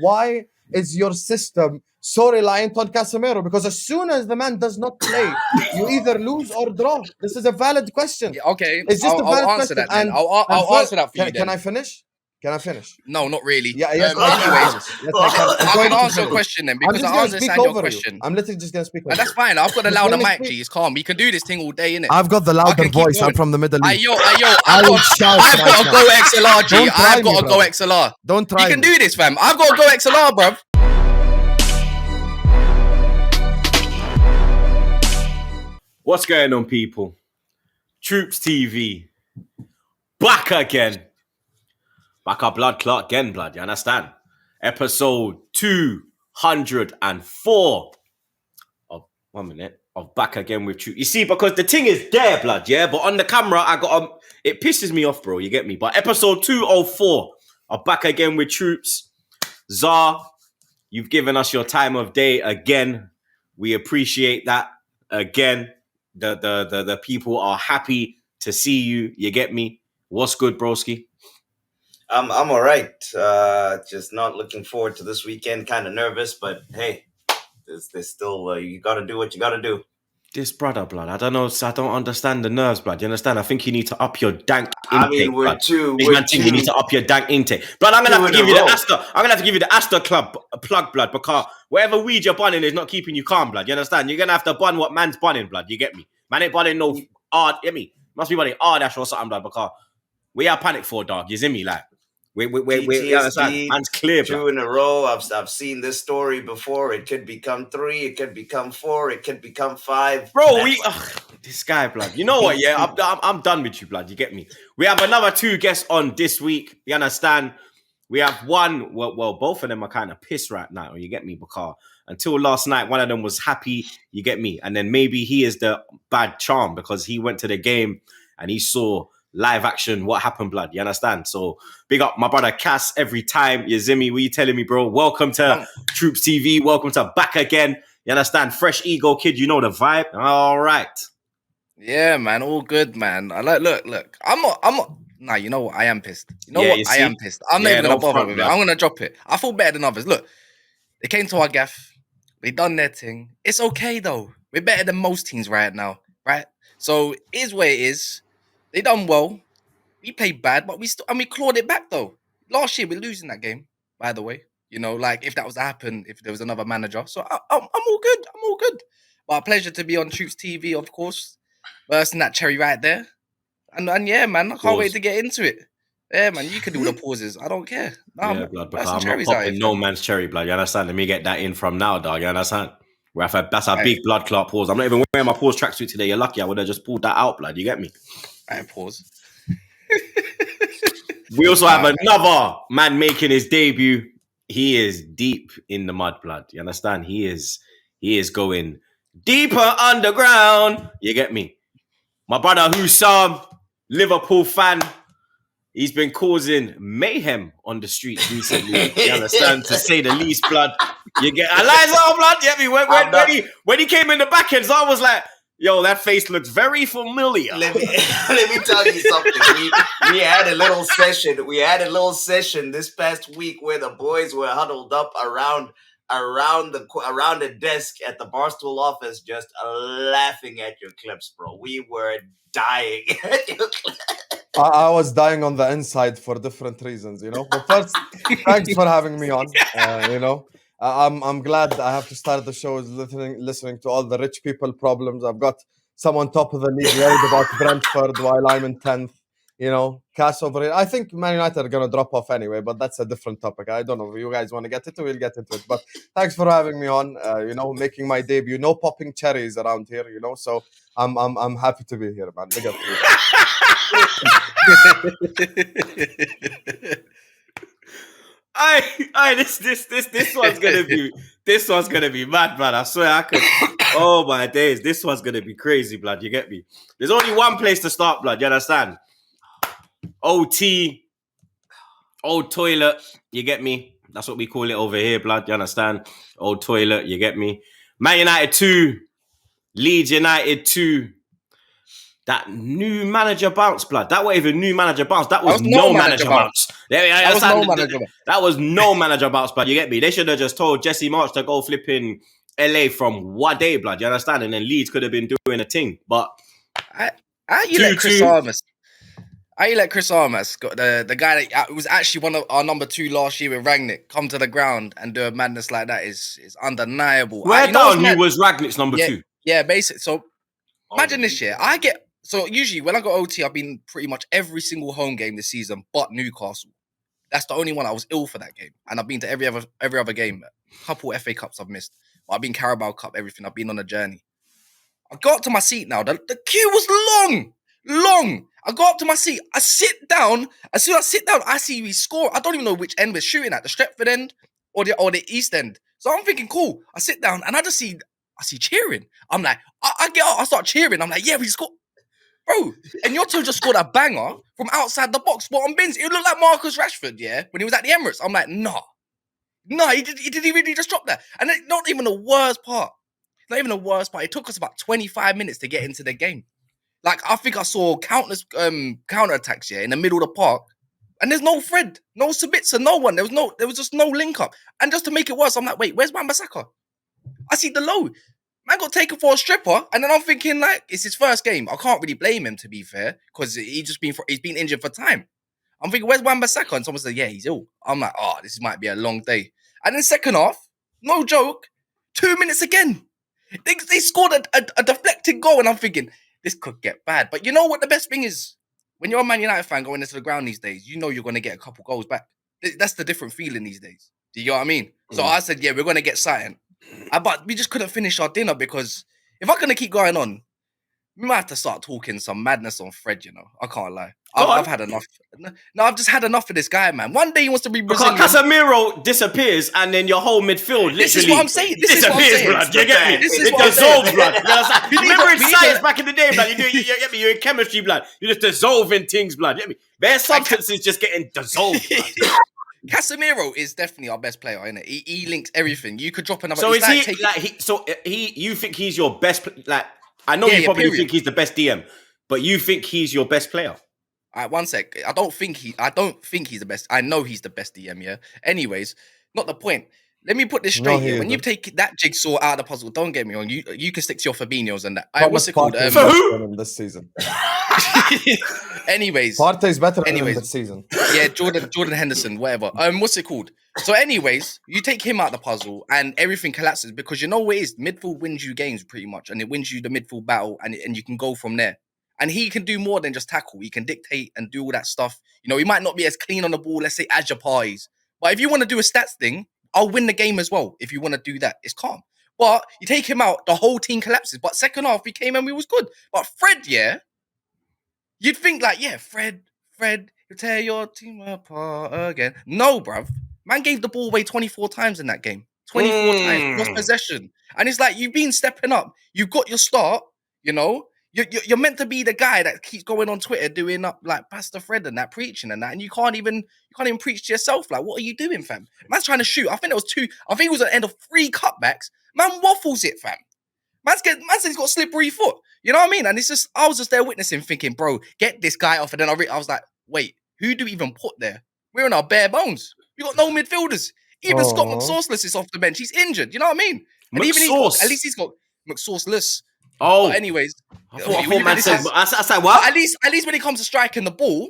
why is your system so reliant on Casemiro? Because as soon as the man does not play, you either lose or draw. This is a valid question. Yeah, okay, It's just a valid I'll answer question. that then. I'll answer that for you then. Can I finish? Can I finish? No, not really. Yeah, yes. Anyways, I can answer a question then because I understand your question. I'm literally just gonna speak over and that's fine. I've got a louder mic, G. It's calm. You can do this thing all day, innit? I've got the louder voice. I'm from the Middle East. I've got to go XLR, G. I've got to go XLR. Don't try. You can do this, fam. I've got to go XLR, bruv. What's going on, people? TroopzTV back again. Back up blood clot again, blood. You understand? Episode 204 of 1 minute of Back Again with Troopz. You see, because the thing is there, blood, yeah. But on the camera, it pisses me off, bro. You get me? But episode 204 of Back Again with Troopz. Zar, you've given us your time of day again. We appreciate that again. The people are happy to see you. You get me? What's good, broski? I'm all right. Just not looking forward to this weekend. Kind of nervous, but hey, there's still you got to do what you got to do. This brother, blood. I don't know. I don't understand the nerves, blood. You understand? I think you need to up your dank intake. I mean, we're two. You need to up your dank intake, blood. I'm gonna have to give you the Astor. I'm gonna have to give you the Astor Club plug, blood, because whatever weed you're bunning is not keeping you calm, blood. You understand? You're gonna have to bun what man's bunning, blood. You get me? Man ain't bunning no hard. You get me? Must be bunning hard dash or something, blood. Because we are panic for, dog. You see me? Like we understand. Man's clear, blood. 2 in a row. I've seen this story before. It could become 3. It could become 4. It could become 5. Bro, this guy, blood. You know what? Yeah, I'm done with you, blood. You get me? We have another 2 guests on this week. You understand? We have one. Well, both of them are kind of pissed right now. You get me? Because until last night, one of them was happy. You get me? And then maybe he is the bad charm because he went to the game and he saw live action what happened, blood. You understand? So big up my brother Kas every time. You see me? What you telling me, bro? Welcome to TroopzTV. Welcome to Back Again. You understand? Fresh ego, kid. You know the vibe. All right. Yeah, man. All good, man. Look. I'm not. Nah, you know what? I am pissed. You know what? I am pissed. I'm not even gonna bother with it. I'm gonna drop it. I feel better than others. Look, they came to our gaff. They done their thing. It's okay though. We're better than most teams right now, right? So it is what it is. They done well. We played bad, but we clawed it back though. Last year we're losing that game, by the way. You know, like if that was to happen, if there was another manager. So I'm all good. I'm all good. But a pleasure to be on TroopzTV, of course. Bursting that cherry right there. And yeah, man, I can't wait to get into it. Yeah, man, you can do the pauses. I don't care. No, yeah, blood, because I'm not popping no man's cherry, blood. You understand? Let me get that in from now, dog. You understand? That's a big blood clot pause. I'm not even wearing my pause tracksuit today. You're lucky. I would have just pulled that out, blood. You get me? Right, pause. We also have another man making his debut. He is deep in the mud, blood. You understand? He is going deeper underground. You get me? My brother Husam, Liverpool fan. He's been causing mayhem on the streets recently. You understand? To say the least, blood. You get Eliza, blood. You get me? When he came in the back end, I was like, yo, that face looks very familiar. Let me tell you something. We had a little session. We had a little session this past week where the boys were huddled up around the desk at the Barstool office, just laughing at your clips, bro. We were dying at your clips. I was dying on the inside for different reasons, you know. But first, thanks for having me on. You know, I'm glad I have to start the show listening to all the rich people problems. I've got someone top of the league worried about Brentford while I'm in 10th. You know, Kas over here. I think Man United are going to drop off anyway, but that's a different topic. I don't know if you guys want to get into it. We'll get into it. But thanks for having me on, you know, making my debut. No popping cherries around here, you know, so I'm happy to be here, man. Big up to you. This one's gonna be mad, man. I swear I could. Oh my days, this one's gonna be crazy, blood. You get me? There's only one place to start, blood. You understand? OT, old toilet. You get me? That's what we call it over here, blood. You understand? Old toilet. You get me? Man United 2, Leeds United 2. That new manager bounce, blood. That wasn't even new manager bounce. That was no manager bounce. That was no manager. That was no manager bounce, blood. You get me? They should have just told Jesse March to go flipping LA from what day, blood. You understand? And then Leeds could have been doing a thing. But you let Chris Armas. I let Chris Armas, the guy that was actually one of our number 2 last year with Rangnick, come to the ground and do a madness like that is undeniable. Where down he was Rangnick's number 2? Yeah, basically. So imagine this year. So usually when I got OT, I've been pretty much every single home game this season, but Newcastle. That's the only one I was ill for that game, and I've been to every other game. A couple FA Cups I've missed, but I've been Carabao Cup, everything. I've been on a journey. I got up to my seat now. The queue was long. I go up to my seat. I sit down. As soon as I sit down, I see we score. I don't even know which end we're shooting at, the Stretford end or the East end. So I'm thinking, cool. I sit down and I see cheering. I'm like, I get up, I start cheering. I'm like, yeah, we scored. Bro, and your team just scored a banger from outside the box, spot on bins. It looked like Marcus Rashford, yeah, when he was at the Emirates. I'm like, nah, he didn't really just drop that. And not even the worst part. It took us about 25 minutes to get into the game. Like, I think I saw countless counter-attacks here in the middle of the park. And there's no Fred, no Sabitzer, no one. There was just no link-up. And just to make it worse, I'm like, wait, where's Wan-Bissaka? I see the low. Man got taken for a stripper. And then I'm thinking, like, it's his first game. I can't really blame him, to be fair, because he's been injured for time. I'm thinking, where's Wan-Bissaka? And someone said, yeah, he's ill. I'm like, oh, this might be a long day. And then second half, no joke, 2 minutes again. They scored a deflected goal. And I'm thinking, this could get bad. But you know what the best thing is? When you're a Man United fan going into the ground these days, you know you're going to get a couple goals back. That's the different feeling these days. Do you get what I mean? So I said, yeah, we're going to get something. But we just couldn't finish our dinner because if I'm going to keep going on, we might have to start talking some madness on Fred, you know. I can't lie. I've had enough. No, I've just had enough of this guy, man. One day he wants to be Brazilian. Because Casemiro disappears and then your whole midfield literally this is what I'm saying. disappears, blood. You get me? It dissolves, blood. Remember in science back in the day, blood. You get me? You're in chemistry, blood. You're just dissolving things, blood. You get me? Their substances just getting dissolved, blood. Casemiro is definitely our best player, isn't it? He links everything. You could drop another. So you think he's your best? Like, I know you probably think he's the best DM, but you think he's your best player? All right, one sec. I don't think he's the best. I know he's the best DM, yeah. Anyways, not the point. Let me put this straight here. When you take that jigsaw out of the puzzle, don't get me wrong. You can stick to your Fabinhos and that. What's it called? For who? This season. Anyways, Partey's better than him this season. Yeah, Jordan Henderson, whatever. What's it called? So, anyways, you take him out of the puzzle and everything collapses because you know what it is. Midfield wins you games pretty much, and it wins you the midfield battle, and you can go from there. And he can do more than just tackle. He can dictate and do all that stuff. You know, he might not be as clean on the ball, let's say, as your parties. But if you want to do a stats thing, I'll win the game as well. If you want to do that, it's calm. But you take him out, the whole team collapses. But second half, we came and we was good. But Fred, yeah, you'd think like, yeah, Fred, you tear your team apart again. No, bruv. Man gave the ball away 24 times in that game. 24 times, lost possession. And it's like, you've been stepping up. You've got your start, you know. You're meant to be the guy that keeps going on Twitter doing up like Pastor Fred and that, preaching and that, and you can't even preach to yourself. Like, what are you doing, fam? Man's trying to shoot. I think it was at the end of 3 cutbacks. Man waffles it, fam. Man said he's got a slippery foot. You know what I mean? And it's just, I was just there witnessing, thinking, bro, get this guy off. And then I was like, wait, who do we even put there? We're in our bare bones. We got no midfielders. Even Scott McSauceless is off the bench. He's injured. You know what I mean? And even at least he's got McSauceless. Oh, but anyways, I thought man said. I said what? At least when it comes to striking the ball,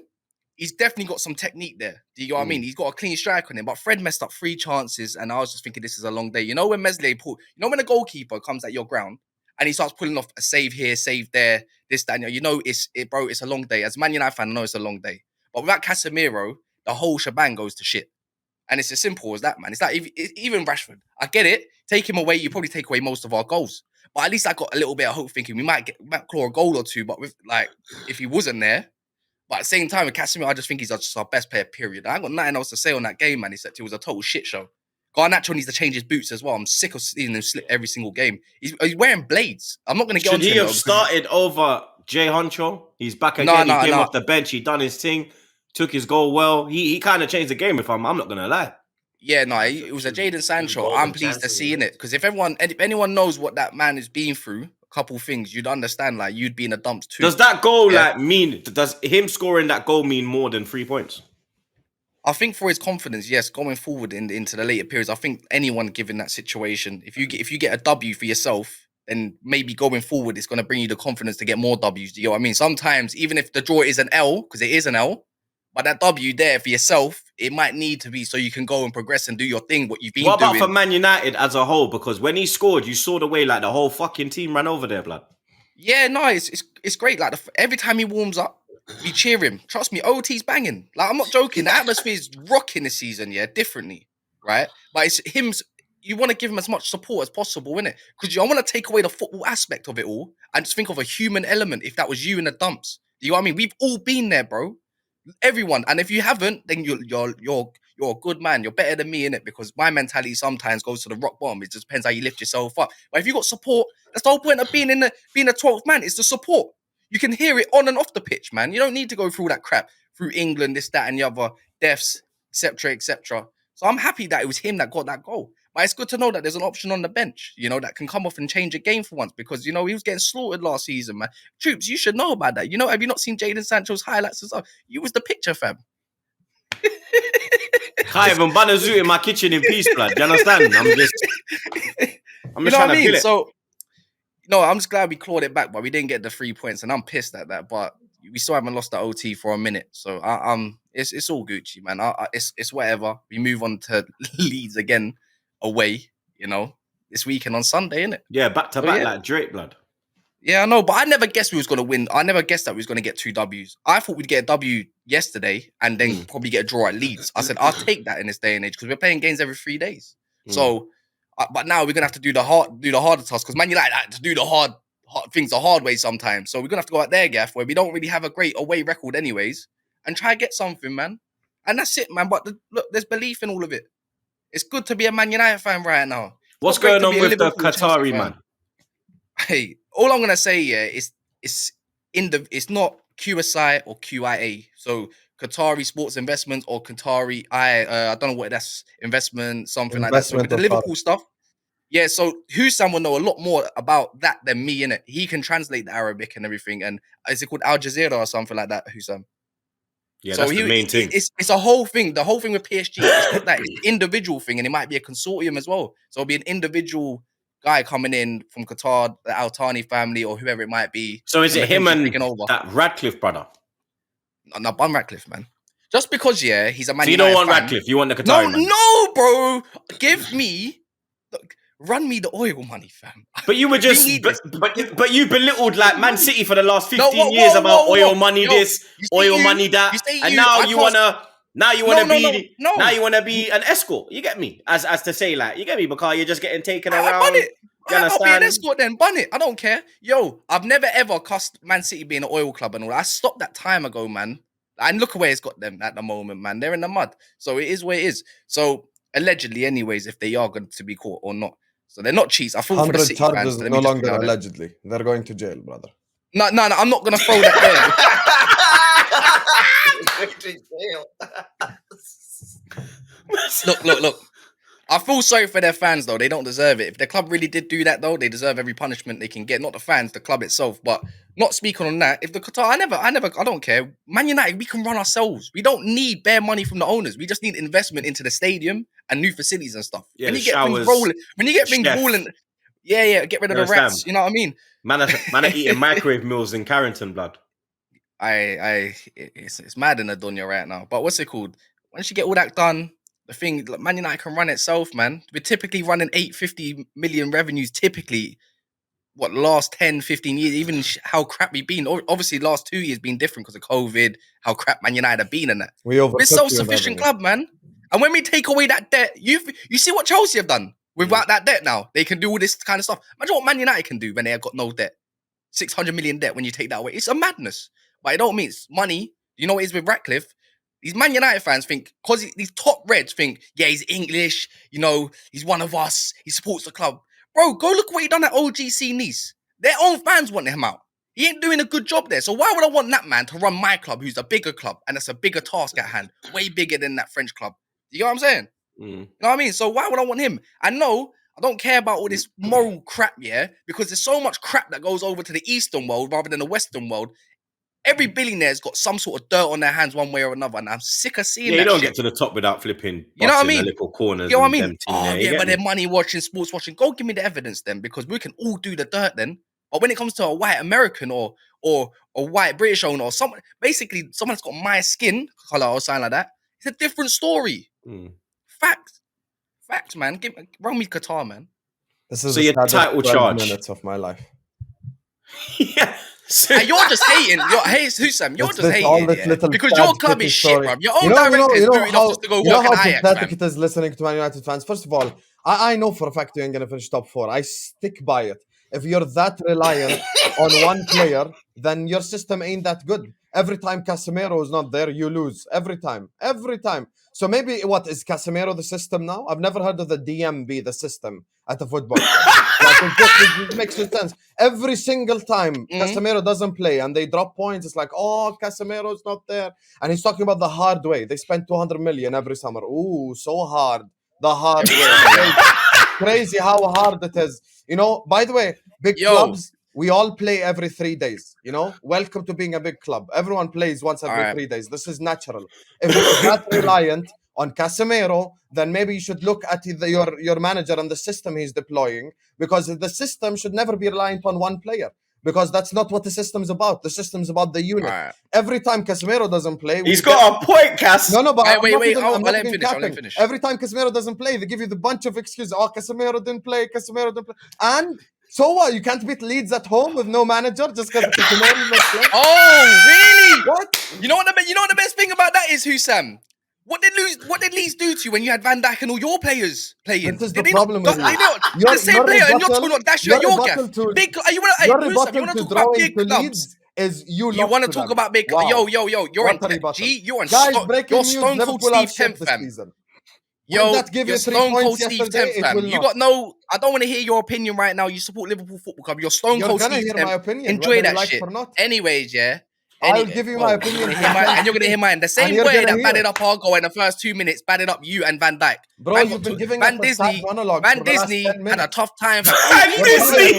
he's definitely got some technique there. Do you know what I mean? He's got a clean strike on him. But Fred messed up 3 chances, and I was just thinking this is a long day. You know when when a goalkeeper comes at your ground and he starts pulling off a save here, save there, this, that, and you know it's a long day. As a Man United fan, I know it's a long day. But without Casemiro, the whole shebang goes to shit. And it's as simple as that, man. It's like even Rashford. I get it. Take him away, you probably take away most of our goals. But at least I got a little bit of hope, thinking we might claw a goal or two. But with if he wasn't there, but at the same time with Casemiro, I just think he's just our best player. Period. I ain't got nothing else to say on that game, man. It was a total shit show. Garnacho needs to change his boots as well. I'm sick of seeing him slip every single game. He's wearing blades. I'm not going to get on. Should he have started over Jay Honcho? He's back again. He came off the bench. He done his thing. Took his goal well. He kind of changed the game. I'm not going to lie. Yeah, no, it was a Jadon Sancho. I'm pleased to see in it because if anyone knows what that man is being through, a couple things, you'd understand. Like you'd be in the dumps too. Does that goal mean? Does him scoring that goal mean more than 3 points? I think for his confidence, yes, going forward into the later periods, I think anyone given that situation, if you get a W for yourself, then maybe going forward, it's going to bring you the confidence to get more Ws. Do you know what I mean? Sometimes, even if the draw is an L, because it is an L, but that W there for yourself, it might need to be so you can go and progress and do your thing, what you've been doing. What about for Man United as a whole? Because when he scored, you saw the way like the whole fucking team ran over there, blood. Yeah, no, it's great. Like every time he warms up, we cheer him. Trust me, OT's banging. Like I'm not joking. The atmosphere is rocking this season, yeah, differently, right? But it's him. You want to give him as much support as possible, innit? Because I want to take away the football aspect of it all and just think of a human element. If that was you in the dumps, do you know what I mean? We've all been there, bro. Everyone, and if you haven't, then you're a good man. You're better than me, innit? Because my mentality sometimes goes to the rock bottom. It just depends how you lift yourself up. But if you got support, that's the whole point of being a 12th man. It's the support. You can hear it on and off the pitch, man. You don't need to go through that crap through England, this, that, and the other, deaths, etc., etc. So I'm happy that it was him that got that goal. But it's good to know that there's an option on the bench, you know, that can come off and change a game for once because, you know, he was getting slaughtered last season, man. Troopz, you should know about that. You know, have you not seen Jadon Sancho's highlights and stuff? You was the picture, fam. Can't even ban a zoo in my kitchen in peace, blood. Do you understand? I'm just you know trying what I to mean? kill it. So, no, I'm just glad we clawed it back, but we didn't get the 3 points, and I'm pissed at that. But we still haven't lost the OT for a minute, so it's all Gucci, man. It's whatever. We move on to Leeds again, away. You know, this weekend on Sunday, innit? Yeah, back to back like Drake, blood. Yeah, I know, but I never guessed we was going to win. I never guessed that we was going to get 2 Ws. I thought we'd get a W yesterday and then probably get a draw at Leeds. I said, I'll take that in this day and age because we're playing games every 3 days. So, but now we're going to have to do the harder task because man, you like that to do the hard things the hard way sometimes. So we're going to have to go out there, Gaff, where we don't really have a great away record anyways and try to get something, man. And that's it, man. But look, there's belief in all of it. It's good to be a Man United fan right now. What's going on with the Qatari man? Hey, all I'm gonna say, it's not QSI or QIA. So Qatari Sports Investments or Qatari I don't know what that's investment, something like that. So with the Liverpool stuff. Yeah, so Husam will know a lot more about that than me, innit? He can translate the Arabic and everything. And is it called Al Jazeera or something like that, Husam? Yeah, so that's the main thing. It's a whole thing. The whole thing with PSG, it's not that. It's an individual thing, and it might be a consortium as well. So it'll be an individual guy coming in from Qatar, the Al Thani family, or whoever it might be. So is it him and that Radcliffe brother? No, I'm Radcliffe, man. Just because, he's a Man United fan. So you don't want Radcliffe, you want the Qatari man? No, bro. Give me... Run me the oil money, fam. But you were just, but you belittled like Man City for the last 15 years about oil money this, oil money that, and now you wanna be an escort. You get me? As to say like, you get me? Because you're just getting taken around. Bun it. I'll be an escort then. Bun it. I don't care. Yo, I've never ever cussed Man City being an oil club and all that. I stopped that time ago, man. And look where it's got them at the moment, man. They're in the mud. So it is where it is. So allegedly, anyways, if they are going to be caught or not. So they're not cheats. I thought for the City fans, no longer allegedly. They're going to jail, brother. No, I'm not going to throw that there. Look. I feel sorry for their fans, though. They don't deserve it. If their club really did do that, though, they deserve every punishment they can get. Not the fans, the club itself. But not speaking on that. If the Qatar, I don't care. Man United, we can run ourselves. We don't need bare money from the owners. We just need investment into the stadium and new facilities and stuff. Yeah, when you get things rolling, get rid of the rats. You know what I mean? Man are eating microwave meals in Carrington, blood. It's mad in the dunya right now. But what's it called? Once you get all that done, the thing, Man United can run itself, man. We're typically running 850 million revenues, typically, last 10, 15 years, even how crap we've been. Obviously, last 2 years been different because of COVID, how crap Man United have been and that. We're self-sufficient club, man. And when we take away that debt, you see what Chelsea have done without that debt now. They can do all this kind of stuff. Imagine what Man United can do when they have got no debt. 600 million debt when you take that away. It's a madness. But it don't mean it's money. You know what it is with Ratcliffe? These Man United fans think, because these top Reds think, yeah, he's English, you know, he's one of us, he supports the club. Bro, go look what he done at OGC Nice. Their own fans want him out. He ain't doing a good job there. So why would I want that man to run my club, who's a bigger club, and that's a bigger task at hand, way bigger than that French club? You know what I'm saying? You know what I mean? So why would I want him? I know I don't care about all this moral crap, because there's so much crap that goes over to the Eastern world rather than the Western world. Every billionaire's got some sort of dirt on their hands one way or another, and I'm sick of seeing that. You don't shit. get to the top without flipping. You know what I mean? The little corners. You know what I mean? But they're money watching, sports watching. Go give me the evidence then, because we can all do the dirt then. But when it comes to a white American or a white British owner or someone, basically someone that's got my skin color or something like that, it's a different story. Facts, man. Run me Qatar, man. This is so your title charge. Minutes of my life. Yeah. And you're just hating. Husam, you're just hating. Because your club is shit, bro. Your own director is booted off just to go work at Ajax, pathetic it is listening to Man United fans. First of all, I know for a fact you ain't going to finish top 4. I stick by it. If you're that reliant on one player, then your system ain't that good. Every time Casemiro is not there, you lose. Every time. So maybe, what, is Casemiro the system now? I've never heard of the DM be the system at a football club. It makes no sense. Every single time Casemiro doesn't play and they drop points, it's like, oh, Casemiro's not there. And he's talking about the hard way. They spend 200 million every summer. Ooh, so hard. The hard way. Crazy how hard it is. You know, by the way, big clubs, we all play every 3 days. You know, welcome to being a big club. Everyone plays once every 3 days. This is natural. If you're not reliant on Casemiro, then maybe you should look at your manager and the system he's deploying, because the system should never be reliant on one player. Because that's not what the system's about. The system's about the unit. Every time Casemiro doesn't play... He's got a point, Cas. No, but... Wait. I'll let him finish. Every time Casemiro doesn't play, they give you the bunch of excuses. Oh, Casemiro didn't play. And so what? You can't beat Leeds at home with no manager just because Casemiro didn't play? Oh, really? What? You know what the best thing about that is, Husam? What did Leeds do to you when you had Van Dijk and all your players playing? This is the problem with the same player and you're talking about dash you at your gaff. You want to talk about big clubs? You want to talk about big clubs? Yo, you're on Stone Cold Steve 10th, fam. You're Stone Cold Steve 10th, fam. You got no... I don't want to hear your opinion right now. You support Liverpool Football Club. You're Stone Cold Steve 10th. Enjoy that shit. Anyways, yeah. I'll give you my opinion. And you're going to hear mine. The same way that batted up our goal in the first 2 minutes, batted up you and Van Dijk. Bro, you've been giving Van Disney had a tough time. Van Disney!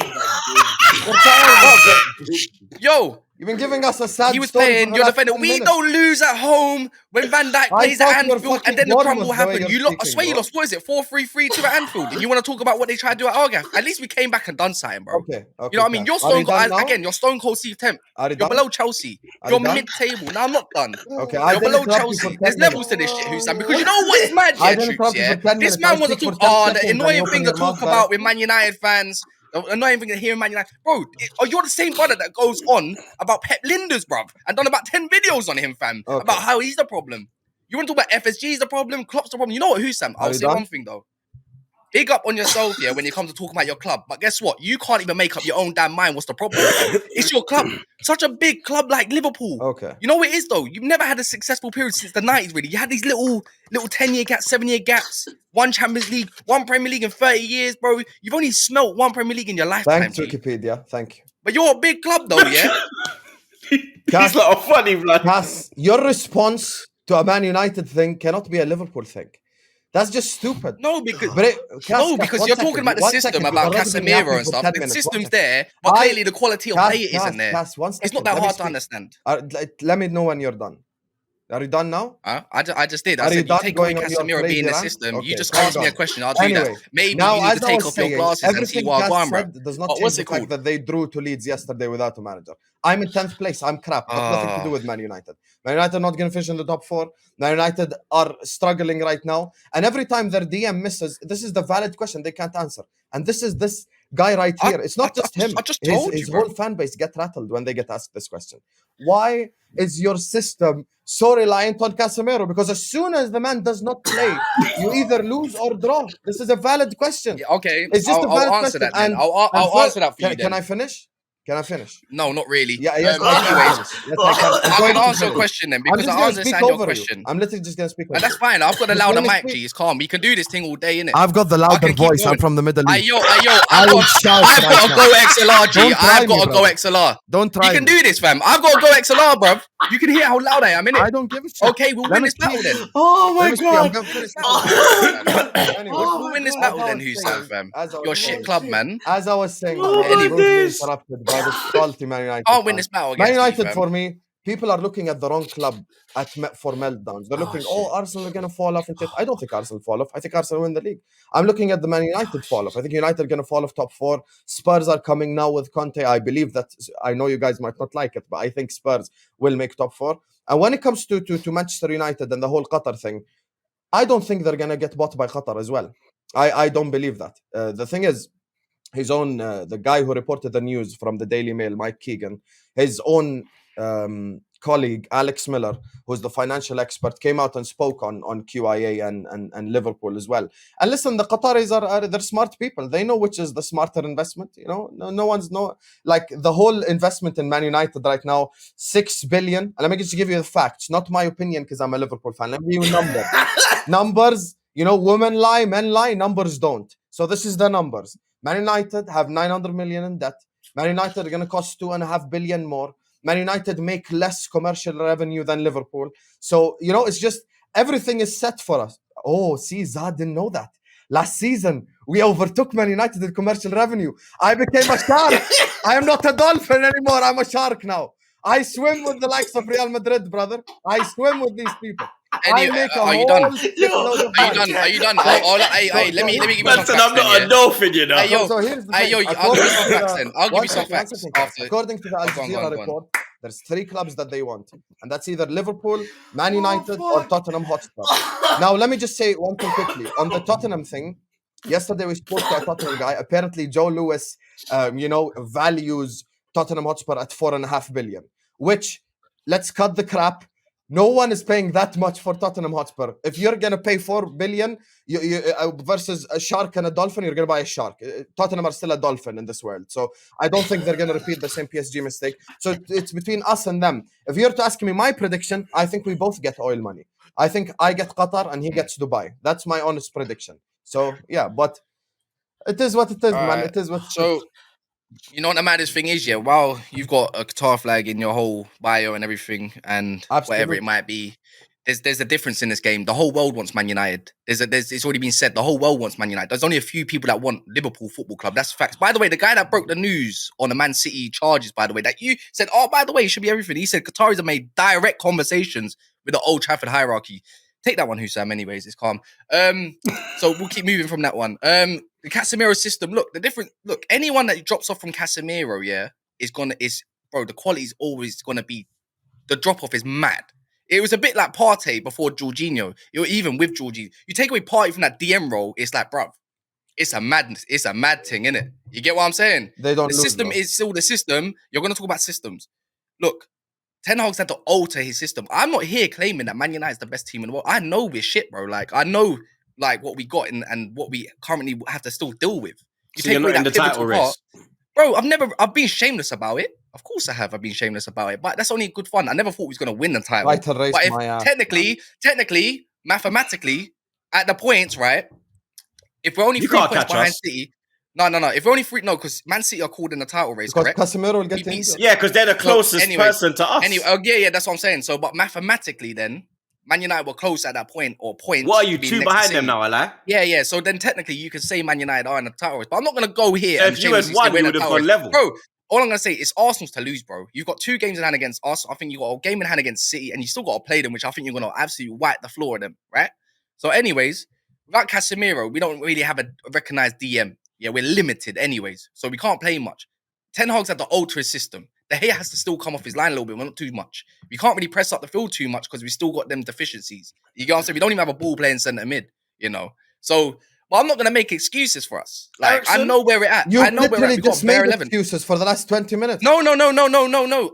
Yo, you've been giving us a sad. He was playing. You're defending. We don't lose at home when Van Dijk plays at Anfield, and then the crumble happened. I swear you lost. What is it? 4-3-3 to Anfield. And you want to talk about what they tried to do at Argaf? At least we came back and done something, bro. Okay. You know what I mean? You're Stone Cold again. You're Stone Cold Steve 10th. You're below Chelsea. You're mid-table. No, I'm not done. Okay, you're below Chelsea. There's levels to this shit, Husam. Because you know what is mad, Troopz, yeah? This man wants to talk. The annoying thing to talk about with Man United fans. The annoying thing to hear Man United, bro. You're the same brother that goes on about Pep Linders, bruv, and done about 10 videos on him, fam, about how he's the problem. You want to talk about FSG's the problem, Klopp's the problem. You know what, Husam? I'll say one thing though. Big up on yourself, yeah, when it comes to talking about your club. But guess what? You can't even make up your own damn mind. What's the problem? It's your club. Such a big club like Liverpool. Okay. You know what it is though? You've never had a successful period since the 90s, really. You had these little 10-year gaps, 7-year gaps. One Champions League, one Premier League in 30 years, bro. You've only smelt one Premier League in your lifetime. Thanks, Wikipedia. Thank you. But you're a big club though, yeah? He's like a funny blood. Cass, your response to a Man United thing cannot be a Liverpool thing. That's just stupid. No, because Cass, you're talking about the system, about Casemiro and stuff. The system's there, but clearly the quality of play isn't there. It's not that hard to understand. Let me know when you're done. Are you done now? I just did. I said you take away Casemiro being in the system. Okay, you just asked me a question. I'll do that. Maybe you need to take off your glasses and see what I'm bro. Does not change the fact that they drew to Leeds yesterday without a manager. I'm in 10th place. I'm crap. Nothing to do with Man United. Man United are not going to finish in the top 4. Man United are struggling right now. And every time their DM misses, this is the valid question they can't answer. And this is this guy right here. It's not just him. I just told his whole fan base get rattled when they get asked this question. Why is your system so reliant on Casemiro? Because as soon as the man does not play, you either lose or draw. This is a valid question. Yeah, okay, it's just I'll answer that. Then. I'll answer that for you. Can I finish? Can I finish? No, not really. Yeah, I'm going to answer your question then, because I understand your question. I'm literally just going to speak over that's fine. I've got a louder mic, G. It's calm. We can do this thing all day, innit? I've got the louder voice. I'm from the Middle East. I've got to go XLR, G. I've got to go XLR. Don't try. You can do this, fam. I've got to go XLR, bruv. You can hear how loud I am, innit? I don't give a shit. Okay, we'll win this battle then. Oh my God. We'll win this battle then, Husam, fam. Your shit club, man. As I was saying, interrupted by the salty Man United. I'll win this battle against Man United you, for me, people are looking at the wrong club for meltdowns. They're looking, Arsenal are going to fall off. I don't think Arsenal fall off. I think Arsenal win the league. I'm looking at the Man United fall off. I think United are going to fall off top 4. Spurs are coming now with Conte. I believe that. I know you guys might not like it, but I think Spurs will make top 4. And when it comes to Manchester United and the whole Qatar thing, I don't think they're going to get bought by Qatar as well. I don't believe that. The thing is, his own, the guy who reported the news from the Daily Mail, Mike Keegan, his own colleague, Alex Miller, who's the financial expert, came out and spoke on QIA and Liverpool as well. And listen, the Qataris they're smart people. They know which is the smarter investment. You know, no one's like the whole investment in Man United right now, 6 billion. And let me just give you the facts, not my opinion because I'm a Liverpool fan. Let me give you numbers. Numbers, you know, women lie, men lie, numbers don't. So this is the numbers. Man United have 900 million in debt. Man United are going to cost 2.5 billion more. Man United make less commercial revenue than Liverpool. So, you know, it's just everything is set for us. Oh, see, Zad didn't know that. Last season, we overtook Man United in commercial revenue. I became a shark. I am not a dolphin anymore. I'm a shark now. I swim with the likes of Real Madrid, brother. I swim with these people. Are you done? Are you done? Hey, let me give you some facts. I'm not a dolphin, you know. So here's the thing. I'll give you some facts then. I'll give you some facts after. According to the Al Jazeera report, there's 3 clubs that they want. And that's either Liverpool, Man United, or Tottenham Hotspur. Now, let me just say one thing quickly. On the Tottenham thing, yesterday we spoke to a Tottenham guy. Apparently, Joe Lewis, values Tottenham Hotspur at 4.5 billion, which, let's cut the crap. No one is paying that much for Tottenham Hotspur. If you're going to pay 4 billion versus a shark and a dolphin, you're going to buy a shark. Tottenham are still a dolphin in this world. So I don't think they're going to repeat the same PSG mistake. So it's between us and them. If you're to ask me my prediction, I think we both get oil money. I think I get Qatar and he gets Dubai. That's my honest prediction. So, yeah, but it is what it is, man. It is what it is. You know what the maddest thing is, yeah? While you've got a Qatar flag in your whole bio and everything and whatever it might be, there's a difference in this game. The whole world wants Man United. It's already been said, the whole world wants Man United. There's only a few people that want Liverpool Football Club. That's facts. By the way, the guy that broke the news on the Man City charges, by the way, that you said, oh, by the way, it should be everything. He said Qataris have made direct conversations with the Old Trafford hierarchy. Take that one, Husam, anyways. It's calm. So we'll keep moving from that one. The Casemiro system. Look, anyone that drops off from Casemiro, the quality is always gonna be, the drop off is mad. It was a bit like Partey before Jorginho. Even with Jorginho, you take away Partey from that DM role, it's like, bruv, it's a madness. It's a mad thing, innit? You get what I'm saying? The system is still the system. You're gonna talk about systems. Look, Ten Hag's had to alter his system. I'm not here claiming that Man United is the best team in the world. I know we're shit, bro. Like, I know what we got and what we currently have to still deal with. So you're not in the title race? Bro, I've been shameless about it. Of course I have. I've been shameless about it. But that's only good fun. I never thought we was going to win the title. Right to race but my ass. Technically, mathematically, at the points, right? If we're only 3 points behind City... No. If we're only 3... No, because Man City are called in the title race, because correct? Casemiro will get in. Yeah, because they're the closest person to us. Yeah, that's what I'm saying. So, but mathematically then, Man United were close at that point, or points. What are you, 2 behind them now, Ala? Yeah. So then technically you can say Man United are in the title race. But I'm not going to go here. If you had won, you would have gone level. Bro, all I'm going to say is Arsenal's to lose, bro. You've got 2 games in hand against us. I think you've got a game in hand against City, and you still got to play them, which I think you're going to absolutely wipe the floor of them, right? So anyways, without Casemiro, we don't really have a recognised DM. Yeah, we're limited anyways, so we can't play much. Ten Hag's had to alter his system. The hair has to still come off his line a little bit, but not too much. We can't really press up the field too much because we still got them deficiencies. You get what I'm saying? We don't even have a ball playing centre mid, you know? So, but I'm not going to make excuses for us. Like, Ericsson, I know where we're at. You I know literally just made excuses for the last 20 minutes. No.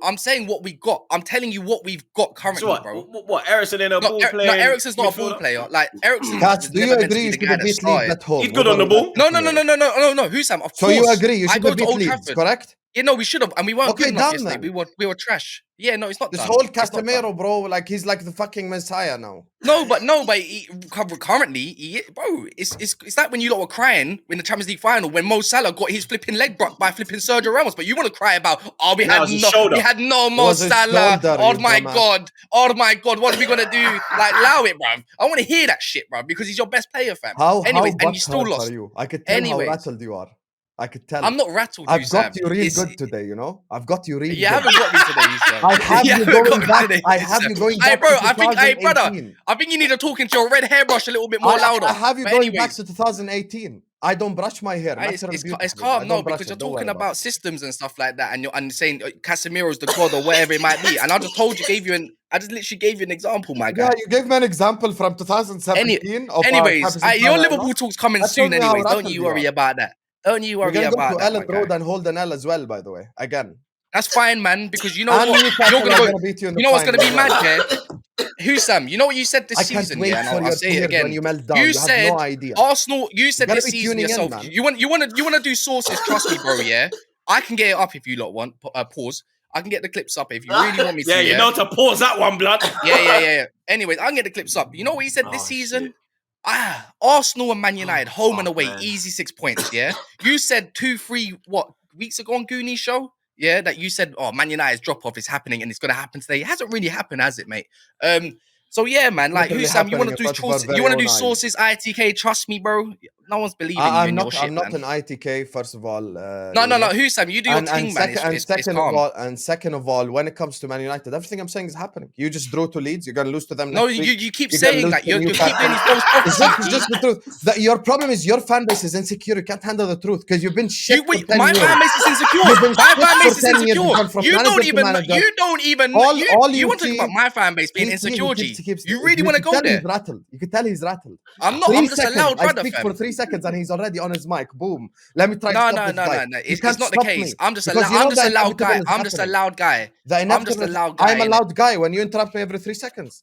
I'm saying what we got. I'm telling you what we've got currently, so bro. What? Ericsson in a ball player? No, Ericsson's not a ball player. Like, Ericsson. Do you agree you should beat Leeds at home? He's good on the ball. No. Husam, of course. So you agree you should beat Leeds, correct? Yeah, no, we should have, and we weren't good enough yesterday. Then. We were trash. Yeah, no, it's not this done. whole Casemiro, bro, like he's like the fucking messiah now. No, but currently, bro, it's like when you lot were crying in the Champions League final when Mo Salah got his flipping leg broke by flipping Sergio Ramos, but you want to cry about we had no Mo Salah. Oh my god, what are we gonna do? Like, allow it, bruv. I want to hear that shit, bruv, because he's your best player, fam. How and you still lost. I could tell how rattled you are. I could tell. I'm not rattled. I've got Husam. you real good today, you know. I've got you real You good. haven't got me today, Husam. I have You you haven't got going me back. today, I have you Husam. going Hey, back bro, to I think, hey, brother, 2018. I think you need to talk into your red hairbrush a little bit more louder. I have you But going back anyways, to 2018. I don't brush my hair. it's Natural beauty, it's Habib. calm, I no, don't brush because it. you're Don't worry talking about about systems and stuff like that, and you're saying Casemiro's the god or whatever it might be. And I just told you, I just literally gave you an example, my guy. Yeah, you gave me an example from 2017. Anyways, your Liverpool talk's coming That soon shows me how anyways. Don't rattled you you worry are. about that. Don't you We're worry gonna go about to that, my Ellen Road guy. and hold an L as well, by the way. Again. That's fine, man, because you know And what? Newcastle You're gonna are go. gonna beat you in the You know what's gonna final be as mad, well. yeah? Husam, you know what you said this I can't season, wait yeah, and for I'll your say it tears again. when you melt down. You You said have no idea. Arsenal. You said gotta this be season tuning in, yourself. man. You want to do sources. Trust me, bro. Yeah, I can get it up if you lot want. Pause. I can get the clips up if you really want me to. Yeah, you know to pause that one, blood. Yeah. Anyways, I can get the clips up. You know what he said this season? Shit. Arsenal and Man United, home and fuck, away, man. easy 6 points. Yeah, you said 2-3 weeks ago on Goonie show. Yeah, that you said, oh, Man United's drop off is happening and it's gonna happen today. It hasn't really happened, has it, mate? So yeah, man. Like, Literally Husam, you want happening to do in front of our sources? very You want to own do eyes. sources? ITK, trust me, bro. No one's believing you in your shit, I'm not man. an ITK, first of all. No. Husam, you do your thing, man. It's Second calm. of all, second of all, when it comes to Man United, everything I'm saying is happening. You just drew to Leeds. You're gonna lose to them. No, next week. you keep You're gonna saying lose that. to You keep Newcastle. doing these false It's prophecies. just the truth. That your problem is your fan base is insecure. You can't handle the truth because you've been shit for 10 My years. fan base is insecure. You've been My shit fan for base is 10 years. You've insecure. gone from You manager don't to even. manager. You don't even. All You want to talk see- about my fan base being insecure, G? You really want to go there? He's rattled. You can tell he's rattled. I'm not. I'm just a loud I brother, speak fam. for 3 seconds and he's already on his mic. Boom. Let me try to No. stop this guy. You It's can't not the stop case. me. I'm just a Because you know the loud guy. inevitable is I'm just a happening. loud guy. The I'm just a loud guy. I'm a loud guy when you interrupt me every 3 seconds.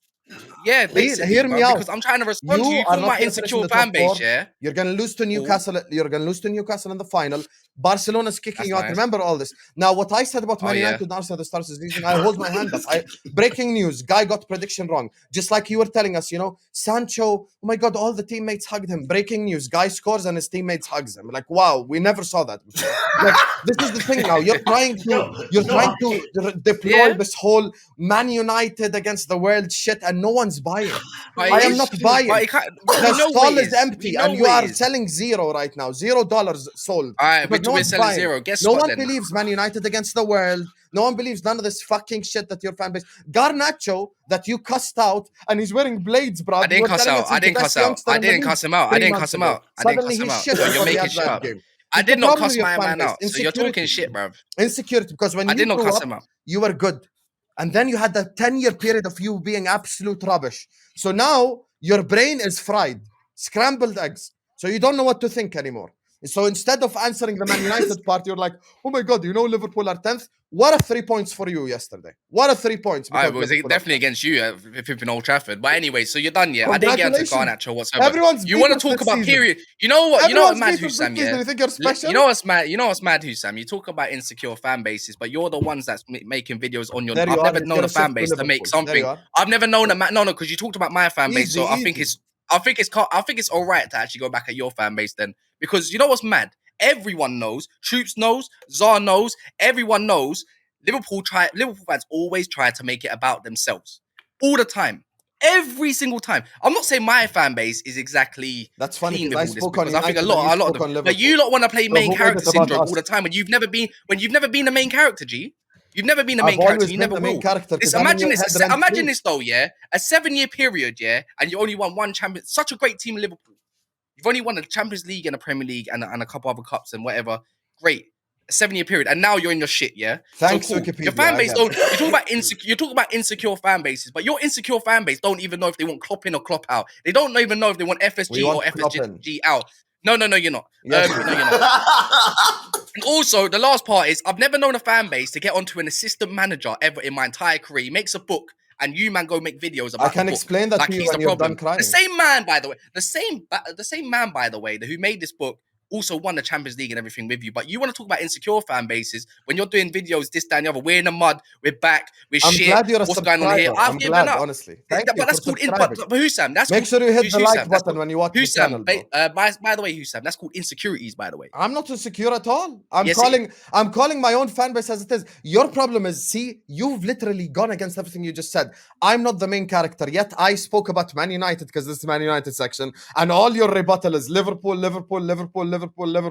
Yeah, basically, hear me bro, out. because I'm trying to respond to you. You You are call not my gonna finish in insecure the fan top base, four. yeah? You're gonna lose to Newcastle. You're gonna lose to Newcastle in the final. Barcelona's kicking That's you out. nice. Remember all this. Now, what I said about Man yeah. United and Arsenal at the start of the season, I hold my hand up. Breaking news: guy got prediction wrong. Just like you were telling us, you know, Sancho. Oh my God, all the teammates hugged him. Breaking news: guy scores and his teammates hugs him. Like, wow, we never saw that before. Like, this is the thing now. You're trying to deploy this whole Man United against the world shit, and no one's buying. I am not buying. The stall is empty, and you are selling zero right now. $0 sold. All right, Because we're selling zero. Guess no what? one Then? believes Man United against the world. No one believes none of this fucking shit that your fan base. Garnacho that you cussed out, and he's wearing blades, bro. I didn't cuss out. I didn't cuss out. I didn't cuss him out. I didn't cuss him out. Suddenly he's shit. You're making shit up. I did not cuss my man out. So you're talking shit, bro. Insecurity, because when I you did not grew cuss up, him out. you were good. And then you had that 10-year period of you being absolute rubbish. So now your brain is fried, scrambled eggs. So you don't know what to think anymore. So instead of answering the Man United part, you're like, oh my God, you know Liverpool are 10th? What a 3 points for you yesterday. What a 3 points. I was definitely against you in Old Trafford. But anyway, so you're done, yeah? I didn't get into Garnacho whatsoever. You want to talk about period. You know what? You know what, Mad Husam, yeah? You think you're special? You know what's mad? You know what's mad, Husam? You talk about insecure fan bases, but you're the ones that's making videos on your... I've never known a fan base to make something... I've never known a... No, because you talked about my fan base, so I think it's all right to actually go back at your fan base then. Because you know what's mad? Everyone knows, Troopz knows, Zar knows, everyone knows. Liverpool fans always try to make it about themselves all the time, every single time. I'm not saying my fan base is exactly. That's funny because I think a lot of them. But you lot want to play main character syndrome all the time when you've never been the main character, G. You've never been the main character. You never will. Imagine this though, yeah, a 7-year period, yeah, and you only won one champion. Such a great team in Liverpool. You've only won the Champions League and the Premier League and a couple other cups and whatever. Great. A 7-year period, and now you're in your shit, yeah? Thanks, so cool. Wikipedia. Your fan base don't... You talk about insecure fan bases, but your insecure fan base don't even know if they want Klopp in or Klopp out. They don't even know if they want FSG or FSG out. No, you're not. Yes, no, you're not. And also, the last part is, I've never known a fan base to get onto an assistant manager ever in my entire career. He makes a book, and you, man, go make videos about I can explain that to you when you're done crying. The same man, by the way. The same man, by the way, who made this book, also won the Champions League and everything with you. But you want to talk about insecure fan bases when you're doing videos, this, that, and the other. We're in the mud. We're back. We're shit. Glad you're a What's going on here? I'm glad, honestly. But that's called... But Husam, that's Make sure you hit the like button when you watch the channel. By the way, Husam, that's called insecurities, by the way. I'm not insecure at all. I'm calling my own fan base as it is. Your problem is, see, you've literally gone against everything you just said. I'm not the main character, yet I spoke about Man United because this is Man United section, and all your rebuttal is Liverpool.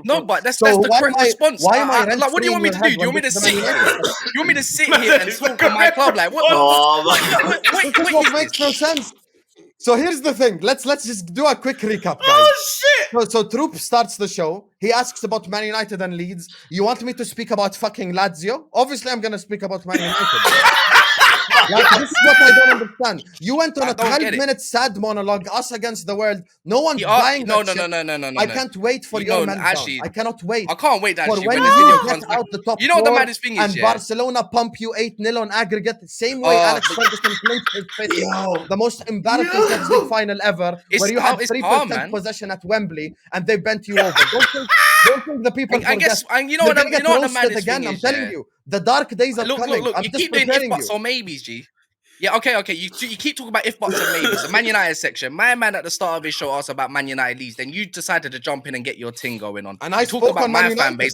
No, but that's the correct response. Why am I like, what do you want me to do? Do you want me to sit here? You want me to sit here and talk on my club? Like, what? What makes no sense. So here's the thing. Let's just do a quick recap, guys. Oh shit! So Troopz starts the show. He asks about Man United and Leeds. You want me to speak about fucking Lazio? Obviously, I'm gonna speak about Man United. Like, this is what I don't understand. You went on a 12-minute sad monologue, us against the world. No one's buying that shit. I can't wait for your meltdown. I cannot wait. I can't wait that for shit. when the video comes out the top you know what the four maddest thing is, and Barcelona pump you 8-0 on aggregate. The same way Alex Ferguson clinched his fifth. The most embarrassing Champions League final ever, where you had 3% possession at Wembley and they bent you over. Don't think the people forget. I guess, and you know what the maddest again, thing I'm is, telling you, the dark days are coming. Look, you keep doing if buts or maybes, G. Yeah, okay. You keep talking about if buts and maybes. The Man United section. My man at the start of his show asked about Man United leads. Then you decided to jump in and get your thing going on. And I talk about my fan base,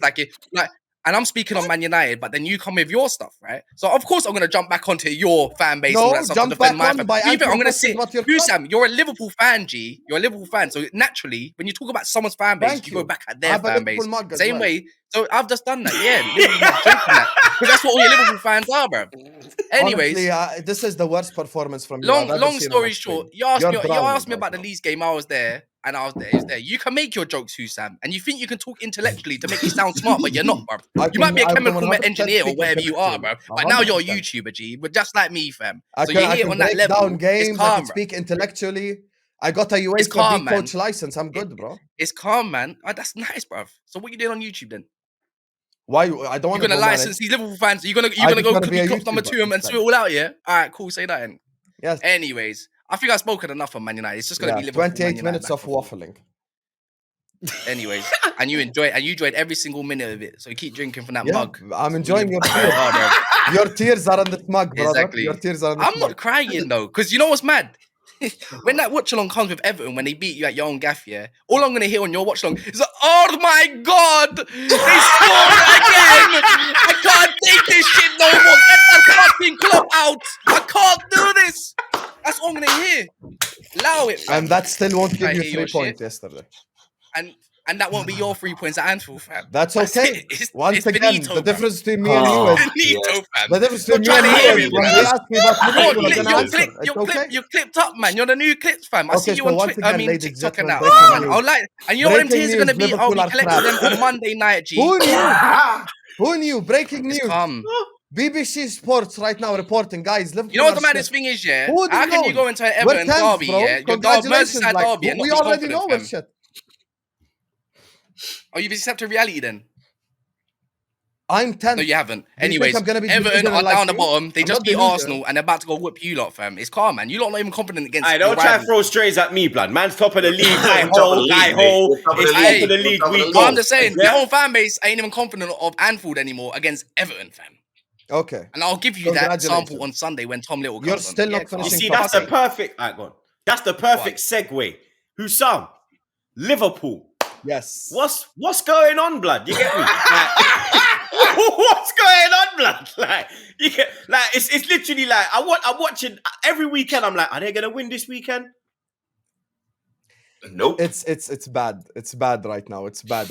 and I'm speaking on Man United, but then you come with your stuff, right? So of course I'm gonna jump back onto your fan base and all that stuff to defend my fan. I'm gonna say, Husam, you're a Liverpool fan, G. You're a Liverpool fan, so naturally, when you talk about someone's fan base, you go back at their fan base. Same way. So I've just done that, because that's what all your Liverpool fans are, bro. Anyways, honestly, this is the worst performance from you. Long story short, you asked me about the Leeds game. I was there. And I was there. You can make your jokes, Husam, and you think you can talk intellectually to make you sound smart, but you're not, bro. You might be a chemical engineer or whatever you are, bro. But now you're a YouTuber, G. But just like me, fam. So you're here on that level. Down games, it's calm, I can speak intellectually. I got a UEFA B coach license. I'm good, bro. It's calm, man. Oh, that's nice, bro. So what you doing on YouTube then? Why? I don't want to. You're gonna license these Liverpool fans. You're gonna go Klopp number 2 and swear it all out, yeah? All right, cool. Say that. Then. Yes. Anyways, I think I've spoken enough on Man United. It's just gonna be Liverpool. 28 minutes of waffling. Anyways, and you enjoyed every single minute of it. So you keep drinking from that mug. I'm enjoying your tears. Your tears are on the mug, brother. Exactly. Your tears are on the I'm not crying though, because you know what's mad? When that watch along comes with Everton, when they beat you at your own gaff, yeah, all I'm gonna hear on your watch along is oh my god, they scored again! I can't take this shit no more. Get that fucking club out! I can't do this. That's all I'm gonna hear. Allow it. And that still won't give you 3 points yesterday. And that won't be your 3 points at Anfield, fam. That's okay. Once again, finito, the difference between me and you is finito, fam. The difference between me and you is when they ask me about Liverpool, you're clipped up, man. You're the new clips, fam. I see you on TikTok and that. And you know what them tears are gonna be? I'll be collecting them on Monday night, G. Who knew? Breaking news. BBC Sports right now reporting, guys. Liverpool, you know what the maddest thing is, yeah? How can you go into an Everton derby, yeah? Your Merseyside derby, and we already know what shit. Oh, you've accepted reality then? I'm 10th. No, you haven't. Anyways, Everton are down the bottom. They just beat Arsenal and they're about to go whip you lot, fam. It's calm, man. You lot not even confident against. I don't try to throw strays at me, blood. Man's top of the league. I hold. It's top of the league. I'm just saying, their own fan base ain't even confident of Anfield anymore against Everton, fam. Okay. And I'll give you that sample on Sunday when Tom Little comes. You're still not finishing. You see, that's the perfect. That's the perfect segue. Husam, Liverpool. Yes. What's going on, blood? You get me? What's going on, blood? It's literally like I'm watching every weekend. I'm like, are they gonna win this weekend? Nope. It's bad. It's bad right now. It's bad.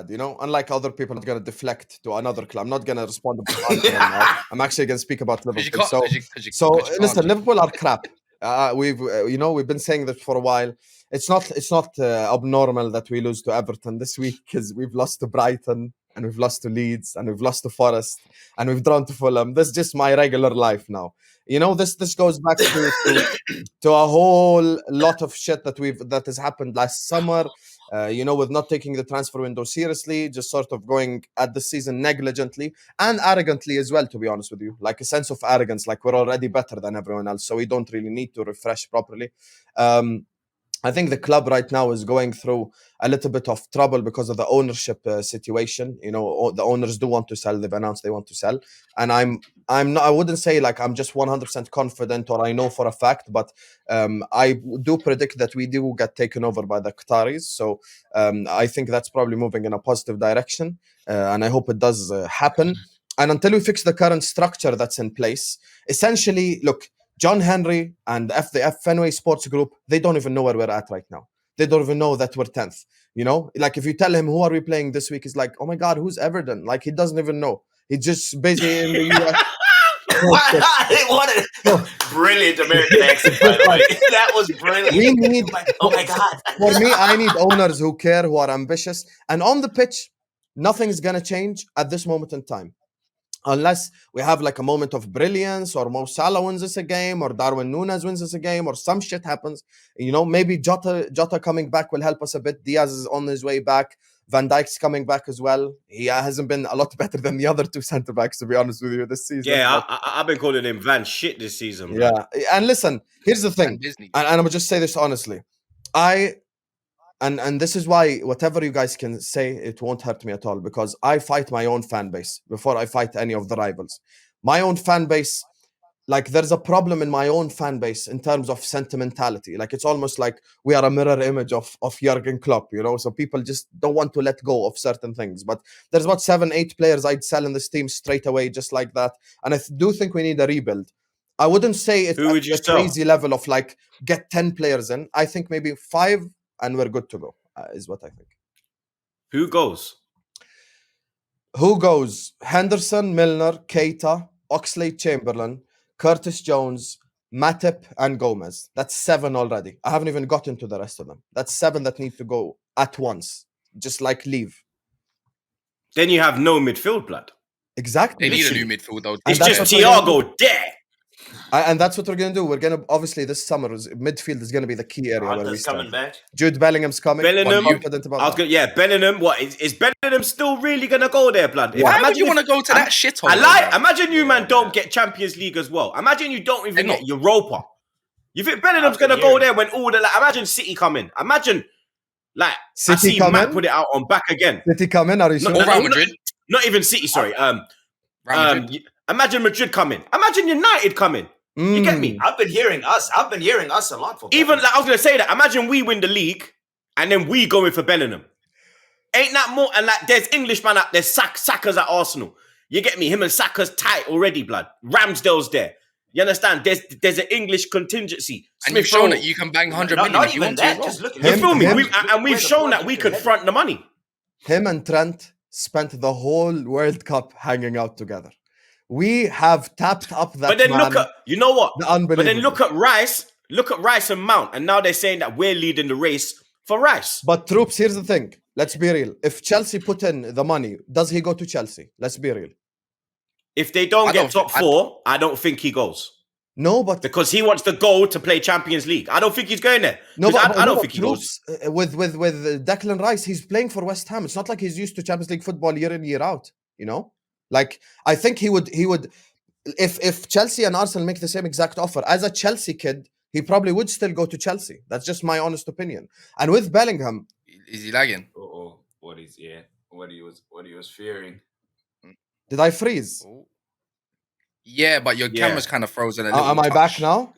You know, unlike other people, I'm gonna deflect to another club. I'm not gonna respond to Arsenal now. I'm actually gonna speak about Liverpool. So listen, Liverpool are crap. We've been saying that for a while. It's not abnormal that we lose to Everton this week because we've lost to Brighton and we've lost to Leeds and we've lost to Forest and we've drawn to Fulham. This is just my regular life now. You know, this goes back to a whole lot of shit that has happened last summer. With not taking the transfer window seriously, just sort of going at the season negligently and arrogantly as well, to be honest with you. Like a sense of arrogance, like we're already better than everyone else, so we don't really need to refresh properly. I think the club right now is going through a little bit of trouble because of the ownership situation. You know, the owners do want to sell. They've announced they want to sell. And I'm not, I wouldn't say like I'm just 100% confident or I know for a fact, but I do predict that we do get taken over by the Qataris. So I think that's probably moving in a positive direction. And I hope it does happen. And until we fix the current structure that's in place, essentially, look, John Henry and the Fenway Sports Group, they don't even know where we're at right now. they don't even know that we're 10th. You know, like if you tell him who are we playing this week, he's like, oh my God, who's Everton? Like he doesn't even know. He's just busy in the US. What a brilliant American accent, by the way. That was brilliant. We need, oh my God. For me, I need owners who care, who are ambitious. And on the pitch, nothing's going to change at this moment in time. Unless we have like a moment of brilliance, or Mo Salah wins us a game, or Darwin Núñez wins us a game, or some shit happens. You know, maybe Jota coming back will help us a bit. Diaz is on his way back. Van Dijk's coming back as well. He hasn't been a lot better than the other two centre backs, to be honest with you, this season. Yeah, I've been calling him Van shit this season. Yeah, man. And listen, here's the thing, and I'm gonna just say this honestly. And this is why whatever you guys can say, it won't hurt me at all, because I fight my own fan base before I fight any of the rivals. My own fan base, like there's a problem in my own fan base in terms of sentimentality. Like it's almost like we are a mirror image of Jurgen Klopp, you know? So people just don't want to let go of certain things. But there's about 7-8 players I'd sell in this team straight away, just like that. And I do think we need a rebuild. I wouldn't say it's a crazy level of like get 10 players in. I think maybe 5 and we're good to go, is what I think. Who goes? Henderson, Milner, Keita, Oxlade-Chamberlain, Curtis Jones, Matip, and Gomez. That's 7 already. I haven't even gotten to the rest of them. That's 7 that need to go at once. Just like leave. Then you have no midfield, blood. Exactly. They need a new midfield, though. It's just Thiago there. And that's what we're going to do. We're going to, obviously, this summer, midfield is going to be the key area where we start. Coming back. Jude Bellingham's coming. Bellingham. Bellingham. What? Is Bellingham still really going to go there, blood? Why would you want to go to that shithole? Imagine you, man, don't get Champions League as well. Imagine you don't even get Europa. You think Bellingham's going to go there when all the... Like, imagine City come in. Imagine, like, City I see Matt put it out on Back Again. City come in? Are you sure? Real Madrid? Not even City, sorry. Imagine Madrid come in. Imagine United come in. You get me? I've been hearing us a lot for even like I was gonna say that. Imagine we win the league and then we go in for Bellingham. Ain't that more? And like there's Englishman out there, Saka's at Arsenal. You get me? Him and Saka's tight already, blood. Ramsdale's there. You understand? There's an English contingency. And you've shown that you can bang 100 million if you want to. Just look at you feel me? We've shown that we could front the money. Him and Trent spent the whole World Cup hanging out together. We have tapped up that. But then man, look at, you know what? But then look at Rice and Mount, and now they're saying that we're leading the race for Rice. But Troopz, here's the thing. Let's be real. If Chelsea put in the money, does he go to Chelsea? Let's be real. If they don't get top 4, I don't think he goes. No, but because he wants to go to play Champions League. I don't think he's going there. No, but I don't think he goes. With Declan Rice, he's playing for West Ham. It's not like he's used to Champions League football year in, year out, you know? Like, I think he would if Chelsea and Arsenal make the same exact offer, as a Chelsea kid, he probably would still go to Chelsea. That's just my honest opinion. And with Bellingham, is he lagging? What he was fearing. Did I freeze? Yeah, but your camera's kind of frozen a little. Am I back now?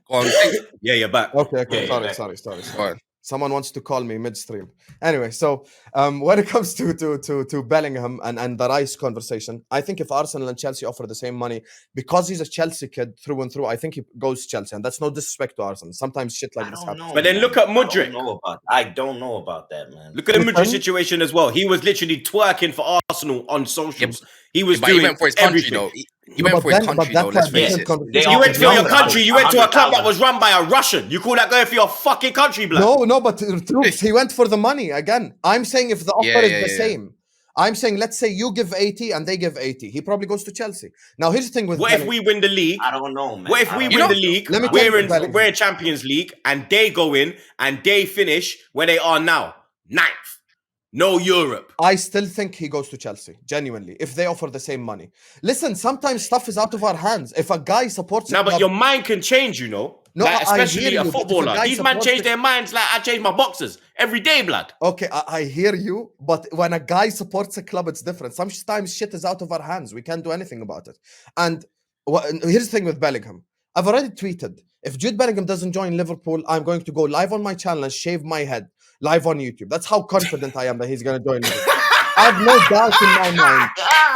Yeah, you're back. Okay. Sorry. Someone wants to call me midstream. Anyway, so when it comes to Bellingham and the Rice conversation, I think if Arsenal and Chelsea offer the same money, because he's a Chelsea kid through and through, I think he goes Chelsea. And that's no disrespect to Arsenal. Sometimes shit like this happens. But then look at Mudryk. I don't know about that, man. Look at the Mudryk situation as well. He was literally twerking for Arsenal on socials. He was doing he went for his country, though. He went for his country, though. Let's face it. You went for your country. You went to a club that was run by a Russian. You call that going for your fucking country, blood? No, but Troopz, he went for the money again. I'm saying if the offer is the same, I'm saying let's say you give 80 and they give 80. He probably goes to Chelsea. Now here's the thing with what if we win the league? I don't know, man. What if we win the league? We're in Champions League and they go in and they finish where they are now, 9th. No Europe. I still think he goes to Chelsea, genuinely, if they offer the same money. Listen, sometimes stuff is out of our hands. If a guy supports... Now, but your mind can change, you know? No, like, especially a footballer. These men change their minds like I change my boxers every day, blood. Okay, I hear you, but when a guy supports a club, it's different. Sometimes shit is out of our hands. We can't do anything about it. And here's the thing with Bellingham. I've already tweeted, if Jude Bellingham doesn't join Liverpool, I'm going to go live on my channel and shave my head live on YouTube. That's how confident I am that he's going to join Liverpool. I have no doubt in my mind.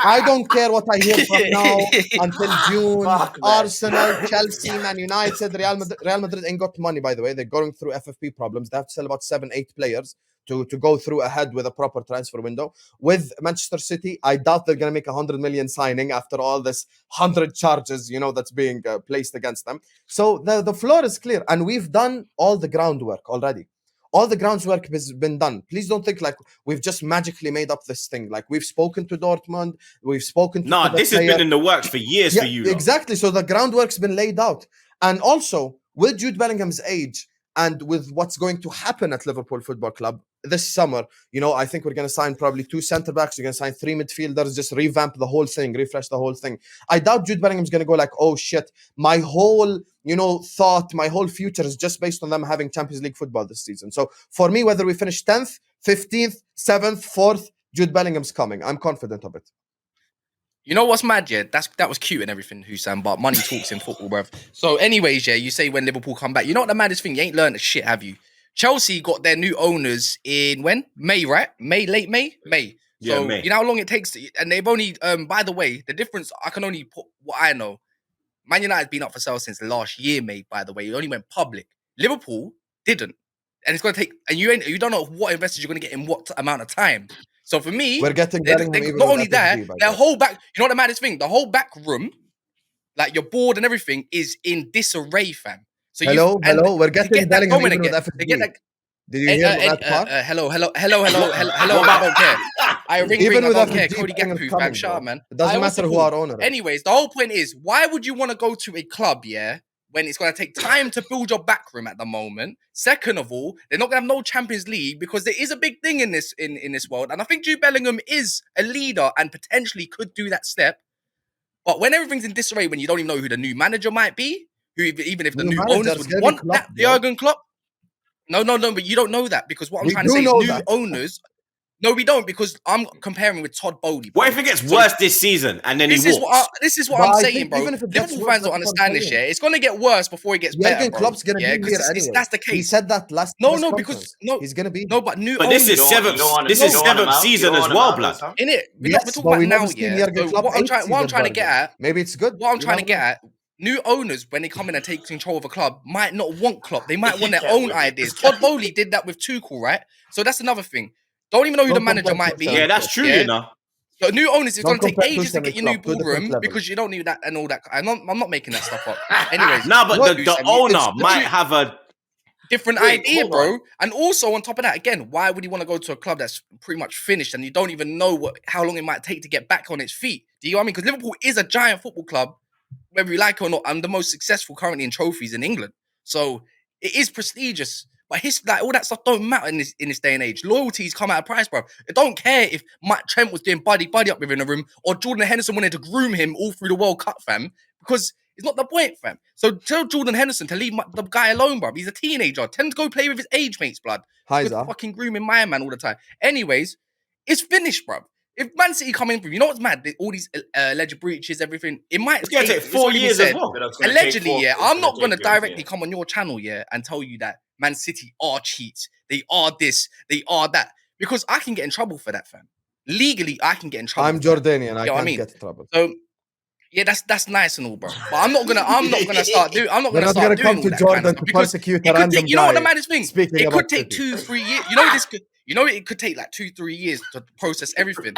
I don't care what I hear from now until June. Fuck, man. Arsenal, Chelsea, Man United, Real Madrid ain't got money, by the way. They're going through FFP problems. They have to sell about 7-8 players to go through ahead with a proper transfer window. With Manchester City, I doubt they're going to make 100 million signing after all this 100 charges, that's being placed against them. So the floor is clear, and we've done all the groundwork already. All the groundwork has been done. Please don't think like we've just magically made up this thing. Like we've spoken to Dortmund, we've spoken to this has been in the works for years for you. Exactly. So the groundwork's been laid out. And also with Jude Bellingham's age and with what's going to happen at Liverpool Football Club this summer, I think we're going to sign probably 2 centre-backs. We're going to sign 3 midfielders, just revamp the whole thing, refresh the whole thing. I doubt Jude Bellingham's going to go like, oh shit, my whole, thought, my whole future is just based on them having Champions League football this season. So for me, whether we finish 10th, 15th, 7th, 4th, Jude Bellingham's coming. I'm confident of it. You know what's mad, yeah? That was cute and everything, Husam, but money talks in football, bruv. So anyways, yeah, you say when Liverpool come back. You know what the maddest thing? You ain't learned a shit, have you? Chelsea got their new owners in when? May, right? Late May? May. So, yeah, May. You know how long it takes to, and they've only, by the way, the difference, I can only put what I know. Man United's been up for sale since last year, mate, by the way. It only went public. Liverpool didn't. And it's going to take, and you don't know what investors you're going to get in what amount of time. So for me, we're getting not only that, their whole back, you know what the maddest thing? The whole back room, like your board and everything, is in disarray, fam. So hello, we're getting Bellingham even with FFP. Did you hear that part? Hello. I don't care. I ring, I don't care. Cody Gakpo, fam. Shut up, man. It doesn't matter who our owner is. Anyways, the whole point is, why would you want to go to a club, when it's going to take time to build your back room at the moment? Second of all, they're not going to have no Champions League because there is a big thing in this world. And I think Jude Bellingham is a leader and potentially could do that step. But when everything's in disarray, when you don't even know who the new manager might be, even if the new owners would want that Jurgen Klopp. No, but you don't know that because what I'm trying to say is new owners. No, we don't, because I'm comparing with Todd Bowley. What if it gets worse this season and then this is what I'm saying, bro. Liverpool fans don't understand this, It's going to get worse before it gets better, Jurgen Klopp's going to be here anyway. That's the case. He said that last because he's going to be. No, but new But this is seventh season as well, blood. In it, we're talking about now, So what I'm trying to get at, maybe it's good. What I'm trying to get at, new owners, when they come in and take control of a club, might not want Klopp. They might want their own ideas. Todd Bowley did that with Tuchel, right? So that's another thing. Don't even know who the manager might be. Yeah, that's true, you know. So new owners, it's going to take ages to get your new ballroom because you don't need that and all that. I'm not making that stuff up. Anyways. No, but the owner might have a different idea, bro. And also on top of that, again, why would you want to go to a club that's pretty much finished and you don't even know how long it might take to get back on its feet? Do you know what I mean? Because Liverpool is a giant football club, whether you like it or not. I'm the most successful currently in trophies in England. So it is prestigious. But all that stuff don't matter in this day and age. Loyalties come at a price, bro. I don't care if Mike Trent was doing buddy up with in a room or Jordan Henderson wanted to groom him all through the World Cup, fam. Because it's not the point, fam. So tell Jordan Henderson to leave the guy alone, bro. He's a teenager. Tell him to go play with his age mates, blood. Fucking grooming my man all the time. Anyways, it's finished, bro. If Man City come in, you know what's mad? All these alleged breaches, everything. It might take 4 years as well. Allegedly, I'm not going to directly come on your channel, and tell you that Man City are cheats. They are this. They are that. Because I can get in trouble for that, fam. Legally, I can get in trouble. I'm Jordanian. I can't get in trouble. So, yeah, that's nice and all, bro. But I'm not gonna start doing. I'm not gonna start doing come to Jordan to persecute a random guy. You know what the maddest thing? It could take 2-3 years. It could take like 2-3 years to process everything.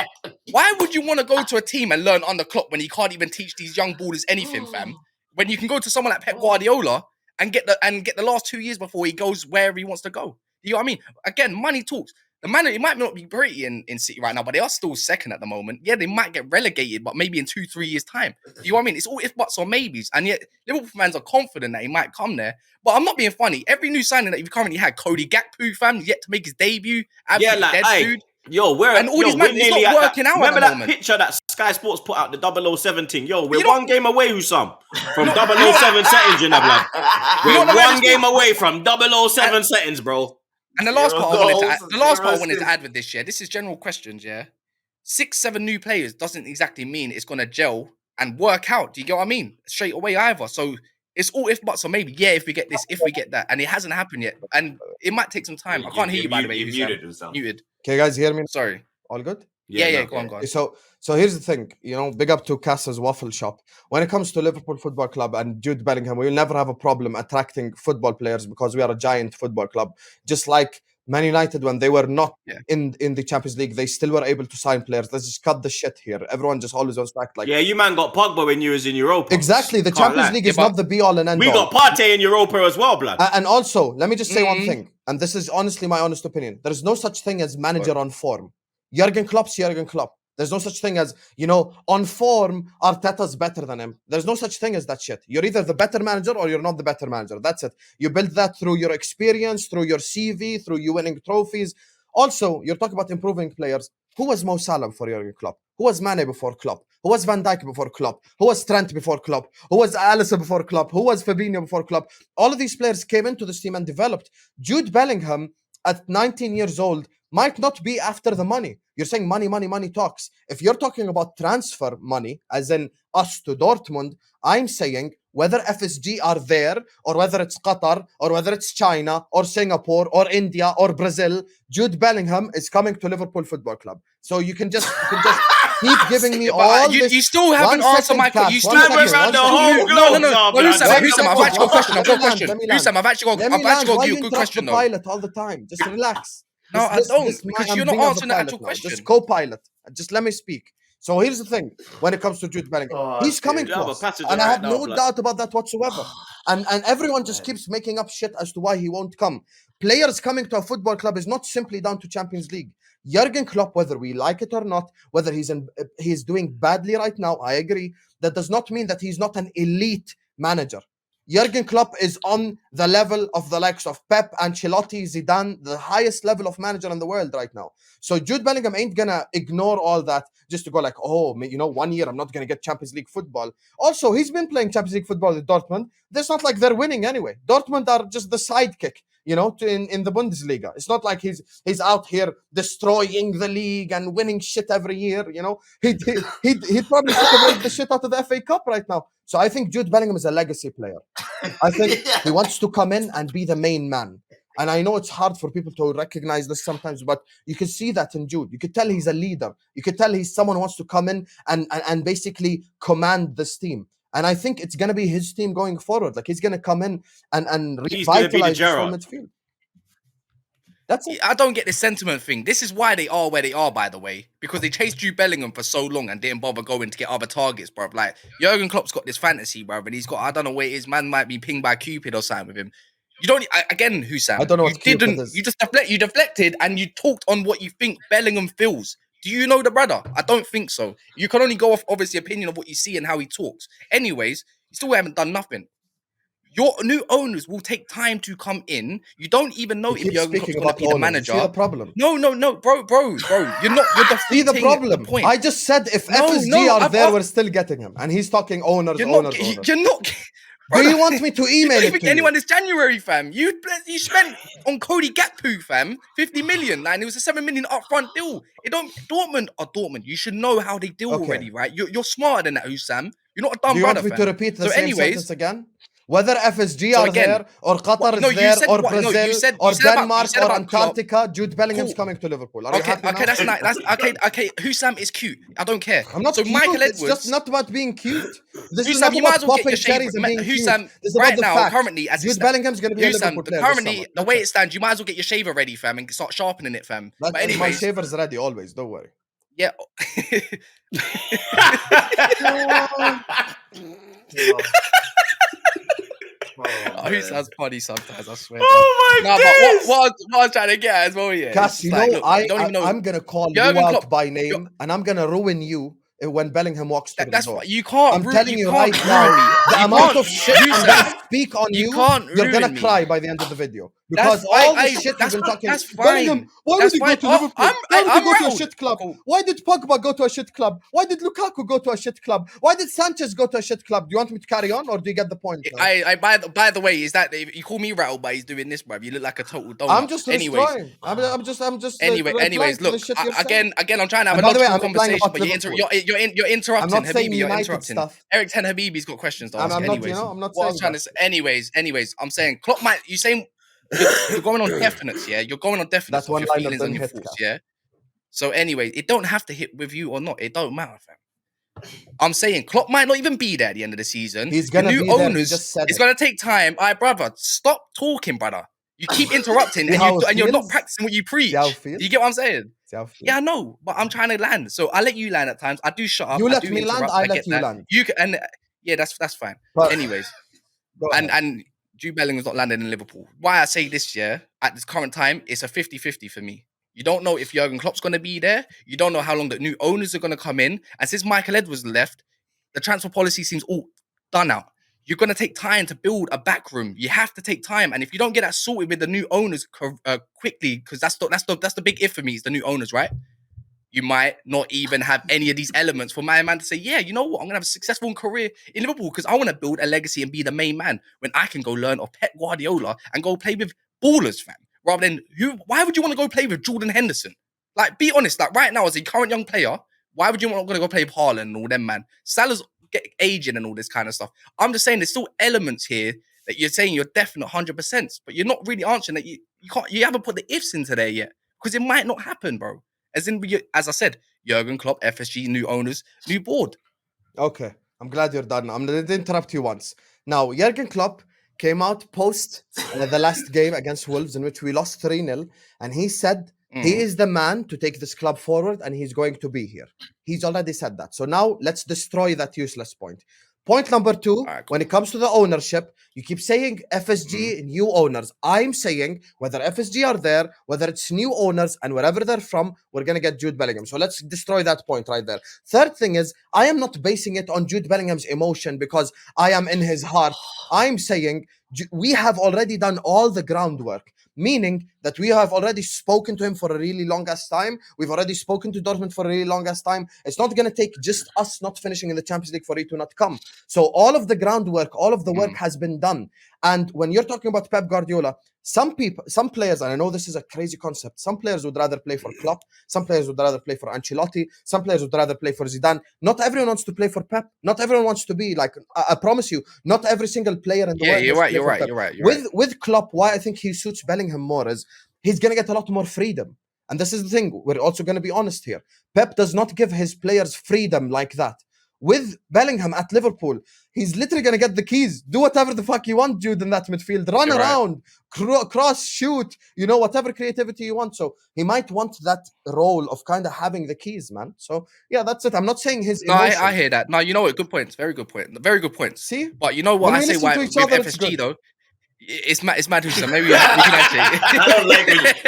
Why would you want to go to a team and learn on the clock when you can't even teach these young ballers anything, fam? When you can go to someone like Pep Guardiola and get the last 2 years before he goes wherever he wants to go. You know what I mean? Again, money talks. The man, it might not be pretty in City right now, but they are still second at the moment. Yeah, they might get relegated, but maybe in 2-3 years' time. You know what I mean? It's all if buts or maybes. And yet, Liverpool fans are confident that he might come there. But I'm not being funny. Every new signing that you've currently had, Cody Gakpo, fam, yet to make his debut. Yeah, dude. Yo, and all these men, it's not working out. Remember that picture that Sky Sports put out, the 007 thing? Yo, we're one game away, Husam, from 007 settings, you know, blood. We're one game away from 007 settings, bro. And the last part I wanted to add with this, this is general questions, 6-7 new players doesn't exactly mean it's gonna gel and work out. Do you get what I mean? Straight away either. So it's all if buts or maybe. Yeah, if we get this, if we get that, and it hasn't happened yet, and it might take some time. I can't hear you by the way. You muted. Muted. Can you guys hear me? Sorry. All good? Go on. So here's the thing, big up to Kas's Waffle Shop. When it comes to Liverpool Football Club and Jude Bellingham, we will never have a problem attracting football players because we are a giant football club. Just like Man United, when they were not in the Champions League, they still were able to sign players. Let's just cut the shit here. Everyone just always wants to act like... Yeah, you man got Pogba when you was in Europa. Exactly. The Champions League is not the be-all and end-all. We got Partey in Europa as well, blood. And also, let me just say one thing, and this is honestly my honest opinion. There is no such thing as manager on form. Jurgen Klopp's Jurgen Klopp. There's no such thing as, on form, Arteta's better than him. There's no such thing as that shit. You're either the better manager or you're not the better manager. That's it. You build that through your experience, through your CV, through you winning trophies. Also, you're talking about improving players. Who was Mo Salah before Jurgen Klopp? Who was Mane before Klopp? Who was Van Dijk before Klopp? Who was Trent before Klopp? Who was Alisson before Klopp? Who was Fabinho before Klopp? All of these players came into this team and developed. Jude Bellingham, at 19 years old, might not be after the money. You're saying money talks. If you're talking about transfer money, as in us to Dortmund, I'm saying whether FSG are there, or whether it's Qatar, or whether it's China, or Singapore, or India, or Brazil, Jude Bellingham is coming to Liverpool Football Club. So you can just keep giving me all this. You still haven't answered my question. You still haven't around the whole globe. No. Husam, I've actually got a question. Husam, I've actually got you a good question, though. Pilot all the time. Just relax. No, I don't, because you're not answering the actual question. Just co-pilot. Just let me speak. So here's the thing. When it comes to Jude Bellingham, he's coming to us. And I have no doubt about that whatsoever. And everyone just keeps making up shit as to why he won't come. Players coming to a football club is not simply down to Champions League. Jurgen Klopp, whether we like it or not, whether he's doing badly right now, I agree. That does not mean that he's not an elite manager. Jurgen Klopp is on the level of the likes of Pep, Ancelotti, Zidane, the highest level of manager in the world right now. So Jude Bellingham ain't gonna ignore all that just to go like, 1 year I'm not gonna get Champions League football. Also, he's been playing Champions League football with Dortmund. It's not like they're winning anyway. Dortmund are just the sidekick, in the Bundesliga. It's not like he's out here destroying the league and winning shit every year. He'd probably celebrate the shit out of the FA Cup right now. So I think Jude Bellingham is a legacy player. I think he wants to come in and be the main man. And I know it's hard for people to recognize this sometimes, but you can see that in Jude. You could tell he's a leader. You could tell he's someone who wants to come in and basically command this team. And I think it's going to be his team going forward. Like, he's going to come in and revitalize the full midfield. That's it. I don't get this sentiment thing. This is why they are where they are, by the way, because they chased Jude Bellingham for so long and didn't bother going to get other targets, bro. Like, Jurgen Klopp's got this fantasy, bro, and he's got, I don't know where it is, man might be pinged by Cupid or something with him. You don't, again, Husam, I don't know what Cupid is. You just deflected and you talked on what you think Bellingham feels. Do you know the brother? I don't think so. You can only go off, obviously, opinion of what you see and how he talks. Anyways, you still haven't done nothing. Your new owners will take time to come in. You don't even know if Jurgen Klopp's going to be the manager. See the problem? No, bro. You're defeating the problem. The point. I just said if FSG are there, we're still getting him. And he's talking owners. You're not... Do you want me to email it to anyone this January, fam? You spent on Cody Gakpo, fam, 50 million, and it was a 7 million upfront deal. Dortmund. You should know how they deal already, right? You're smarter than that, Husam. You're not a dumb brother, Do you want me to repeat the same sentence again? Whether FSG are there, or Qatar is there, or Brazil, or Denmark, or Antarctica, Jude Bellingham's coming to Liverpool. Okay, that's nice. Okay. Husam is cute. I don't care. I'm not cute. Michael Edwards, it's just not about being cute. This Husam, is not you might as about well get your cherries and being Husam, cute. This is right about the now, fact. currently, as Jude Bellingham's going to be a Liverpool player. Currently, the way it stands, you might as well get your shaver ready, fam, and start sharpening it, fam. But anyways, my shaver's ready always. Don't worry. Yeah. Husam's funny sometimes, I swear. Oh my God! What I was trying to get at as well, yeah. Kas, I'm going to call you out by name, and I'm going to ruin you when Bellingham walks through the door. You can't. I'm telling you right now, the amount of shit I'm going to speak on you're going to cry by the end of the video. Because all the shit you've been talking about. Bellingham, why would he go to Liverpool? Why would he go to a shit club? Why did Pogba go to a shit club? Why did Lukaku go to a shit club? Why did Sanchez go to a shit club? Do you want me to carry on, or do you get the point? By the way, is that you call me rattled, but he's doing this, bruv? You look like a total donut. I'm just destroying. I'm just. Anyways, look. Again, I'm trying to have a logical conversation, but you're interrupting. Habibi, you're interrupting. Eric Ten Habibi's got questions to ask. I'm not saying. Anyways, I'm saying Klopp might. You saying you're going on definites, yeah? You're going on definites. That's one your line feelings and your thoughts, yeah? So anyway, it don't have to hit with you or not. It don't matter, fam. I'm saying Klopp might not even be there at the end of the season. He's gonna the new be there. owners, Just said it's gonna take time. All right, brother, stop talking, brother. You keep interrupting and you're not practicing what you preach. Do you get what I'm saying? Yeah, I know, but I'm trying to land. So I let you land at times. I do shut up. You let me land. I let you land. You can, and yeah, that's fine. But anyways, and Jude Bellingham's not landing in Liverpool. Why I say this year at this current time, it's a 50-50 for me. You don't know if Jurgen Klopp's going to be there. You don't know how long the new owners are going to come in. And since Michael Edwards left, the transfer policy seems all done out. You're going to take time to build a back room. You have to take time. And if you don't get that sorted with the new owners quickly, because that's the big if for me, is the new owners, right? You might not even have any of these elements for my man to say, yeah, you know what? I'm going to have a successful career in Liverpool because I want to build a legacy and be the main man when I can go learn of Pep Guardiola and go play with ballers, fam. Rather than why would you want to go play with Jordan Henderson? Like, be honest, like right now as a current young player, why would you want to go play with Haaland and all them, man? Salah's aging and all this kind of stuff. I'm just saying there's still elements here that you're saying you're definite 100%, but you're not really answering that you haven't put the ifs into there yet because it might not happen, bro. As I said, Jurgen Klopp, FSG, new owners, new board. Okay, I'm glad you're done. I'm going to interrupt you once. Now, Jurgen Klopp came out post the last game against Wolves in which we lost 3-0, and he said he is the man to take this club forward and he's going to be here. He's already said that. So now let's destroy that useless point. Point number 2, when it comes to the ownership, you keep saying FSG, new owners. I'm saying whether FSG are there, whether it's new owners, and wherever they're from, we're going to get Jude Bellingham. So let's destroy that point right there. Third thing is, I am not basing it on Jude Bellingham's emotion because I am in his heart. I'm saying we have already done all the groundwork. Meaning that we have already spoken to him for a really long-ass time. We've already spoken to Dortmund for a really long-ass time. It's not going to take just us not finishing in the Champions League for it to not come. So all of the groundwork, all of the work has been done. And when you're talking about Pep Guardiola, some players, and I know this is a crazy concept, some players would rather play for Klopp, some players would rather play for Ancelotti, some players would rather play for Zidane. Not everyone wants to play for Pep. Not everyone wants to be like, I promise you, not every single player in the world. You're right. With Klopp, why I think he suits Bellingham more is he's going to get a lot more freedom. And this is the thing, we're also going to be honest here. Pep does not give his players freedom like that. With Bellingham at Liverpool, he's literally going to get the keys. Do whatever the fuck you want, Jude, in that midfield. Run around, cross, shoot, whatever creativity you want. So he might want that role of kind of having the keys, man. So, yeah, that's it. I'm not saying his emotion. I hear that. No, you know what? Good points. Very good point. Very good points. See? But you know what I say why with FSG, though? It's Matt Husam. Maybe we can actually.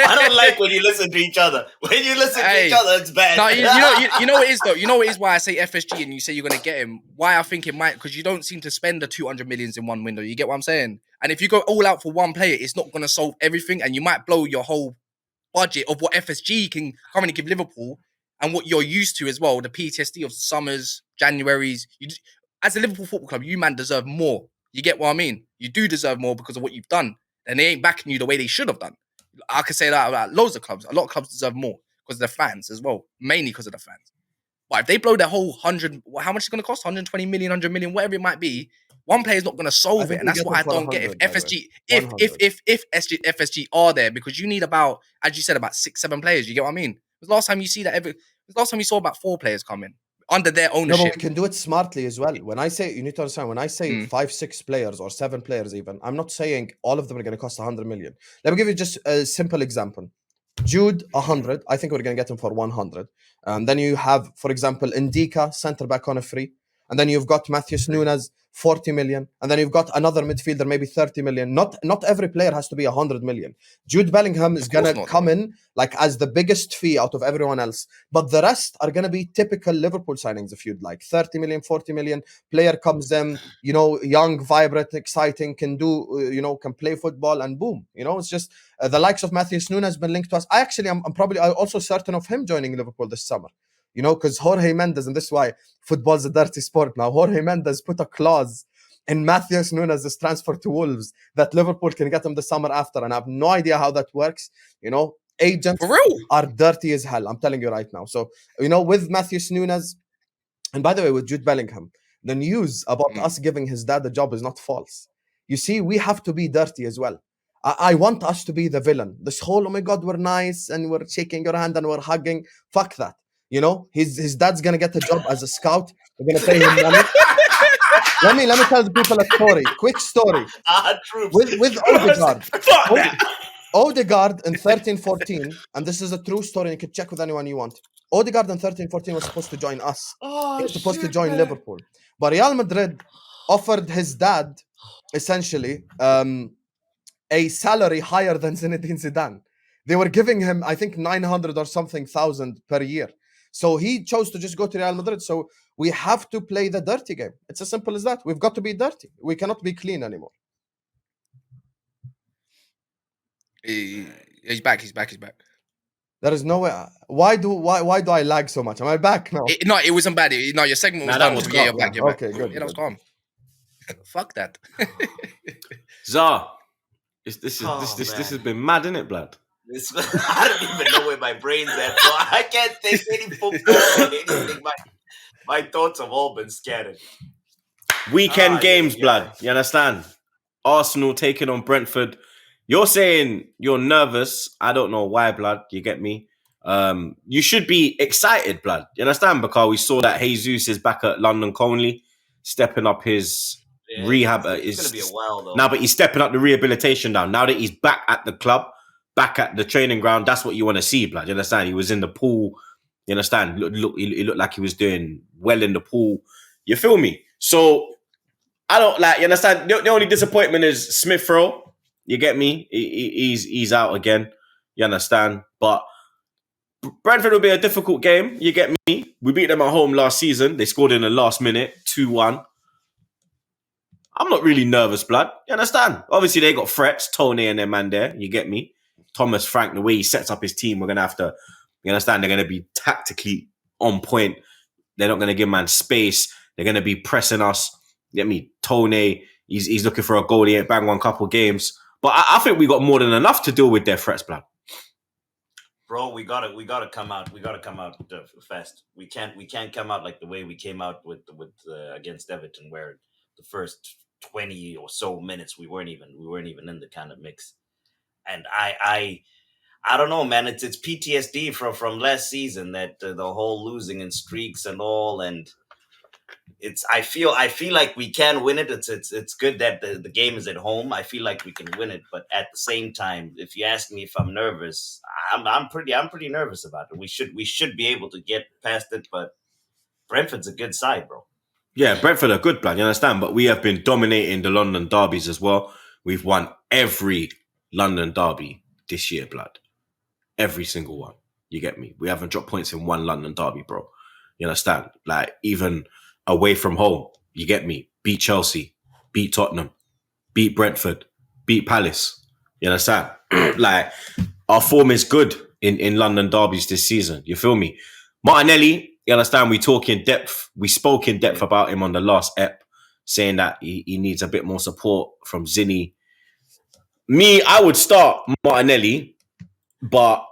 I don't like when you listen to each other. When you listen to each other, it's bad. No, you know what it is though. You know what it is why I say FSG and you say you're gonna get him. Why I think it might, because you don't seem to spend the 200 millions in one window. You get what I'm saying? And if you go all out for one player, it's not gonna solve everything, and you might blow your whole budget of what FSG can currently give Liverpool and what you're used to as well. The PTSD of summers, Januaries. As a Liverpool Football Club, you man deserve more. You get what I mean? You do deserve more because of what you've done. And they ain't backing you the way they should have done. I could say that about loads of clubs. A lot of clubs deserve more because of the fans as well. Mainly because of the fans. But if they blow their whole 100, how much is it going to cost? 120 million, 100 million, whatever it might be. One player is not going to solve it. And that's what I don't get. If FSG, if FSG are there, because you need about, as you said, about 6-7 players. You get what I mean? Because last time you see that, last time you saw about 4 players come in under their ownership. No, but we can do it smartly as well. When I say, you need to understand, when I say 5-6 players or 7 players even, I'm not saying all of them are going to cost 100 million. Let me give you just a simple example. Jude, 100. I think we're going to get him for 100. Then you have, for example, Ndika, centre-back on a free. And then you've got Matheus Nunes, 40 million. And then you've got another midfielder, maybe 30 million. Not every player has to be 100 million. Jude Bellingham is going to come in like as the biggest fee out of everyone else. But the rest are going to be typical Liverpool signings, if you'd like. 30 million, 40 million. Player comes in, young, vibrant, exciting, can do, can play football, and boom. It's just the likes of Matheus Nunes has been linked to us. I'm also certain of him joining Liverpool this summer. Because Jorge Mendes, and this is why football's a dirty sport now, Jorge Mendes put a clause in Matheus Nunes' transfer to Wolves that Liverpool can get him the summer after, and I have no idea how that works. Agents are dirty as hell, I'm telling you right now. So, with Matheus Nunes, and by the way, with Jude Bellingham, the news about us giving his dad a job is not false. You see, we have to be dirty as well. I want us to be the villain. This whole, oh my God, we're nice and we're shaking your hand and we're hugging. Fuck that. You know, his dad's gonna get a job as a scout. We're gonna pay him money. let me tell the people a story. Quick story. Troopz. With Odegaard. Odegaard in 13-14, and this is a true story, and you can check with anyone you want. Odegaard in 13-14 was supposed to join us. He was supposed to join Liverpool. But Real Madrid offered his dad, essentially, a salary higher than Zinedine Zidane. They were giving him, I think, 900 or something thousand per year. So he chose to just go to Real Madrid. So we have to play the dirty game. It's as simple as that. We've got to be dirty. We cannot be clean anymore. He's back. There is no way. Why do I lag so much? Am I back now? It wasn't bad. Your segment was done. Yeah, you're back. Okay, good. Yeah, that was calm. Fuck that. Zah, this has been mad, isn't it, blood? I don't even know where my brain's at. So I can't think any football or anything. My thoughts have all been scattered. Weekend games, blood. You understand? Arsenal taking on Brentford. You're saying you're nervous. I don't know why, blood. You get me? You should be excited, blood. You understand? Because we saw that Jesus is back at London Colney, stepping up his rehab. It's going to be a while, though. Now, but he's stepping up the rehabilitation now. Now that he's back at the club, back at the training ground, that's what you want to see, blood. You understand? He was in the pool. You understand? He looked like he was doing well in the pool. You feel me? So, I don't like, you understand? The only disappointment is Smith Rowe. You get me? He's out again. You understand? But Brentford will be a difficult game. You get me? We beat them at home last season. They scored in the last minute, 2-1. I'm not really nervous, blood. You understand? Obviously, they got threats, Tony and their man there. You get me? Thomas Frank, the way he sets up his team, we're going to have to, you understand? They're going to be tactically on point. They're not going to give man space. They're going to be pressing us. You get me? Tony, he's looking for a goal. He ain't banged one couple games. But I think we got more than enough to deal with their threats, blood. Bro, we gotta come out. We gotta come out fast. We can't come out like the way we came out with against Everton, where the first 20 or so minutes we weren't even in the kind of mix. And I don't know, man. It's PTSD from last season, that the whole losing and streaks and all, and I feel like we can win it. It's good that the game is at home. I feel like we can win it, but at the same time, if you ask me if I'm nervous, I'm pretty nervous about it. We should be able to get past it, but Brentford's a good side, bro. Yeah, Brentford are good, blood. You understand? But we have been dominating the London derbies as well. We've won every London derby this year, blood. Every single one. You get me? We haven't dropped points in one London derby, bro. You understand? Like, even away from home, you get me? Beat Chelsea, beat Tottenham, beat Brentford, beat Palace. You understand? Like, our form is good in London derbies this season. You feel me? Martinelli, you understand? We talk in depth. We spoke in depth about him on the last ep, saying that he needs a bit more support from Zinni. Me, I would start Martinelli, but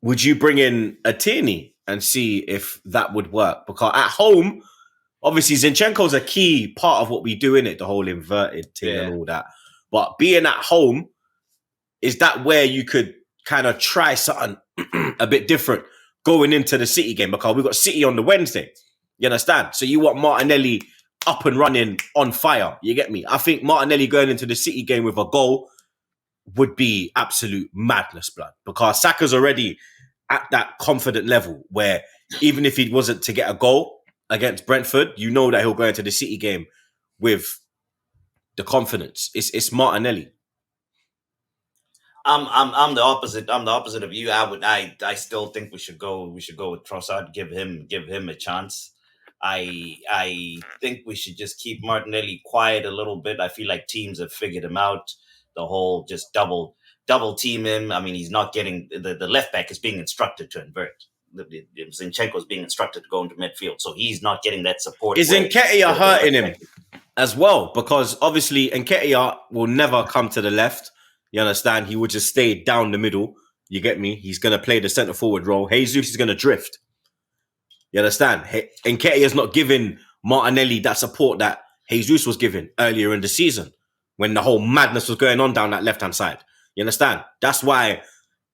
would you bring in a Tierney and see if that would work? Because at home, obviously, Zinchenko's a key part of what we do in it, the whole inverted thing and all that. But being at home, is that where you could kind of try something a bit different going into the City game? Because we've got City on the Wednesday. You understand? So you want Martinelli up and running on fire. You get me? I think Martinelli going into the City game with a goal would be absolute madness, blood. Because Saka's already at that confident level where even if he wasn't to get a goal against Brentford, you know that he'll go into the City game with the confidence. It's Martinelli. I'm the opposite. I'm the opposite of you. I still think we should go with Trossard. Give him a chance. I think we should just keep Martinelli quiet a little bit. I feel like teams have figured him out. The whole just double team him. I mean, he's not getting the left back is being instructed to invert. Zinchenko is being instructed to go into midfield, so he's not getting that support. Is Nketiah hurting him as well? Because obviously Nketiah will never come to the left. You understand? He would just stay down the middle. You get me? He's going to play the centre forward role. Jesus is going to drift. You understand? Nketiah's not giving Martinelli that support that Jesus was given earlier in the season. when the whole madness was going on down that left-hand side. You understand? That's why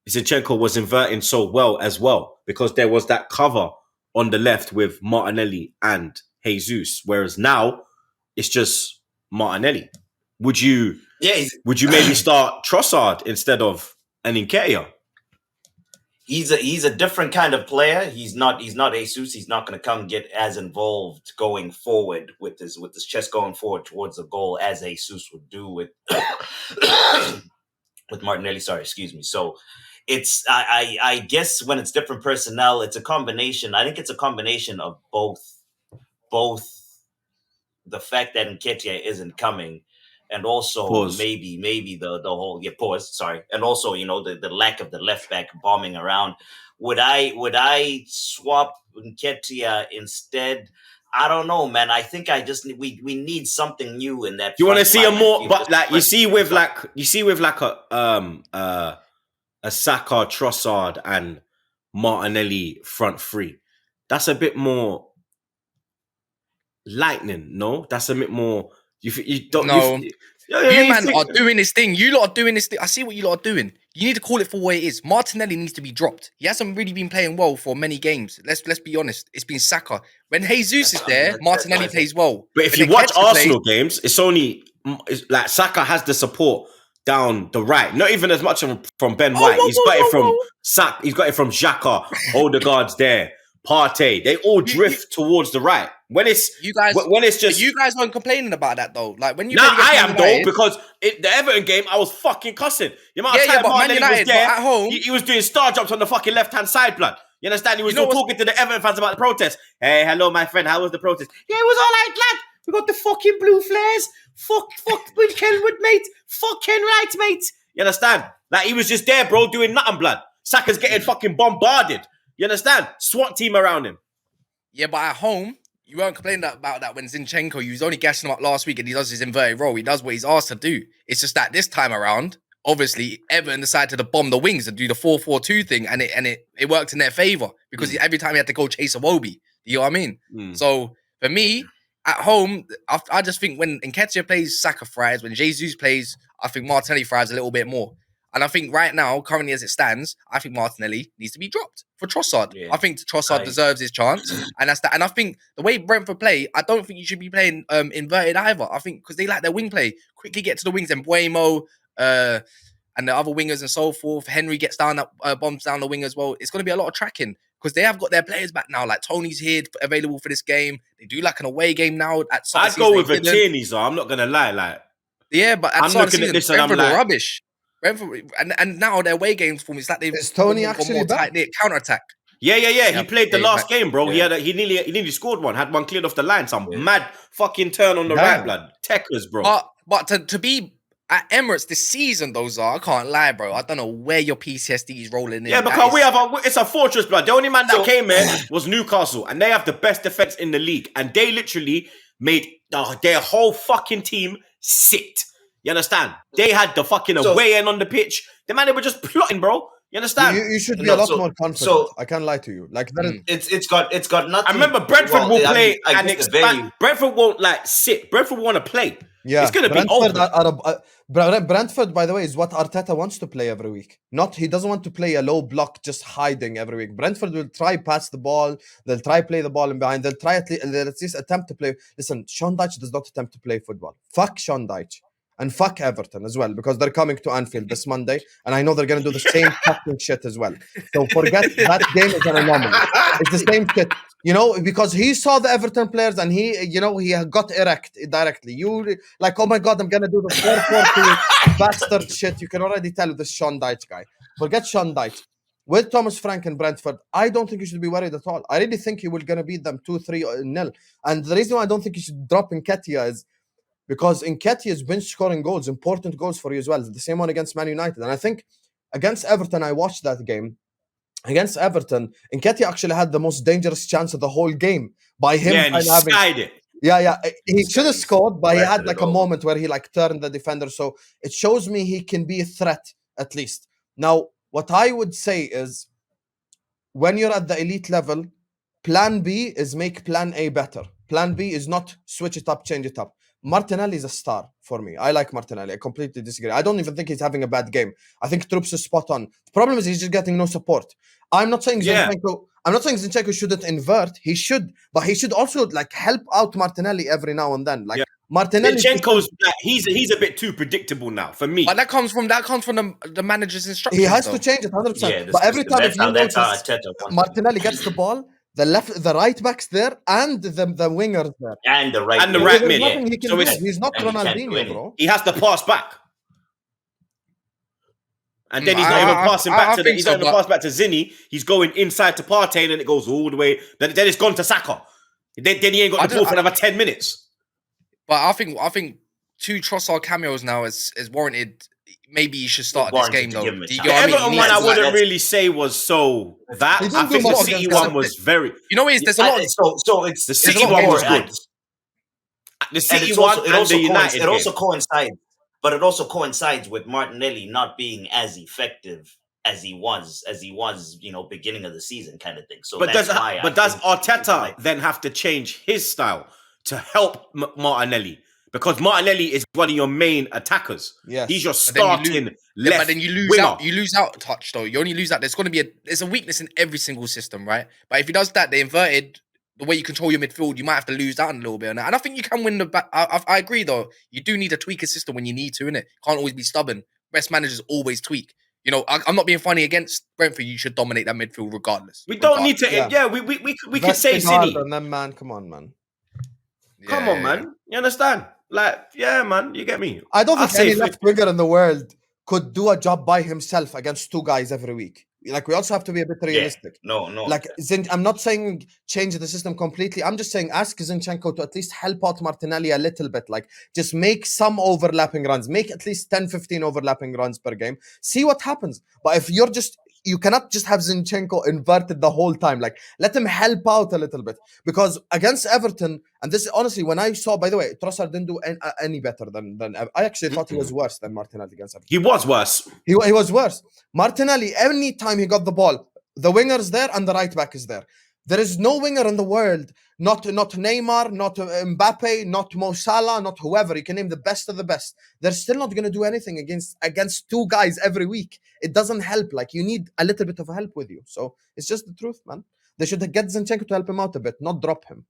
Zinchenko was inverting so well as well, because there was that cover on the left with Martinelli and Jesus, whereas now it's just Martinelli. Would you maybe start Trossard instead of an Nketiah? He's a different kind of player. He's not Jesus. He's not going to come get as involved going forward with his chest going forward towards the goal as Jesus would do with with Martinelli. Sorry, excuse me. So it's I guess when it's different personnel, it's a combination. I think it's a combination of both the fact that Nketiah isn't coming, and also maybe the whole pause. Sorry, and also the lack of the left back bombing around. Would I swap Nketiah instead? I don't know, man. I think we need something new in that. You want to see a more, but like you see with like a Saka, Trossard, and Martinelli front three. That's a bit more lightning. No, that's a bit more. You don't. No, you man are doing this thing. You lot are doing this thing. I see what you lot are doing. You need to call it for what it is. Martinelli needs to be dropped. He hasn't really been playing well for many games. Let's be honest. It's been Saka. When Jesus is there, Martinelli plays well. But if you watch Arsenal games, it's like Saka has the support down the right. Not even as much from Ben White. He's got it from Saka. He's got it from Xhaka. Odegaard's there. Partey. They all drift towards the right. When it's just you guys weren't complaining about that though. Like when you I am though, because the Everton game I was fucking cussing. You might have but Man United was there, at home, he was doing star jumps on the fucking left hand side, blood. You understand? He was talking to the Everton fans about the protest. Hey, hello, my friend. How was the protest? Yeah, it was all right, lad. We got the fucking blue flares. Fuck with Kenwood, mate. Fucking right, mate. You understand? Like he was just there, bro, doing nothing, blood. Saka's getting fucking bombarded. You understand? SWAT team around him. Yeah, but at home, you weren't complaining about that when Zinchenko, you was only gassing him up last week and he does his inverted role. He does what he's asked to do. It's just that this time around, obviously, Everton decided to bomb the wings and do the 4-4-2 thing, and it worked in their favour because every time he had to go chase a Wobie. You know what I mean? So for me, at home, I just think when Nketiah plays, Saka thrives. When Jesus plays, I think Martinelli thrives a little bit more. And I think right now, currently as it stands, I think Martinelli needs to be dropped for Trossard. Yeah. I think Trossard deserves his chance, and that's that. And I think the way Brentford play, I don't think you should be playing inverted either. I think because they like their wing play, quickly get to the wings, and Buemo and the other wingers and so forth. Henry gets down that bombs down the wing as well. It's going to be a lot of tracking because they have got their players back now. Like Tony's here, available for this game. They do like an away game now. I'd go with a Tierney, so I'm not going to lie. Like, yeah, but I'm looking at this and I'm like, rubbish. Brentford, and now their away games for me, it's like they've is Tony actually back? Counter attack. Yeah. He played the last game, bro. Yeah. He nearly scored one. Had one cleared off the line. Some mad fucking turn on the right, blood. Techers, bro. But to be at Emirates this season, I can't lie, bro. I don't know where your PTSD is rolling in. Yeah, because it's a fortress, blood. The only man that came here was Newcastle, and they have the best defense in the league, and they literally made their whole fucking team sit. You understand? They had the fucking away end on the pitch. The man, they were just plotting, bro. You understand? You should be a lot more confident. So, I can't lie to you. Like that it's got nothing. I remember Brentford will play and expand. Brentford won't like sit. Brentford want to play. Yeah, it's gonna be over. Brentford, by the way, is what Arteta wants to play every week. He doesn't want to play a low block, just hiding every week. Brentford will try pass the ball. They'll try play the ball in behind. They'll try at least attempt to play. Listen, Sean Dyche does not attempt to play football. Fuck Sean Dyche. And fuck Everton as well, because they're coming to Anfield this Monday, and I know they're going to do the same fucking shit as well. So forget that game is an anomaly. It's the same shit, because he saw the Everton players and he got erect directly. You like, oh my God, I'm going to do the 4-4-2 bastard shit. You can already tell this Sean Dyche guy. Forget Sean Dyche. With Thomas Frank and Brentford, I don't think you should be worried at all. I really think he will going to beat them 2-3-0. And the reason why I don't think you should drop Nketiah is because Nketiah has been scoring goals, important goals for you as well. The same one against Man United. And I think against Everton, I watched that game. Against Everton, Nketiah actually had the most dangerous chance of the whole game by him. Yeah, and he skied it. Yeah. He should have scored, but he had like a moment where he like turned the defender. So it shows me he can be a threat at least. Now, what I would say is when you're at the elite level, plan B is make plan A better. Plan B is not switch it up, change it up. Martinelli is a star for me. I like Martinelli. I completely disagree. I don't even think he's having a bad game. I think Troopz is spot on. The problem is he's just getting no support. I'm not saying Zinchenko shouldn't invert. He should, but he should also like help out Martinelli every now and then. Like Martinelli, Zinchenko's like, he's a bit too predictable now for me. But that comes from the manager's instructions. He has to change it 100%. Yeah, but every time if you notice, Martinelli gets the ball, the right back's there, and the wingers there, and the right mid. Yeah. He so he's not Ronaldinho, bro. He has to pass back, and then he's not even passing back to he's not even pass back to Zinni. He's going inside to Partey, and then it goes all the way. Then it's gone to Saka. Then he ain't got the ball for another 10 minutes. But I think 2 Trossard cameos now is warranted. Maybe you should start this game though. The Everton one I wouldn't really say was so that. I think the City one was very. You know what it is? There's a lot. So it's the City one was good. The City one and the United. It also coincides, but it also coincides with Martinelli not being as effective as he was, beginning of the season kind of thing. So, but does Arteta then have to change his style to help Martinelli? Because Martinelli is one of your main attackers. Yes. He's your starting left but then you lose winger. out. You lose out touch though. You only lose out. There's going to be there's a weakness in every single system, right? But if he does that, the inverted, the way you control your midfield, you might have to lose out a little bit on that. And I think you can win the back. I agree though. You do need to tweak a system when you need to, innit? Can't always be stubborn. Best managers always tweak. You know, I'm not being funny against Brentford. You should dominate that midfield regardless. We don't need to. Yeah, we could say City. And then, man, come on, man. Come on, man. You understand? Like, yeah, man, you get me. I don't think any left winger in the world could do a job by himself against 2 guys every week. Like, we also have to be a bit realistic. No. Like, I'm not saying change the system completely. I'm just saying ask Zinchenko to at least help out Martinelli a little bit. Like, just make some overlapping runs. Make at least 10, 15 overlapping runs per game. See what happens. But if you cannot just have Zinchenko inverted the whole time. Like, let him help out a little bit. Because against Everton, and this honestly, when I saw, by the way, Trossard didn't do any better than I actually thought he was worse than Martinelli against Everton. He was worse. He was worse. Martinelli, any time he got the ball, the winger's there and the right back is there. There is no winger in the world, not Neymar, not Mbappe, not Mo Salah, not whoever. You can name the best of the best. They're still not going to do anything against 2 guys every week. It doesn't help. Like, you need a little bit of help with you. So it's just the truth, man. They should get Zinchenko to help him out a bit, not drop him.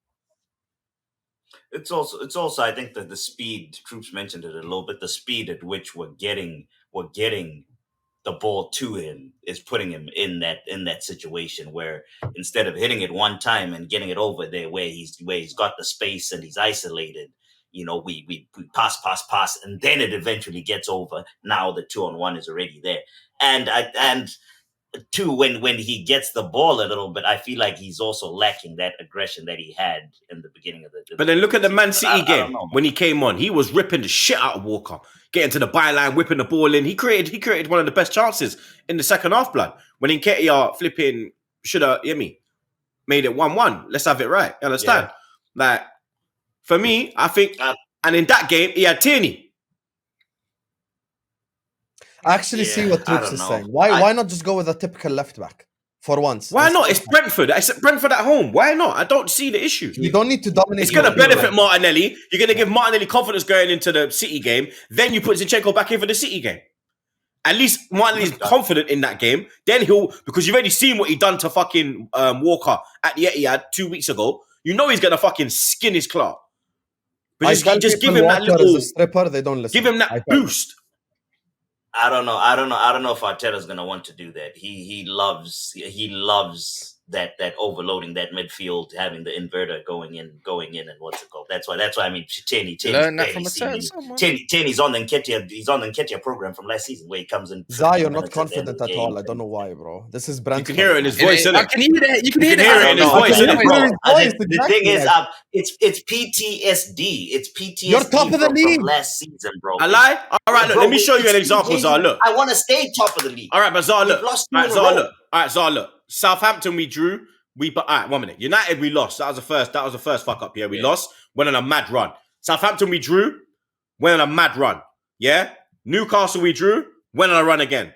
It's also I think that the speed, Troopz mentioned it a little bit, the speed at which we're getting the ball to him is putting him in that situation where instead of hitting it one time and getting it over there where he's got the space and he's isolated, we pass, and then it eventually gets over. Now the 2-on-1 is already there. And two, when he gets the ball a little bit, I feel like he's also lacking that aggression that he had in the beginning of the. But then look at the Man City game when he came on. He was ripping the shit out of Walker, getting to the byline, whipping the ball in. He created one of the best chances in the second half, blood. When Nketiah flipping should have, made it 1-1. Let's have it right. You understand? Yeah. Like, for me, I think, and in that game, he had Tierney. I actually see what Troopz is saying. Why not just go with a typical left back for once? Why not? It's Brentford. It's Brentford at home. Why not? I don't see the issue. You don't need to dominate. It's going to benefit Martinelli. You're going to give Martinelli confidence going into the City game. Then you put Zinchenko back in for the City game. At least Martinelli's confident in that game. Then because you've already seen what he done to fucking Walker at the Etihad 2 weeks ago. You know he's going to fucking skin his claw. But just give him that little stripper. They don't listen. Give him that boost. I don't know if Arteta's gonna want to do that. He loves that overloading that midfield, having the inverter going in, and what's it called? That's why I mean Tierney's on the Nketiah. He's on the Nketiah program from last season where he comes in. You're not confident at all. I don't know why, bro. This is Brentford. You can hear it in his voice, innit? You can hear it in his voice, The thing is, it's PTSD. It's PTSD. You're top of the league from last season, bro. I lie. All right, look. Let me show you an example, Zah. Look, I want to stay top of the league. All right, but Zah, look. All right, Zah, look. Southampton, we drew. All right, 1 minute. United, we lost. That was the first fuck up. Yeah, we lost. Went on a mad run. Southampton, we drew. Went on a mad run. Yeah. Newcastle, we drew. Went on a run again.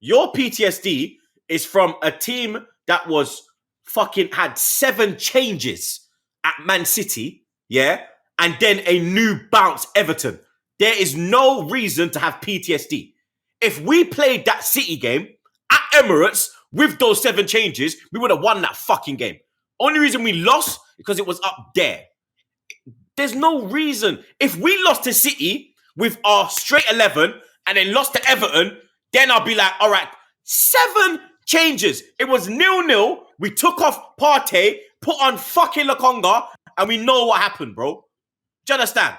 Your PTSD is from a team that was fucking had 7 changes at Man City. Yeah. and then a new bounce Everton. There is no reason to have PTSD. If we played that City game at Emirates with those 7 changes, we would have won that fucking game. Only reason we lost because it was up there. There's no reason. If we lost to City with our straight 11 and then lost to Everton, then I'll be like, all right, 7 changes. It was 0-0. We took off Partey, put on fucking Lokonga, and we know what happened, bro. Do you understand?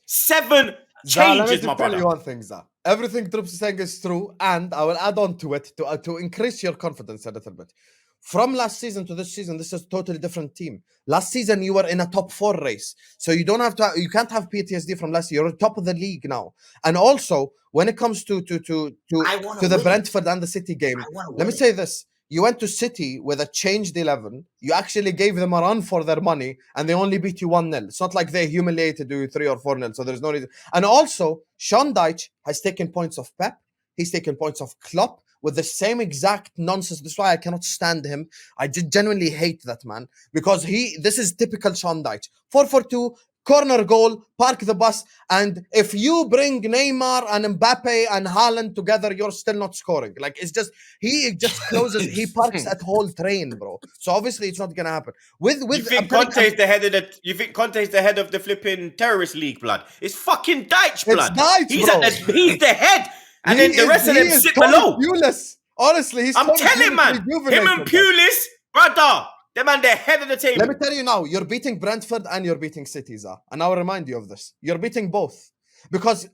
7 changes, let me my tell brother. you one thing, Zah. Everything Troopz is saying is true, and I will add on to it to increase your confidence a little bit. From last season to this season, this is a totally different team. Last season, you were in a top 4 race, so you can't have PTSD from last year. You're top of the league now, and also when it comes to the Brentford and the City game, let me say this: you went to City with a changed 11. You actually gave them a run for their money, and they only beat you 1-0. It's not like they humiliated you 3 or 4-0. So there's no reason. And also, Sean Dyche has taken points of Pep. He's taken points of Klopp with the same exact nonsense. That's why I cannot stand him. I genuinely hate that man because this is typical Sean Dyche. 4-4-2, corner goal, park the bus, and if you bring Neymar and Mbappe and Haaland together, you're still not scoring. Like he just closes, he parks that whole train, bro. So obviously it's not gonna happen. You think Conte's the head of the flipping terrorist league, blood? It's fucking Dyche, blood. It's Dyche, he's the head. And then the rest of them sit below. Pulis. Honestly, I'm telling, man. Him and Pulis, brother. Them man, they're head of the table. Let me tell you now, you're beating Brentford and you're beating City, Zah. And I'll remind you of this. You're beating both. Because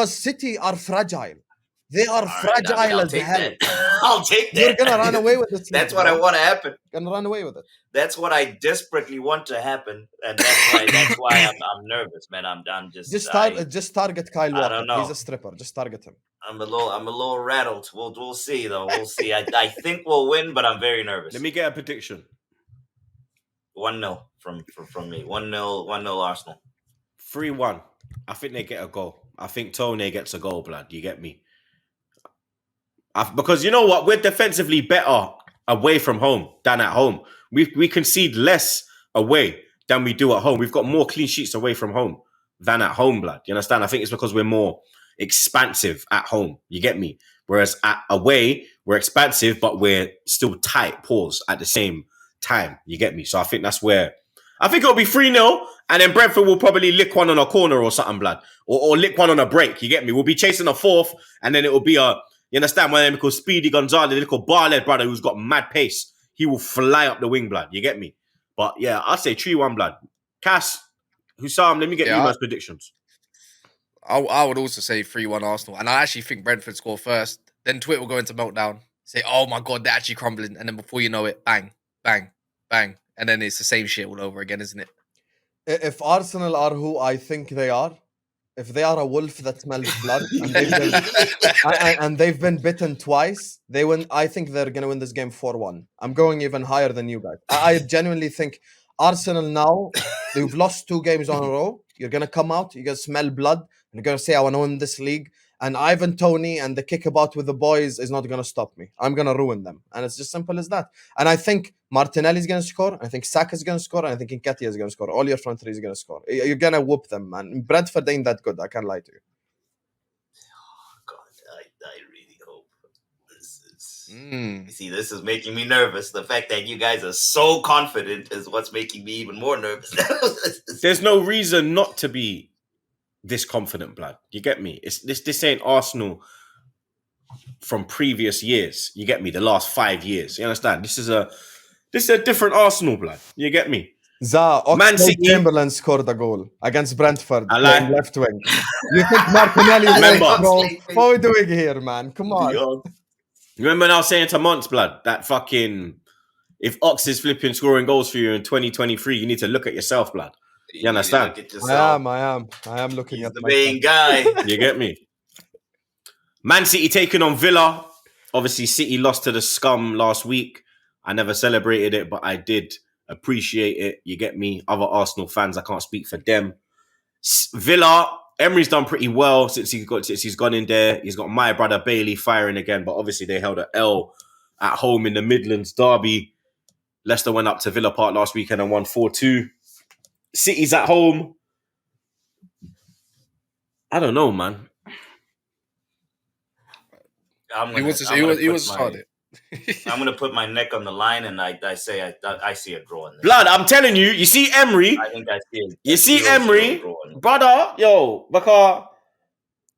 City are fragile. They are fragile as hell. I'll take that. You're going to run away with it. That's what I want to happen. You're going to run away with it. That's what I desperately want to happen. And that's why I'm nervous, man. I'm just target Kyle Walker. I don't know. He's a stripper. Just target him. I'm a little rattled. We'll see though. We'll see. I think we'll win, but I'm very nervous. Let me get a prediction. 1-0 from me. 1-0 Arsenal. 3-1. I think they get a goal. I think Tone gets a goal, blood. You get me? Because you know what? We're defensively better away from home than at home. We concede less away than we do at home. We've got more clean sheets away from home than at home, blood. You understand? I think it's because we're more expansive at home. You get me? Whereas away, we're expansive, but we're still tight paws at the same time. You get me? So I think that's where I think it'll be 3-0, and then Brentford will probably lick one on a corner or something, blood, or lick one on a break. You get me? We'll be chasing a fourth, and then it will be you understand? One of them called Speedy Gonzalez, the little bar-led brother who's got mad pace. He will fly up the wing, blood. You get me? But yeah, I'd say 3-1, blood. Kas, Husam, let me get you guys' predictions. I would also say 3-1 Arsenal, and I actually think Brentford score first. Then Twitter will go into meltdown, say, "Oh my god, they're actually crumbling," and then before you know it, bang, bang, bang, and then it's the same shit all over again, isn't it? If Arsenal are who I think they are, if they are a wolf that smells blood and they've been bitten twice, they win. I think they're gonna win this game 4-1. I'm going even higher than you guys. I genuinely think Arsenal now, they've lost 2 games on a row. You're gonna come out, you're gonna smell blood, and you're gonna say, "I want to win this league." And Ivan Toney and the kickabout with the boys is not going to stop me. I'm going to ruin them. And it's just simple as that. And I think Martinelli is going to score. I think Saka is going to score. And I think Nketiah is going to score. All your front three is going to score. You're going to whoop them, man. Brentford ain't that good. I can't lie to you. Oh, God. I really hope. You see, this is making me nervous. The fact that you guys are so confident is what's making me even more nervous. There's no reason not to be this confident, blood. You get me? It's this ain't Arsenal from previous years. You get me? The last 5 years. You understand? This is a different Arsenal, blood. You get me? Man City Chamberlain scored a goal against Brentford playing left wing. You think Martinelli What are we doing here, man? Come on. Remember when I was saying to Monts, blood, that fucking if Ox is flipping scoring goals for you in 2023, you need to look at yourself, blood. You understand? I am looking at the main guy. You get me? Man City taking on Villa. Obviously, City lost to the scum last week. I never celebrated it, but I did appreciate it. You get me? Other Arsenal fans, I can't speak for them. Villa, Emery's done pretty well since he's gone in there. He's got my brother Bailey firing again, but obviously they held an L at home in the Midlands derby. Leicester went up to Villa Park last weekend and won 4-2. City's at home. I don't know, man. He was started. I'm gonna put my neck on the line, and I say I see a draw in this. Blood, I'm telling you, you see Emery. I think I see it. You see Emery, brother, yo, because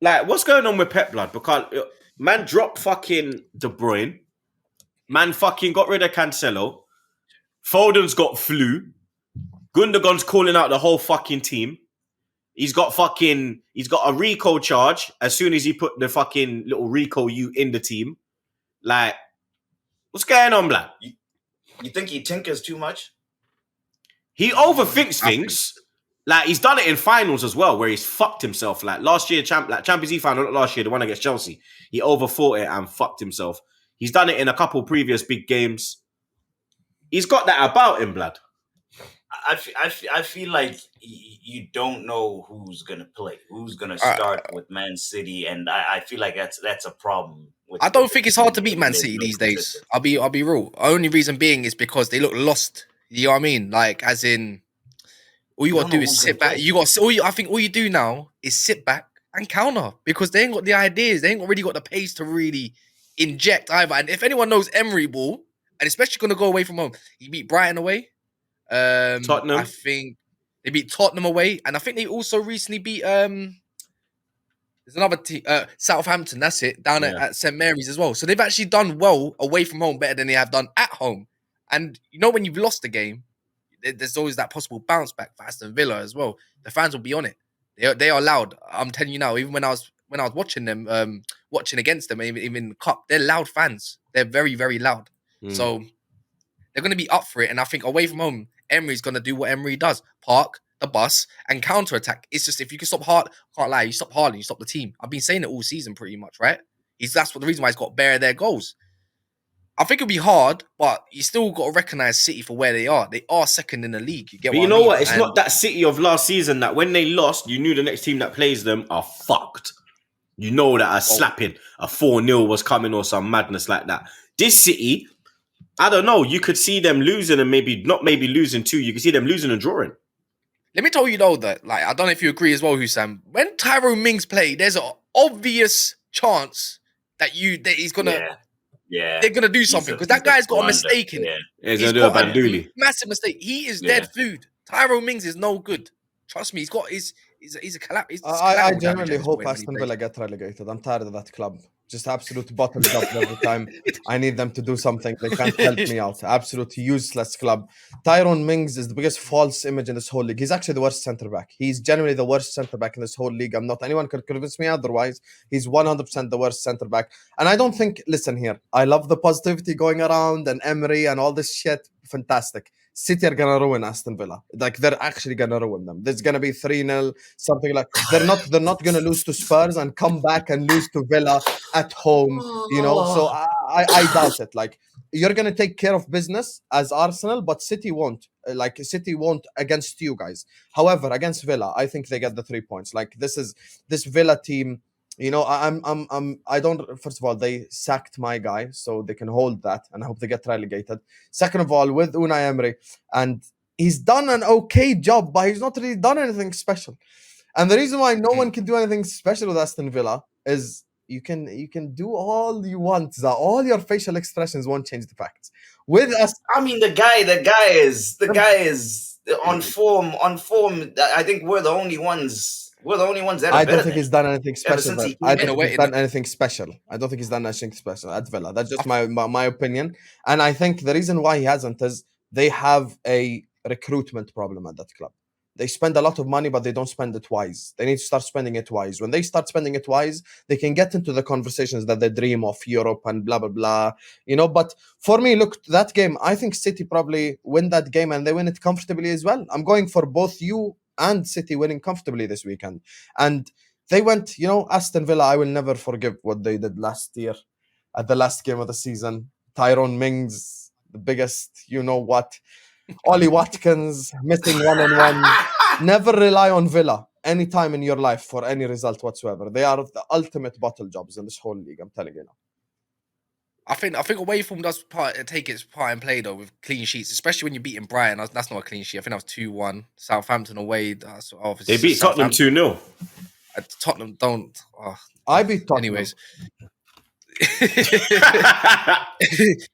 like what's going on with Pep, blood? Because man dropped fucking De Bruyne, man fucking got rid of Cancelo, Foden's got flu, Gundogan's calling out the whole fucking team. He's got a Rico charge as soon as he put the fucking little Rico you in the team. Like, what's going on, blood? You think he tinkers too much? He overthinks things. Like, he's done it in finals as well, where he's fucked himself. Like, last year, Champions League final, not last year, the one against Chelsea. He overthought it and fucked himself. He's done it in a couple previous big games. He's got that about him, blood. I feel like you don't know who's gonna play, who's gonna start with Man City, and I feel like that's a problem. I don't think it's hard to beat Man City these days. I'll be real. Only reason being is because they look lost. You know what I mean? Like, as in, all you got to do is sit back. I think all you do now is sit back and counter, because they ain't got the ideas. They ain't really got the pace to really inject either. And if anyone knows Emery ball, and especially going to go away from home, he beat Brighton away. Tottenham. I think they beat Tottenham away, and I think they also recently beat there's another team, Southampton. That's it, down at St Mary's as well. So they've actually done well away from home, better than they have done at home. And you know, when you've lost the game, there's always that possible bounce back for Aston Villa as well. The fans will be on it. They are loud. I'm telling you now. Even when I was watching them, watching against them, even in the cup, they're loud fans. They're very, very loud. So they're going to be up for it. And I think away from home, Emery's going to do what Emery does. Park the bus and counter-attack. It's just, if you can stop Haaland, can't lie, you stop Haaland, you stop the team. I've been saying it all season pretty much, right? That's what the reason why he's got bare their goals. I think it'll be hard, but you still got to recognise City for where they are. They are second in the league. You get what I mean? What? It's not that City of last season that when they lost, you knew the next team that plays them are fucked. You know that a slapping, a 4-0 was coming or some madness like that. This City, I don't know. You could see them losing and maybe losing too. You could see them losing and drawing. Let me tell you though that, like, I don't know if you agree as well, Husam. When Tyrone Mings play, there's an obvious chance that he's gonna, they're gonna do something, because that guy's got a mistake in it. Yeah, he's gonna do a banduli. Massive mistake. He is dead food. Tyrone Mings is no good. Trust me, he's a collapse. I genuinely hope Aston Villa get relegated. I'm tired of that club. Just absolute bottom up every time. I need them to do something. They can't help me out. Absolute useless club. Tyrone Mings is the biggest false image in this whole league. He's actually the worst centre back. He's genuinely the worst centre back in this whole league. Anyone could convince me otherwise. He's 100% the worst centre back. And I don't think, listen here, I love the positivity going around and Emery and all this shit. Fantastic. City are gonna ruin Aston Villa. Like, they're actually gonna ruin them. There's gonna be 3-0, something like. They're not gonna lose to Spurs and come back and lose to Villa at home. You know, so I doubt it. Like, you're gonna take care of business as Arsenal, but City won't. City won't against you guys. However, against Villa, I think they get the 3 points. Like, this Villa team. You know, I don't. First of all, they sacked my guy, so they can hold that, and I hope they get relegated. Second of all, with Unai Emery, and he's done an okay job, but he's not really done anything special. And the reason why no one can do anything special with Aston Villa is you can do all you want. All your facial expressions won't change the facts. With us, I mean, the guy is on form. I think we're the only ones. We're the only ones that I don't think he's done anything special. I don't think he's done anything special. I don't think he's done anything special at Villa. That's just my opinion. And I think the reason why he hasn't is they have a recruitment problem at that club. They spend a lot of money, but they don't spend it wise. They need to start spending it wise. When they start spending it wise, they can get into the conversations that they dream of, Europe and blah, blah, blah. You know, but for me, look, that game, I think City probably win that game, and they win it comfortably as well. I'm going for both you and City winning comfortably this weekend. And they went, you know, Aston Villa, I will never forgive what they did last year at the last game of the season. Tyrone Mings, the biggest, you know what. Ollie Watkins, missing 1-on-1. Never rely on Villa any time in your life for any result whatsoever. They are the ultimate bottle jobs in this whole league, I'm telling you now. I think away from does take its part in play though with clean sheets, especially when you're beating Brighton. That's not a clean sheet. I think that was 2-1. Southampton away. That's obviously they beat Tottenham 2-0. Tottenham don't. Oh, I beat Tottenham. anyways.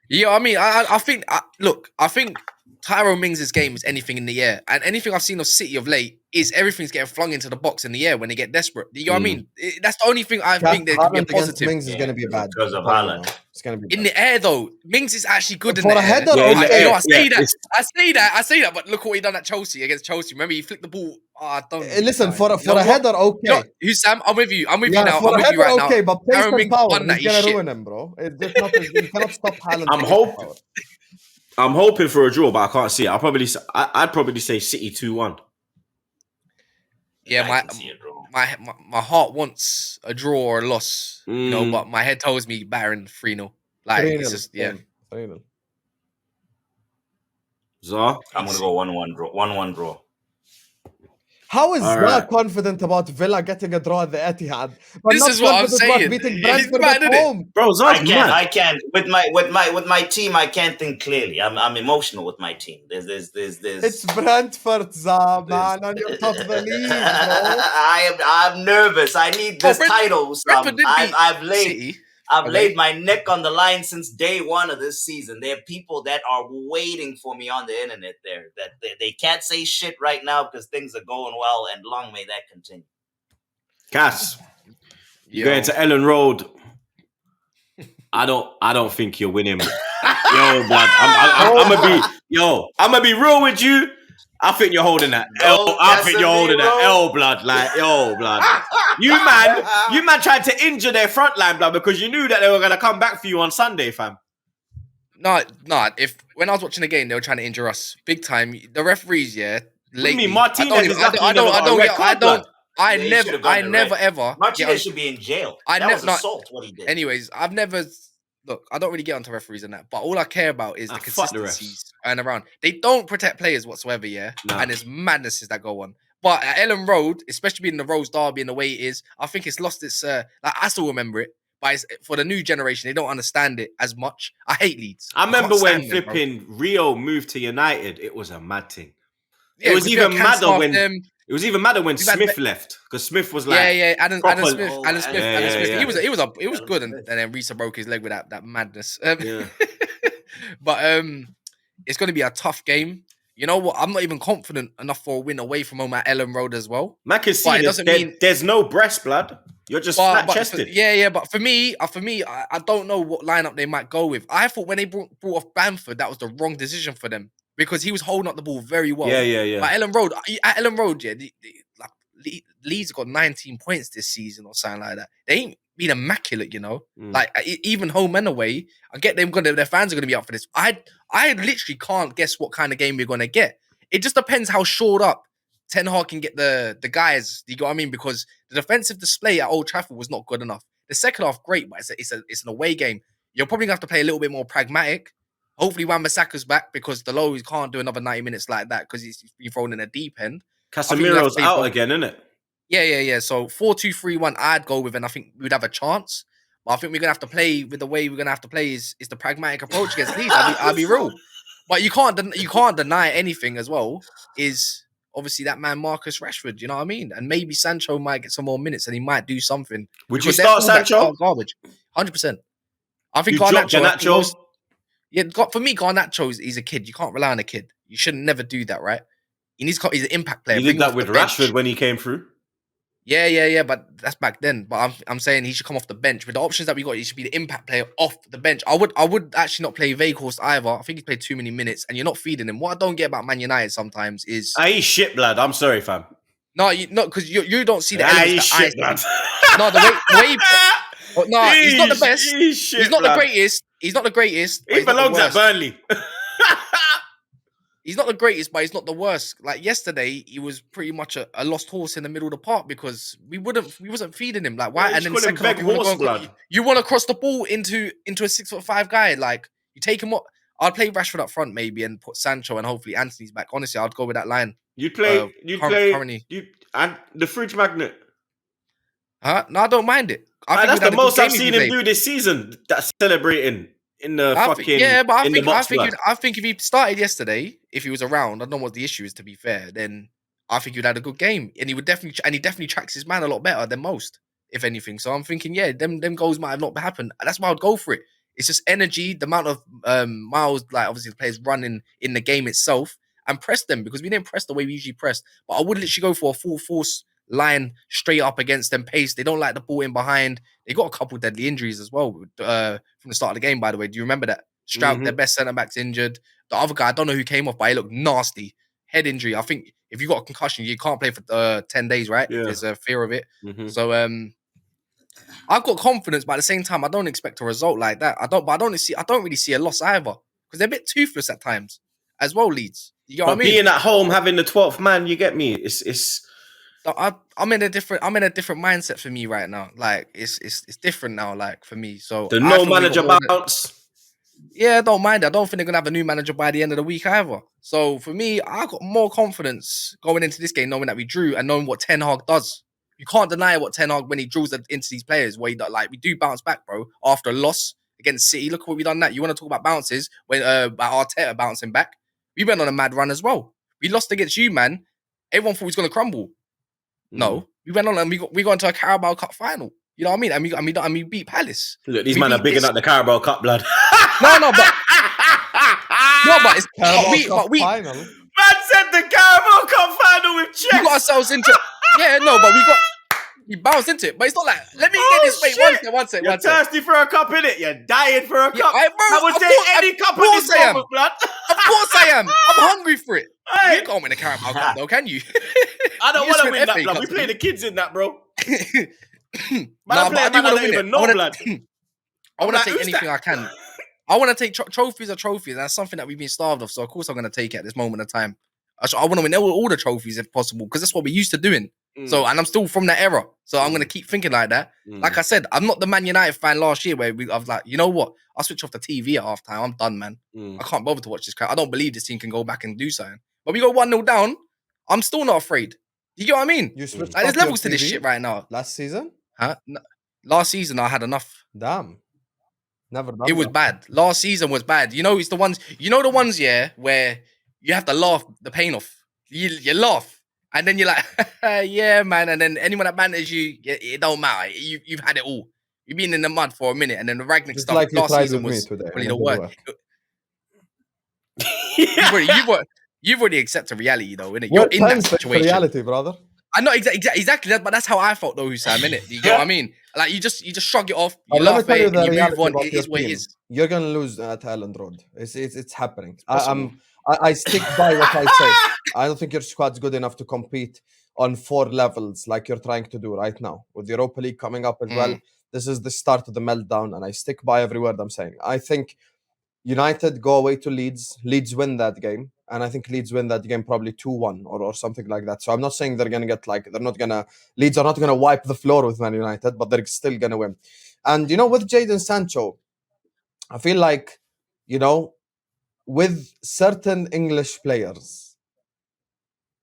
Yeah, I mean, I think. Look, I think Tyrone Mings' game is anything in the air, and anything I've seen of City of late is everything's getting flung into the box in the air when they get desperate. You know what I mean? That's the only thing I think there could be a positive. Mings is going to be bad because of Haaland. It's going to be in the air though. Mings is actually good for in a the header. air. I say that. But look what he done at Chelsea against Chelsea. Remember, he flicked the ball. I don't listen for a header. Okay, Husam, I'm with you. I'm with you now. For I'm a with header, you right okay, now. but placement power is He's gonna ruin him, bro. It's just not. You cannot stop Haaland. I'm hoping for a draw, but I can't see it. I'd probably say City 2-1. Yeah, my heart wants a draw or a loss, you know, but my head tells me Bayern 3-0. Like 3-0, it's just 3-0. Zah? I'm gonna go 1-1 draw. 1-1 draw. How is Zah confident about Villa getting a draw at the Etihad? This is what I'm saying. Beating Brentford at home. Bro, Zah's mad. I can't with my team. I can't think clearly. I'm emotional with my team. There's. It's Brentford, Zah, man, and you're top of the league, bro. I'm nervous. I need this title. I've laid my neck on the line since day one of this season. There are people that are waiting for me on the internet there. That they can't say shit right now because things are going well, and long may that continue. Kas, you going to Ellen Road? I don't think you're winning. Yo, blood. I'm gonna be real with you. I think you're holding that L. I think you're holding that L, blood. Like, yo, blood. You man tried to injure their front line, blood, because you knew that they were gonna come back for you on Sunday, fam. No. If when I was watching the game, they were trying to injure us big time. The referees, lately, what do you mean Martinez I never ever. Martinez should be in jail. That was assault. What he did. Anyways, I've never. Look, I don't really get onto referees and that, but all I care about is the consistencies and around. They don't protect players whatsoever, and there's madnesses that go on. But at Ellen Road, especially being the Rose Derby and the way it is, I think it's lost its. Like, I still remember it, but for the new generation, they don't understand it as much. I hate Leeds. I remember when flipping Rio moved to United. It was a mad thing. It was even madder when. It was even madder when Smith left, because Smith was like, Adam Smith. He was good, and then Risa broke his leg with that madness. But it's going to be a tough game. You know what? I'm not even confident enough for a win away from home at Ellen Road as well. Man can see there's no breast, blood. You're just flat chested. But for me, I don't know what lineup they might go with. I thought when they brought off Bamford, that was the wrong decision for them, because he was holding up the ball very well. Yeah. But at Ellen Road, Leeds got 19 points this season or something like that. They ain't been immaculate, you know. Like even home and away. I get them their fans are gonna be up for this. I literally can't guess what kind of game we're gonna get. It just depends how shored up Ten Hag can get the guys. You know what I mean? Because the defensive display at Old Trafford was not good enough. The second half, great, but it's an away game. You're probably gonna have to play a little bit more pragmatic. Hopefully Wan-Bissaka's back, because the Lows can't do another 90 minutes like that because he's been thrown in a deep end. Casemiro's out again, isn't it? Yeah. So 4-2-3-1, I'd go with, and I think we'd have a chance. But I think we're gonna have to play with the way we're gonna have to play is the pragmatic approach against Leeds. I'll be real, but you can't deny anything as well. Is obviously that man Marcus Rashford. You know what I mean? And maybe Sancho might get some more minutes and he might do something. Would you start Sancho? Garbage, 100%. I think Garnacho. Yeah, for me, Garnacho, he's a kid. You can't rely on a kid. You should never do that, right? He's an impact player. You did that with Rashford when he came through? Yeah, but that's back then. But I'm saying he should come off the bench. With the options that we got, he should be the impact player off the bench. I would actually not play Weghorst either. I think he's played too many minutes, and you're not feeding him. What I don't get about Man United sometimes is... he's shit, blood. I'm sorry, fam. No, because you don't see the he's shit, blood. No, the way he... No, he's not the best. He's not the greatest. He's not the greatest. He belongs at Burnley. He's not the greatest, but he's not the worst. Like yesterday, he was pretty much a lost horse in the middle of the park because we wasn't feeding him. Like why? And then second half, you want to cross the ball into a 6'5" guy. Like you take him up. I'd play Rashford up front maybe and put Sancho and hopefully Anthony's back. Honestly, I'd go with that line. You'd play and the fridge magnet. No, I don't mind it. That's the most I've seen him do this season. That's celebrating in the fucking. But I think if he started yesterday, if he was around, I don't know what the issue is. To be fair, then I think he'd had a good game, and he definitely tracks his man a lot better than most, if anything. So I'm thinking, yeah, them goals might have not happened. That's why I'd go for it. It's just energy, the amount of miles, like obviously the players running in the game itself, and press them, because we didn't press the way we usually press. But I would literally go for a full force line straight up against them pace. They don't like the ball in behind. They got a couple deadly injuries as well from the start of the game, by the way. Do you remember that? Stroud, their best centre-back's injured. The other guy, I don't know who came off, but he looked nasty. Head injury. I think if you got a concussion, you can't play for 10 days, right? Yeah. There's a fear of it. So I've got confidence, but at the same time, I don't expect a result like that. I don't really see a loss either, because they're a bit toothless at times as well, Leeds. You know what I mean? Being at home, having the 12th man, you get me. I'm in a different mindset for me right now. Like it's different now. Like for me, so the no manager bounce. Yeah, I don't mind it. I don't think they're gonna have a new manager by the end of the week either. So for me, I got more confidence going into this game, knowing that we drew and knowing what Ten Hag does. You can't deny what Ten Hag when he drills into these players. Where we do bounce back, bro. After a loss against City, look what we done. That you want to talk about bounces when about Arteta bouncing back? We went on a mad run as well. We lost against you, man. Everyone thought he was gonna crumble. No, we went on and we got into a Carabao Cup final. You know what I mean? And we beat Palace. Look, these men are bigging up the Carabao Cup, blood. No, but it's Carabao Cup final. Man said the Carabao Cup final with checks. We got ourselves into. Yeah, no, but we bounced into it. But it's not like, let me get this. Wait, one sec. You're thirsty for a cup, innit? You're dying for a cup. I would take any cup in this moment, blood. Of course I am. I'm hungry for it. You can't win the Carabao Cup, though, can you? I don't want to win that, blood. We play the kids in that, bro. I don't even know, blood. I want to take anything I can. I want to take trophies. That's something that we've been starved of. So of course I'm going to take it at this moment of time. I want to win all the trophies if possible, because that's what we're used to doing. So, and I'm still from that era. So I'm going to keep thinking like that. Like I said, I'm not the Man United fan last year where I was like, you know what? I'll switch off the TV at halftime. I'm done, man. I can't bother to watch this crap. I don't believe this team can go back and do something. But we got 1-0 down. I'm still not afraid. You get what I mean? There's levels to this shit right now. Last season? Huh? Last season, I had enough. Damn. Never done it was bad. Last season was bad. You know, it's the ones, yeah, where you have to laugh the pain off. You laugh. And then you're like, yeah, man. And then anyone that banters you, it don't matter. You've had it all. You've been in the mud for a minute. And then the Ragnick stuff like last season was really the worst. You've already accepted reality, though, innit? You're in that situation. Reality, brother. I know exactly that, but that's how I felt, though, Husam, innit? You get what I mean? Like you just shrug it off. You laugh at it, you move on. It is what it is. You're gonna lose at Elland Road. It's happening. I stick by what I say. I don't think your squad's good enough to compete on 4 levels like you're trying to do right now. With the Europa League coming up as well, this is the start of the meltdown, and I stick by every word I'm saying. I think United go away to Leeds. Leeds win that game, and I think Leeds win that game probably 2-1 or something like that. So I'm not saying they're gonna get Leeds are not gonna wipe the floor with Man United, but they're still gonna win. And with Jadon Sancho, I feel like with certain English players,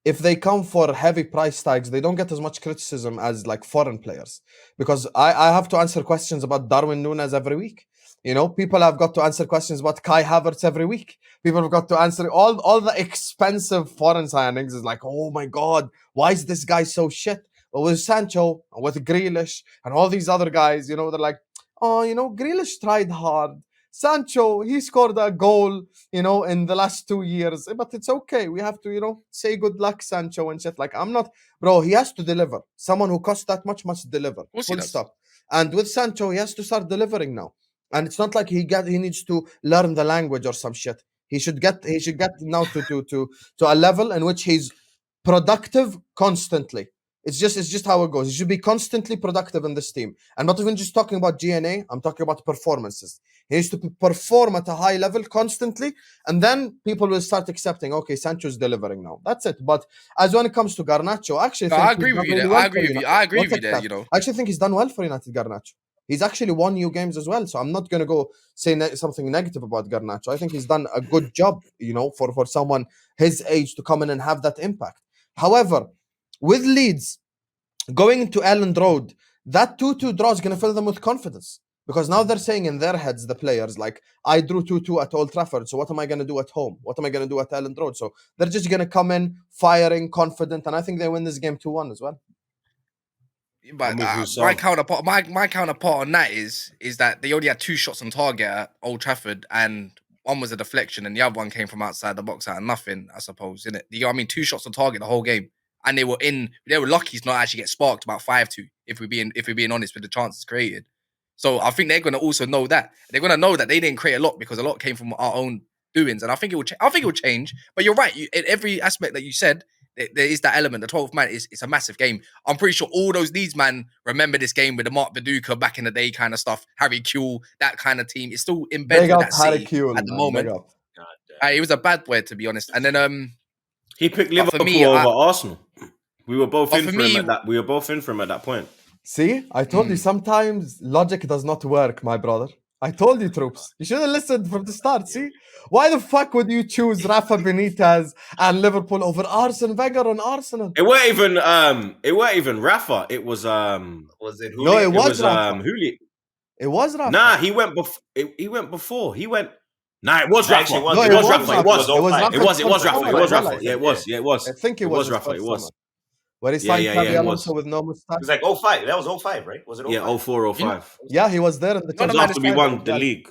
if they come for heavy price tags, they don't get as much criticism as like foreign players, because I have to answer questions about Darwin Núñez every week. People have got to answer questions about Kai Havertz every week. People have got to answer all the expensive foreign signings. Is like, oh my God, why is this guy so shit? But with Sancho, with Grealish, and all these other guys, they're like, oh, Grealish tried hard. Sancho, he scored a goal, in the last 2 years. But it's okay. We have to, say good luck, Sancho, and shit. Like, I'm not... Bro, he has to deliver. Someone who costs that much must deliver. Full stop. And with Sancho, he has to start delivering now. And it's not like he needs to learn the language or some shit. He should get now to a level in which he's productive constantly. It's just how it goes. He should be constantly productive in this team. I'm not even just talking about GNA. I'm talking about performances. He needs to perform at a high level constantly, and then people will start accepting, okay, Sancho's delivering now. That's it. But as when it comes to Garnacho, I agree with you. I agree with you there. I actually think he's done well for United, Garnacho. He's actually won you games as well. So I'm not going to go say something negative about Garnacho. I think he's done a good job, for someone his age to come in and have that impact. However, with Leeds going into Elland Road, that 2-2 draw is going to fill them with confidence. Because now they're saying in their heads, the players, like, I drew 2-2 at Old Trafford, so what am I going to do at home? What am I going to do at Elland Road? So they're just going to come in firing, confident, and I think they win this game 2-1 as well. But my counterpart on that is that they only had 2 shots on target at Old Trafford, and one was a deflection, and the other one came from outside the box out of nothing, I suppose, innit? You know what I mean? 2 shots on target the whole game, and they were lucky to not actually get sparked about 5-2. If we're being honest with the chances created, so I think they're going to also know that they're going to know that they didn't create a lot because a lot came from our own doings, and I think it will change. But you're right, in every aspect that you said. There is that element. The 12th man is a massive game. I'm pretty sure all those Leeds man remember this game with the Mark Viduka back in the day kind of stuff. Harry Kewell, that kind of team. It's still embedded with that city Kewell, at the moment. It was a bad boy, to be honest. And then he picked Liverpool over Arsenal. We were both in for him at that. We were both in for him at that point. See, I told you sometimes logic does not work, my brother. I told you, Troopz. You should have listened from the start. See, why the fuck would you choose Rafa Benitez and Liverpool over Arsene Wenger on Arsenal? It weren't even Rafa. It was Was it Hooli? No, it was Rafa. Hooli. It was Rafa. Nah, he went before. He went before. He went. Nah, it was Rafa. Actually, It was Rafa. It was Rafa. It was Rafa. Yeah, it was. Yeah, it was. I think it was Rafa. It was. Where he signed Xabi Alonso with no mustache. It was like 05. That was 05, right? Was it 05? Yeah, 04, 05. Yeah, he was there in the team. After we won the league.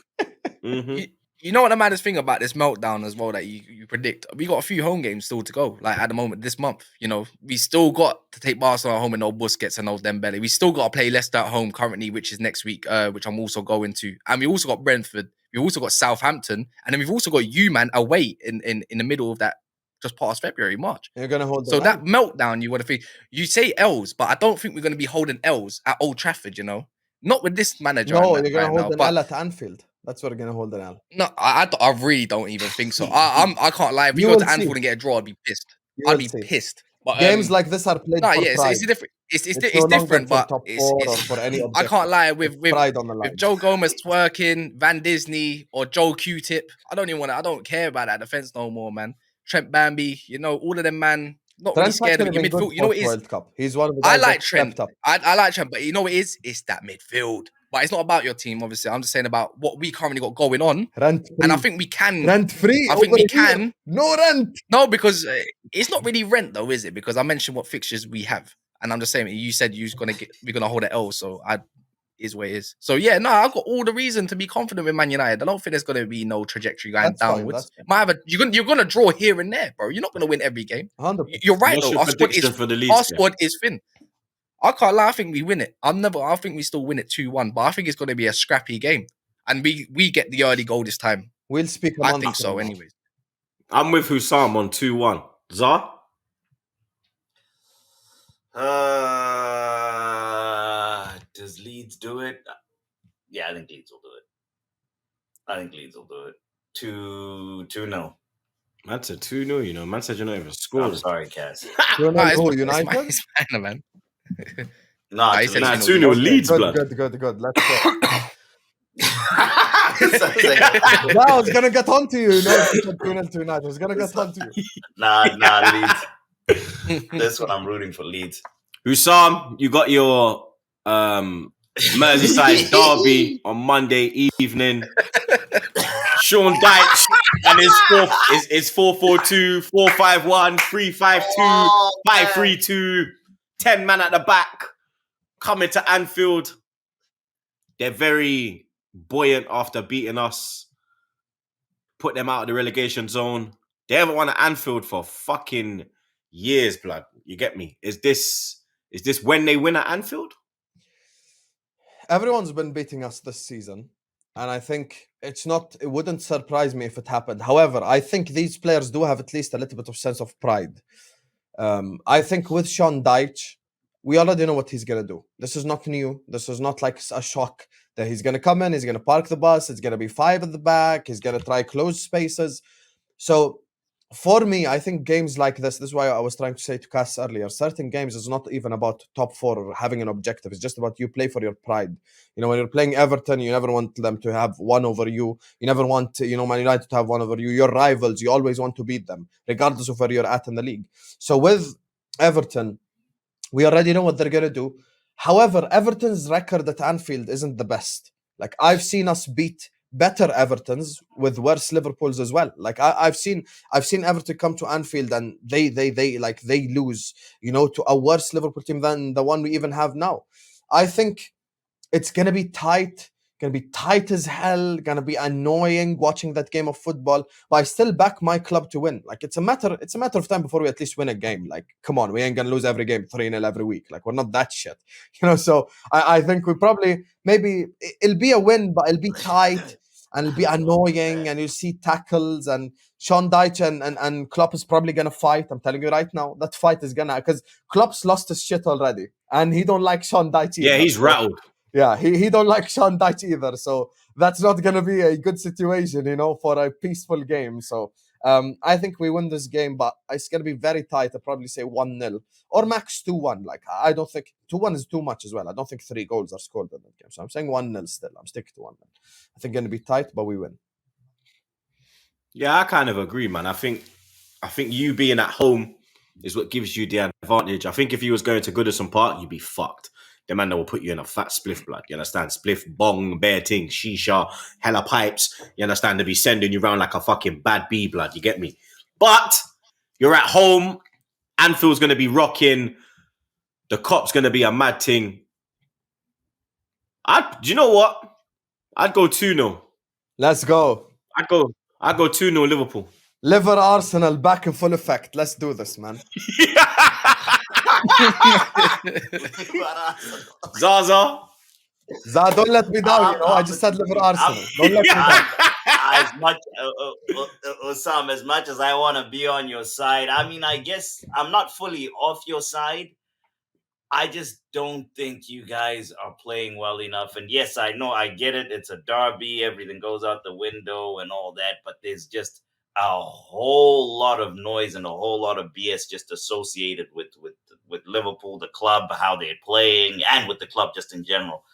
You know what the maddest thing about this meltdown as well that you predict? We got a few home games still to go. Like at the moment, this month, you know, we still got to take Barcelona home and no Busquets and no Dembele. We still got to play Leicester at home currently, which is next week, which I'm also going to. And we also got Brentford. We also got Southampton, and then we've also got you, man, away in the middle of that. Just past February, March. You're gonna hold. So that meltdown, you want to think. You say L's, but I don't think we're gonna be holding L's at Old Trafford. You know, not with this manager. No, you're gonna hold an L at Anfield. That's what we're gonna hold an L. No, I really don't even think so. I can't lie. If we go to Anfield and get a draw, I'd be pissed. I'd be pissed. But games like this are played. No, yeah, it's different. It's different, but it's for any I can't lie with Joe Gomez twerking, Van Disney or Joe Q-Tip. I don't care about that defense no more, man. Trent Bambi, you know, all of them, man. Not really scared of your midfield. You know what it is? World Cup. He's one of the guys I like Trent. I like Trent, but you know what it is? It's that midfield. But it's not about your team, obviously. I'm just saying about what we currently got going on. And I think we can. Rent-free? I think we can. No rent. No, because it's not really rent, though, is it? Because I mentioned what fixtures we have. And I'm just saying, you said we're going to hold an L, so is where it is. So yeah, no, I've got all the reason to be confident with Man United. I don't think there's going to be no trajectory going downwards. You're going to draw here and there, bro. You're not going to win every game. 100%. You're right, though. Our squad is thin. I can't lie. I think we win it. I think we still win it 2-1, but I think it's going to be a scrappy game, and we get the early goal this time. We'll speak. I think so. Anyways, I'm with Husam on 2-1. Zah. Does Leeds do it? Yeah, I think Leeds will do it. 2-0. Man said 2-0, you know. Man said you're not even scored. I'm sorry, Kas. United? It's fine, man. Nah, 2-0 Leeds, blood. Good. Let's go. I was going to get on to you. No, 2-0 tonight. I was going to get on to you. Nah, Leeds. This one I'm rooting for Leeds. Husam, you got your Merseyside derby on Monday evening. Sean Dyche and his 4-4-2, 4-5-1, 3-5-2, 5-3-2, 10 man at the back, coming to Anfield. They're very buoyant after beating us. Put them out of the relegation zone. They haven't won at Anfield for fucking years, blood. You get me? Is this when they win at Anfield? Everyone's been beating us this season, and I think it wouldn't surprise me if it happened. However, I think these players do have at least a little bit of sense of pride. I think with Sean Dyche, we already know what he's going to do. This is not new. This is not like a shock that he's going to come in, he's going to park the bus, it's going to be 5 at the back, he's going to try close spaces. So for me, I think games like this is why I was trying to say to Kas earlier, certain games is not even about top 4 or having an objective. It's just about you play for your pride. You know, when you're playing Everton, you never want them to have one over you. You never want, Man United to have one over you. Your rivals, you always want to beat them, regardless of where you're at in the league. So with Everton, we already know what they're going to do. However, Everton's record at Anfield isn't the best. Like I've seen us beat better Evertons with worse Liverpools as well. Like I've seen Everton come to Anfield and they lose, to a worse Liverpool team than the one we even have now. I think it's gonna be tight. Gonna be tight as hell, gonna be annoying watching that game of football, but I still back my club to win. Like it's a matter of time before we at least win a game. Like, come on, we ain't gonna lose every game 3-0 every week. Like, we're not that shit. So I think we probably, maybe it'll be a win, but it'll be tight and it'll be annoying, and you'll see tackles, and Sean Dyche and Klopp is probably gonna fight. I'm telling you right now, that fight is gonna, because Klopp's lost his shit already, and he don't like Sean Dyche either. Yeah, he's rattled. Yeah, he don't like Sean Dyche either, so that's not going to be a good situation, for a peaceful game. So I think we win this game, but it's going to be very tight. I'd probably say 1-0 or max 2-1. Like, I don't think 2-1 is too much as well. I don't think 3 goals are scored in that game. So I'm saying 1-0 still. I'm sticking to 1-0. I think going to be tight, but we win. Yeah, I kind of agree, man. I think you being at home is what gives you the advantage. I think if you was going to Goodison Park, you'd be fucked. The man that will put you in a fat spliff, blood. You understand? Spliff, bong, bear ting, shisha, hella pipes. You understand? To be sending you around like a fucking bad bee, blood. You get me? But you're at home. Anfield's going to be rocking. The Cop's going to be a mad ting. Do you know what? I'd go 2-0. Let's go. I'd go 2-0 Liverpool. Liver Arsenal back in full effect. Let's do this, man. Zaza, don't let me down. I just said Liver Arsenal. Don't let me down. As much, Husam, as much as I want to be on your side, I mean, I guess I'm not fully off your side. I just don't think you guys are playing well enough. And yes, I know, I get it. It's a derby. Everything goes out the window and all that. But there's just a whole lot of noise and a whole lot of BS just associated with Liverpool, the club, how they're playing, and with the club just in general.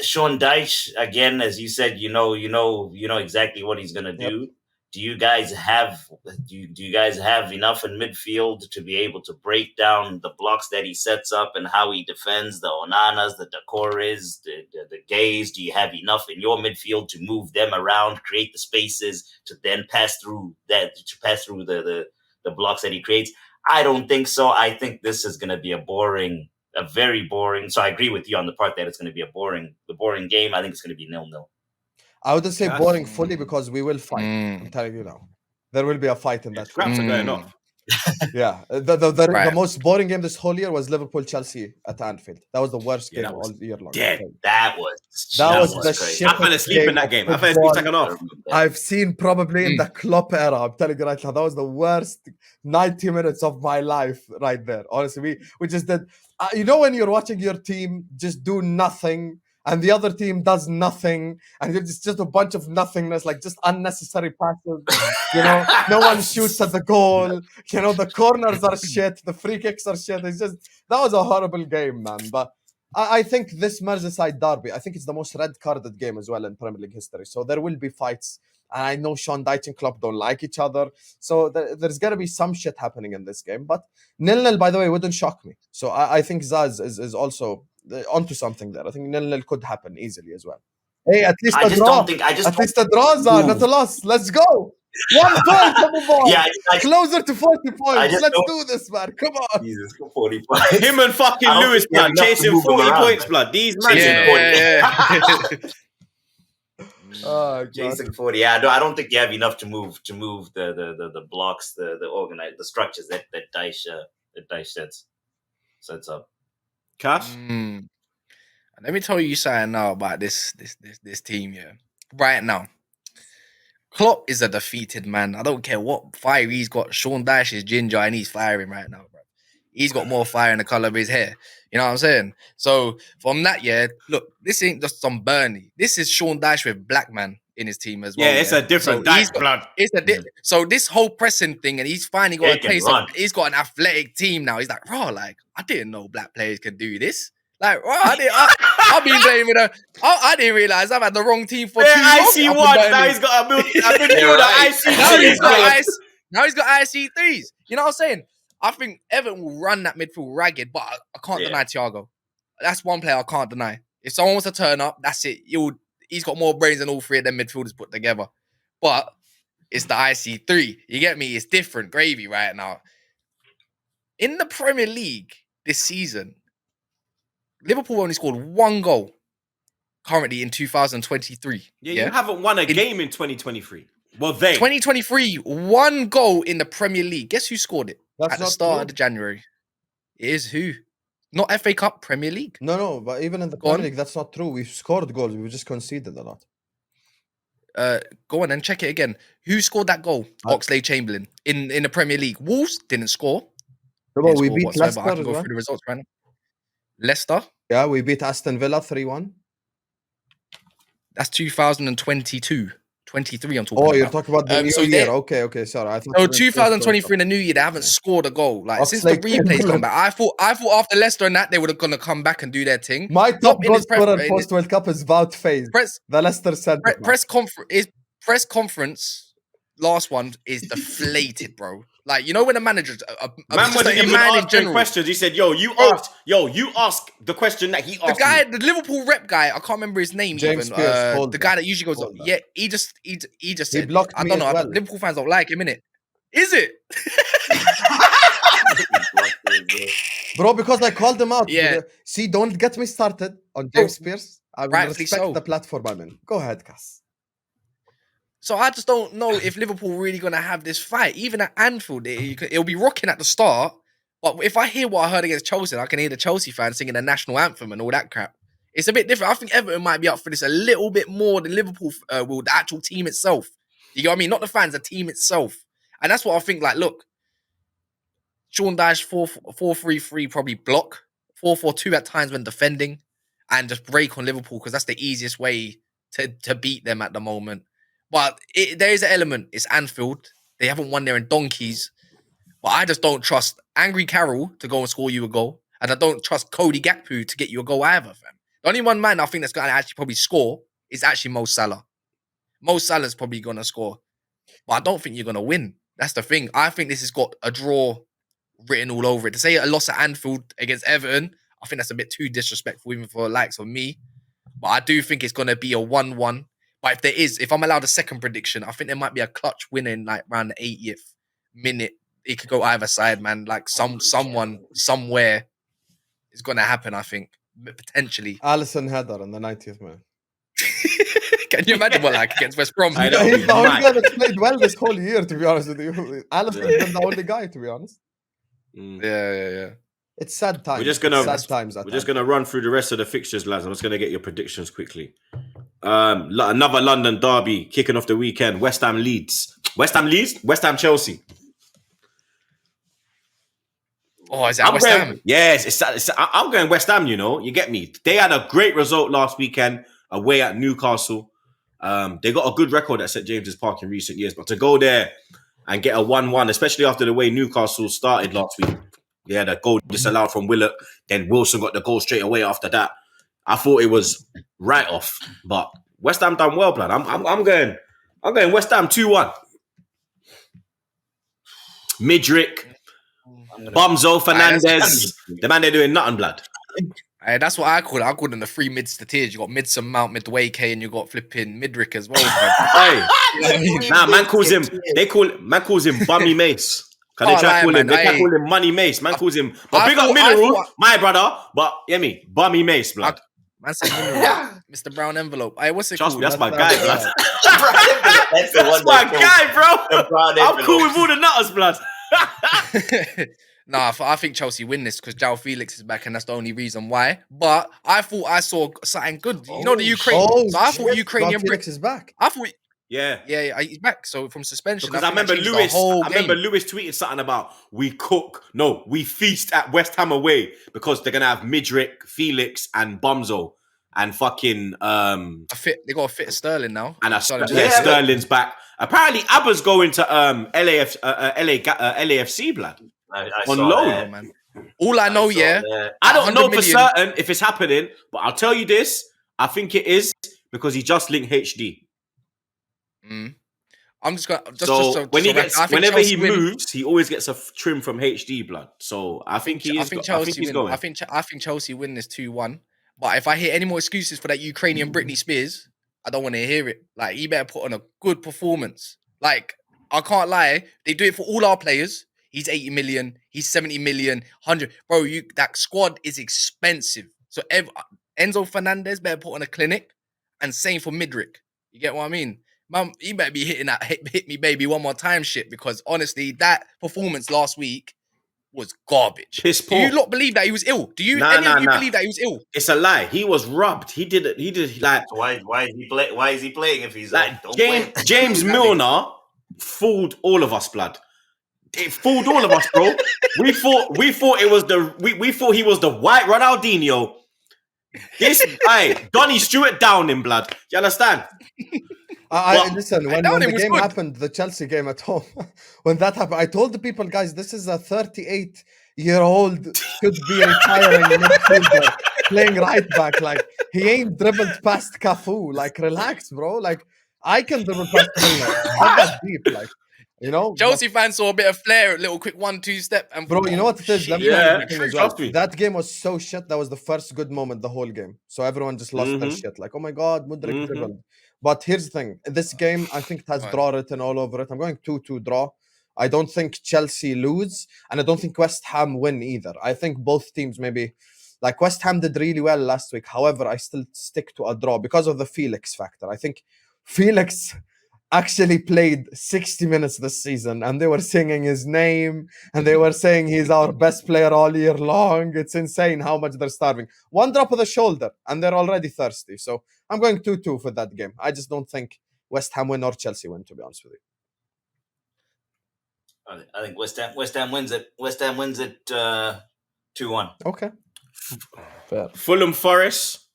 Sean Dyche, again, as you said, you know exactly what he's gonna do. Yep. Do you guys have enough in midfield to be able to break down the blocks that he sets up and how he defends the Onanas, the Decores, the Gays? Do you have enough in your midfield to move them around, create the spaces to then pass through the blocks that he creates? I don't think so. I think this is going to be a very boring. So I agree with you on the part that it's going to be a boring game. I think it's going to be 0-0. I wouldn't say boring fully, because we will fight. I'm telling you now. There will be a fight in that. Scraps are going off. Yeah. The most boring game this whole year was Liverpool-Chelsea at Anfield. That was the worst game all year long. That was the shit. I fell asleep in that game. I fell asleep second off. I've seen probably in the Klopp era. I'm telling you right now, that was the worst 90 minutes of my life right there. Honestly, we just did. When you're watching your team just do nothing, and the other team does nothing, and it's just a bunch of nothingness, like just unnecessary passes. No one shoots at the goal. The corners are shit. The free kicks are shit. That was a horrible game, man. But I think this Merseyside derby, I think it's the most red-carded game as well in Premier League history. So there will be fights. And I know Sean Dyche and Klopp don't like each other. So there's going to be some shit happening in this game. But 0-0, by the way, wouldn't shock me. So I think Zaz is also onto something there. I think 0-0 could happen easily as well. Hey, at least a draw. At least a draw, Zaz, not a loss. Let's go. 1 point to move on. Yeah, closer to 40 points. Let's do this, man. Come on. Jesus, 40 points. Him and fucking Lewis, blood, chasing 40 points, blood. These men. Jason 40. Yeah, I don't think you have enough to move the blocks, the structures that Dyche sets up. Kas? Let me tell you something now about this team here. Right now, Klopp is a defeated man. I don't care what fire he's got. Sean Dyche is ginger and he's firing right now, bro. He's got more fire in the colour of his hair. You know what I'm saying? So from that, look, this ain't just some Bernie. This is Sean Dyche with black man in his team as well. Yeah, it's a different Dyche blood. So this whole pressing thing, and he's finally got a taste of, he's got an athletic team now. He's like, bro, like, I didn't know black players could do this. Like, bro, I've been playing with I didn't realize I've had the wrong team for 2 years. IC1, now he's got a IC2. Now he's got IC3s. You know what I'm saying? I think Everton will run that midfield ragged, but I can't deny Thiago. That's one player I can't deny. If someone wants to turn up, that's it. He's got more brains than all three of them midfielders put together. But it's the IC3. You get me? It's different gravy right now. In the Premier League this season, Liverpool only scored 1 goal currently in 2023. Yeah, you haven't won a game in 2023. Well, 2023, 1 goal in the Premier League. Guess who scored it at the start of January? It is who? Not FA Cup, Premier League. No, but even in the Premier League, that's not true. We've scored goals. We just conceded a lot. Go on and check it again. Who scored that goal? Oxlade-Chamberlain in the Premier League. Wolves didn't score. No, we beat Leicester. I can go through the results right now. Leicester? Yeah, we beat Aston Villa 3-1. That's 2022. 23 I'm talking about. Oh, you're talking about the new year. Okay, sorry. So 2023 in the new year, they haven't scored a goal. Like since the replays come back, I thought after Leicester and that they were gonna come back and do their thing. My top goal scorer post World Cup is Wout Faes. The Leicester centre. Press conference. Last one is deflated, bro. Like you know when the manager's man wasn't even asking questions. He said, you ask the question that he asked. The Liverpool rep guy, I can't remember his name. James even. Pierce, the guy that usually goes, yeah, he just said, blocked I don't know. well. Liverpool fans don't like him, innit? Is it? Bro, because I called him out. Yeah. See, don't get me started on James Pierce. I will respect the platform I'm in. Go ahead, Kas. So I just don't know if Liverpool really going to have this fight. Even at Anfield, it'll be rocking at the start. But if I hear what I heard against Chelsea, I can hear the Chelsea fans singing the national anthem and all that crap. It's a bit different. I think Everton might be up for this a little bit more than Liverpool will, the actual team itself. You know what I mean? Not the fans, the team itself. And that's what I think, like, look, Sean Dyche 4-3-3 probably block, 4-4-2 at times when defending, and just break on Liverpool because that's the easiest way to beat them at the moment. But there is an element. It's Anfield. They haven't won there in donkeys. But I just don't trust Angry Carroll to go and score you a goal. And I don't trust Cody Gakpo to get you a goal either, fam. The only one man I think that's going to actually probably score is actually Mo Salah. Mo Salah's probably going to score. But I don't think you're going to win. That's the thing. I think this has got a draw written all over it. To say a loss at Anfield against Everton, I think that's a bit too disrespectful even for the likes of me. But I do think it's going to be a 1-1. But if I'm allowed a second prediction, I think there might be a clutch winner in like around the 80th minute. It could go either side, man. Like someone, somewhere is going to happen, I think. Potentially. Alisson header in the 90th minute. Can you imagine what like against West Brom? He's the only guy that's played well this whole year, to be honest with you. Alisson is the only guy, to be honest. Yeah. It's sad times. We're just gonna run through the rest of the fixtures, lads. I'm just gonna get your predictions quickly. Another London derby kicking off the weekend. West Ham Chelsea. Oh, is that West Ham? Yes, I'm going West Ham. You get me. They had a great result last weekend away at Newcastle. They got a good record at St James's Park in recent years, but to go there and get a 1-1, especially after the way Newcastle started last week. Yeah, the goal disallowed from Willock. Then Wilson got the goal straight away after that. I thought it was right off, but West Ham done well, blood. I'm going West Ham 2-1. Midrick, Bumzo, Fernandez. The man, they're doing nothing, blood. Hey, that's what I call it. I call them the three mids to tears. You got Midson, Mount, Midway K, and you got flipping Midrick as well. Hey, man calls him. Man calls him Bummy Mace. They can't call him Money Mace. Man calls him. But big up Mineral, my brother. But hear me, Bummy Mace, blood. Man said Mineral. Mr. Brown Envelope. Hey, what's it Trust called? me, that's my guy, blood. That's my guy, bro. I'm cool with all the nutters, blood. Nah, I think Chelsea win this because João Felix is back, and that's the only reason why. But I thought I saw something good. You know the Ukraine. So I thought Ukrainian Felix is back. I thought. Yeah, he's back. So from suspension, because I remember Lewis tweeted something about we feast at West Ham away because they're gonna have Midrick, Felix, and Bumzo, and fucking They got a fit Sterling now, and Sterling's back. Apparently, Abba's going to LAFC, blood. On loan, man. All I know, I don't know for certain if it's happening, but I'll tell you this: I think it is because he just linked HD. I'm just gonna. Whenever he moves, he always gets a trim from HD, blood. So I think Chelsea win. I think Chelsea win this 2-1. But if I hear any more excuses for that Ukrainian Britney Spears, I don't want to hear it. Like, he better put on a good performance. Like, I can't lie. They do it for all our players. He's 80 million. He's 70 million. 100. Bro, that squad is expensive. So Enzo Fernandez better put on a clinic. And same for Midrick. You get what I mean? Man, he better be hitting that hit me baby one more time shit. Because honestly, that performance last week was garbage. Piss Do poor. you lot believe that he was ill? Do you any of you believe that he was ill? It's a lie. He was robbed. He did it. He did like. Why is he playing if he's like don't James Milner fooled all of us, blood. It fooled all of us, bro. we thought it was we thought he was the white Ronaldinho. This guy, Donny Stewart down in blood. You understand? Listen, when the game happened, the Chelsea game at home, when that happened, I told the people, guys, this is a 38-year-old could be retiring midfielder playing right back. Like, he ain't dribbled past Cafu. Like, relax, bro. Like, I can dribble past Milner. Not that deep, like, you know. Chelsea fans saw a bit of flair, a little quick 1-2 step, and bro, you know what it is? Let me that game was so shit. That was the first good moment the whole game. So everyone just lost their shit. Like, oh my god, Mudryk dribbled. But here's the thing. This game, I think it has draw written all over it. I'm going 2-2 draw. I don't think Chelsea lose, and I don't think West Ham win either. I think both teams maybe, like West Ham did really well last week. However, I still stick to a draw because of the Felix factor. I think Felix actually played 60 minutes this season, and they were singing his name, and they were saying he's our best player all year long. It's insane how much they're starving. One drop of the shoulder, and they're already thirsty. So I'm going 2-2 for that game. I just don't think West Ham win or Chelsea win, to be honest with you. I think West Ham wins it. West Ham wins it 2-1. Okay. Fair. Fulham Forest.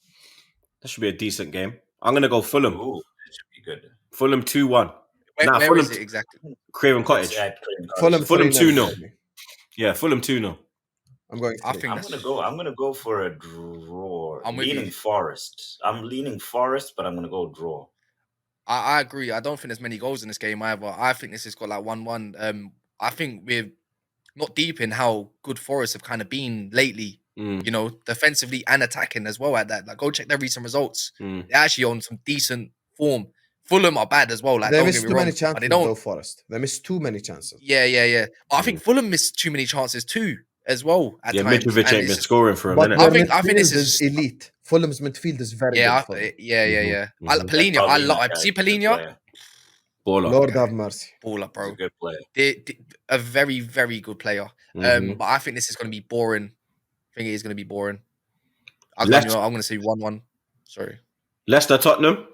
That should be a decent game. I'm gonna go Fulham. Ooh, it should be good. Fulham 2-1. Where Fulham is it exactly? Craven Cottage. Fulham 2-0. Yeah, Fulham 2-0. I'm going. I'm gonna go for a draw. I'm leaning Forest. I'm leaning Forest, but I'm gonna go draw. I agree. I don't think there's many goals in this game either. I think this has got like 1-1. I think we're not deep in how good Forest have kind of been lately. You know, defensively and attacking as well at that. Like, go check their recent results. They're actually on some decent form. Fulham are bad as well. Like, they missed too many chances. They don't. Forest. They missed too many chances. Yeah. But I think Fulham missed too many chances too, as well. At times. Mitrovic ain't been scoring for a minute. I think this is elite. Fulham's midfield is very good. Yeah. Polina, I love. See Polina. Baller. Lord have mercy. Baller, bro. Good player. A very, very good player. But I think this is going to be boring. I think it is going to be boring. I'm going to say 1-1. Sorry. Leicester Tottenham.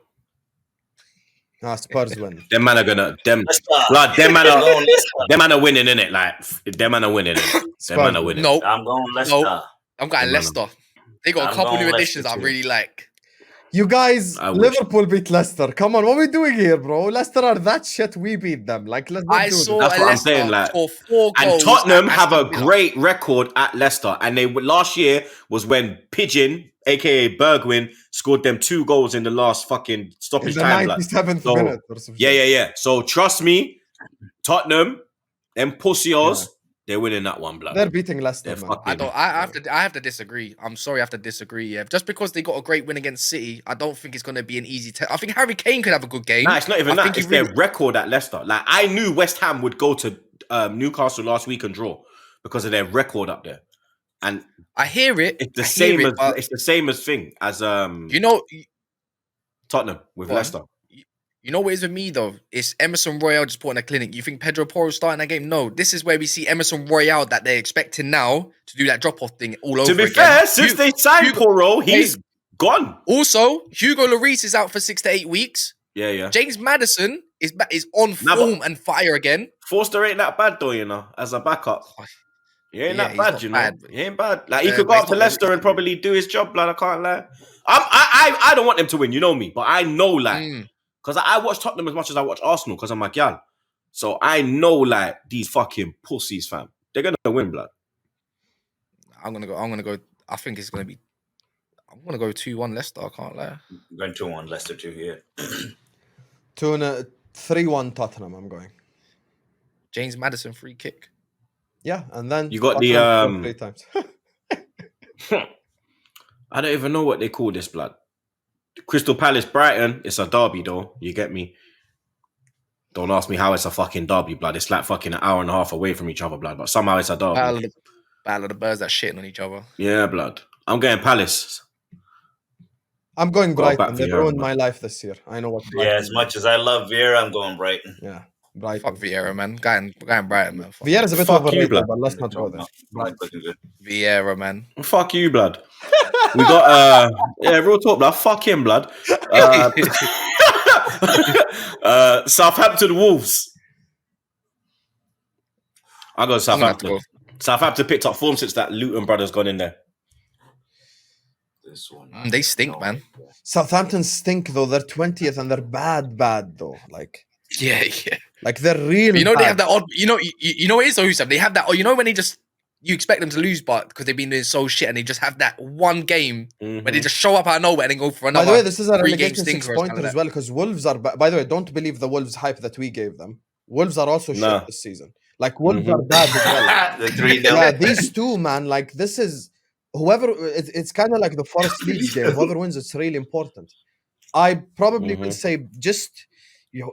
Spurs win. Them man are gonna them man are winning, innit? Like them man are winning. Them man are winning. No, I'm going Leicester. No, I'm going Leicester. They got a couple new additions I really like. You guys, Liverpool beat Leicester. Come on, what are we doing here, bro? Leicester are that shit. We beat them. Like, let's not do That's what I'm saying. Like, and Tottenham have a great record at Leicester, and they last year was when Pigeon, aka Bergwijn, scored them 2 goals in the last fucking stoppage time. 97th minute. Or something. Yeah. So trust me, Tottenham, them pussios. They're winning that one, blood. They're beating Leicester, man. I have to disagree. I'm sorry, I have to disagree. Yeah, just because they got a great win against City, I don't think it's going to be an easy test. I think Harry Kane could have a good game. Nah, it's not even that. It's their record at Leicester. Like, I knew West Ham would go to Newcastle last week and draw because of their record up there. And I hear it. It's the same as it's the same as thing as Tottenham with Leicester. You know what it is with me, though? It's Emerson Royale just putting a clinic. You think Pedro Porro's starting that game? No. This is where we see Emerson Royale that they're expecting now to do that drop-off thing all over again. To be fair, since they signed Porro, he's gone. Also, Hugo Lloris is out for 6 to 8 weeks. Yeah. James Maddison is on form and fire again. Forster ain't that bad, though, you know, as a backup. He ain't that bad, you know. He ain't bad. Like, he could go up to Leicester and probably do his job, blood. I can't lie. I don't want them to win, you know me. But I know, like... Because I watch Tottenham as much as I watch Arsenal because I'm my gal. So I know, like, these fucking pussies, fam. They're going to win, blood. I'm going to go. I think it's going to be... I'm going to go 2-1 Leicester. I can't lie. I'm going 2-1 Leicester too here. 3-1 Tottenham, I'm going. James Maddison free kick. Yeah, and then... You got Tottenham the... 3 times. I don't even know what they call this, blood. Crystal Palace, Brighton, it's a derby, though. You get me? Don't ask me how it's a fucking derby, blood. It's like fucking an hour and a half away from each other, blood. But somehow it's a derby. Battle of the birds that shitting on each other. Yeah, blood. I'm going Palace. I'm going Brighton. They ruined my life this year. I know what. Yeah, as much as I love Vieira, I'm going Brighton. Yeah, Brighton. Fuck Vieira, man. Going Brighton, man. Vieira's a bit overrated, but let's not go there. Brighton looking good. Vieira, man. Fuck you, blood. We got real talk, blood. Fuck him, blood. Southampton Wolves. I go Southampton. Southampton picked up form since that Luton brothers gone in there. This one. They stink, man. Southampton stink though. They're 20th and they're bad though. Like yeah. Like they're really. You know bad. they have that odd. You know what it is, Husam? They have that. You know when you expect them to lose, but because they've been doing so shit, and they just have that one game where they just show up out of nowhere and then go for another. By the way, this is a relegation 6-pointer like as well because Wolves are. By the way, don't believe the Wolves hype that we gave them. Wolves are also shit this season. Like Wolves are bad as well. The 3-0. Yeah, these two, man. Like this is whoever. It's kind of like the Forest Leeds game. Whoever wins, it's really important. I probably will say just you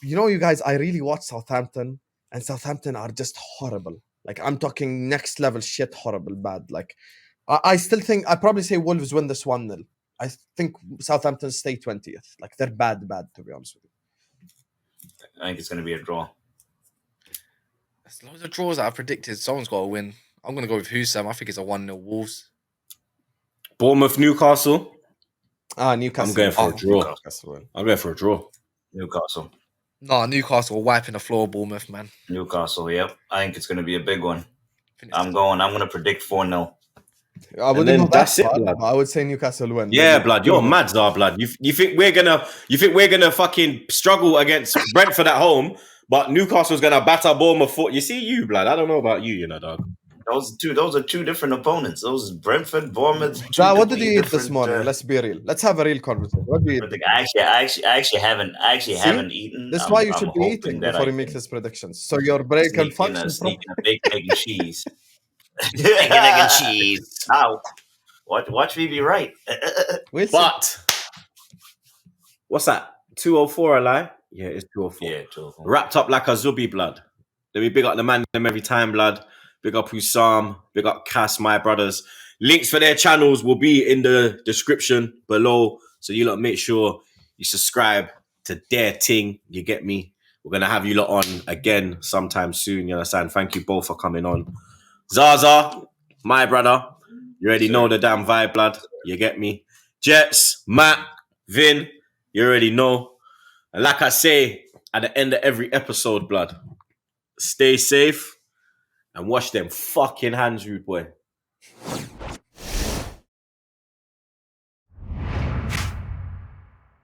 know, you guys. I really watch Southampton, and Southampton are just horrible. Like I'm talking next level shit, horrible, bad. Like I still think I probably say Wolves win this 1-0. I think Southampton stay 20th. Like they're bad to be honest with you. I think it's going to be a draw. There's loads of draws that I predicted. Someone's got to win. I'm going to go with Husam. I think it's a 1-0 Wolves. Bournemouth, Newcastle. Newcastle. I'm going for a draw. Newcastle. I'm going for a draw. Newcastle. No, Newcastle are wiping the floor of Bournemouth, man. Newcastle, yep. I think it's going to be a big one. I'm going to predict 4-0. I wouldn't know that's it, blood. I would say Newcastle win. Yeah, blood. You're mad, Zar, blood. You think we're gonna fucking struggle against Brentford at home, but Newcastle's gonna batter Bournemouth foot. You see, you blood. I don't know about you, dog. Those are two different opponents. Those Brentford, Bournemouth. What did you eat this morning? Let's be real. Let's have a real conversation. What do you eat? I actually haven't eaten. This is why you should be eating before you make these predictions. So your brain can function properly. Bacon, egg, and cheese. Bacon, egg, and cheese. Wow. Watch me be right. But what's that? 204 a lie? Yeah, it's 204. Yeah, 204. Wrapped up like a Zubi, blood. Let me big up the man them every time, blood. Big up Husam, big up Kas, my brothers. Links for their channels will be in the description below. So you lot make sure you subscribe to their ting. You get me? We're going to have you lot on again sometime soon. You understand? Thank you both for coming on. Zaza, my brother. You already know the damn vibe, blood. You get me? Jets, Matt, Vin. You already know. And like I say at the end of every episode, blood, stay safe. And wash them fucking hands, rude boy.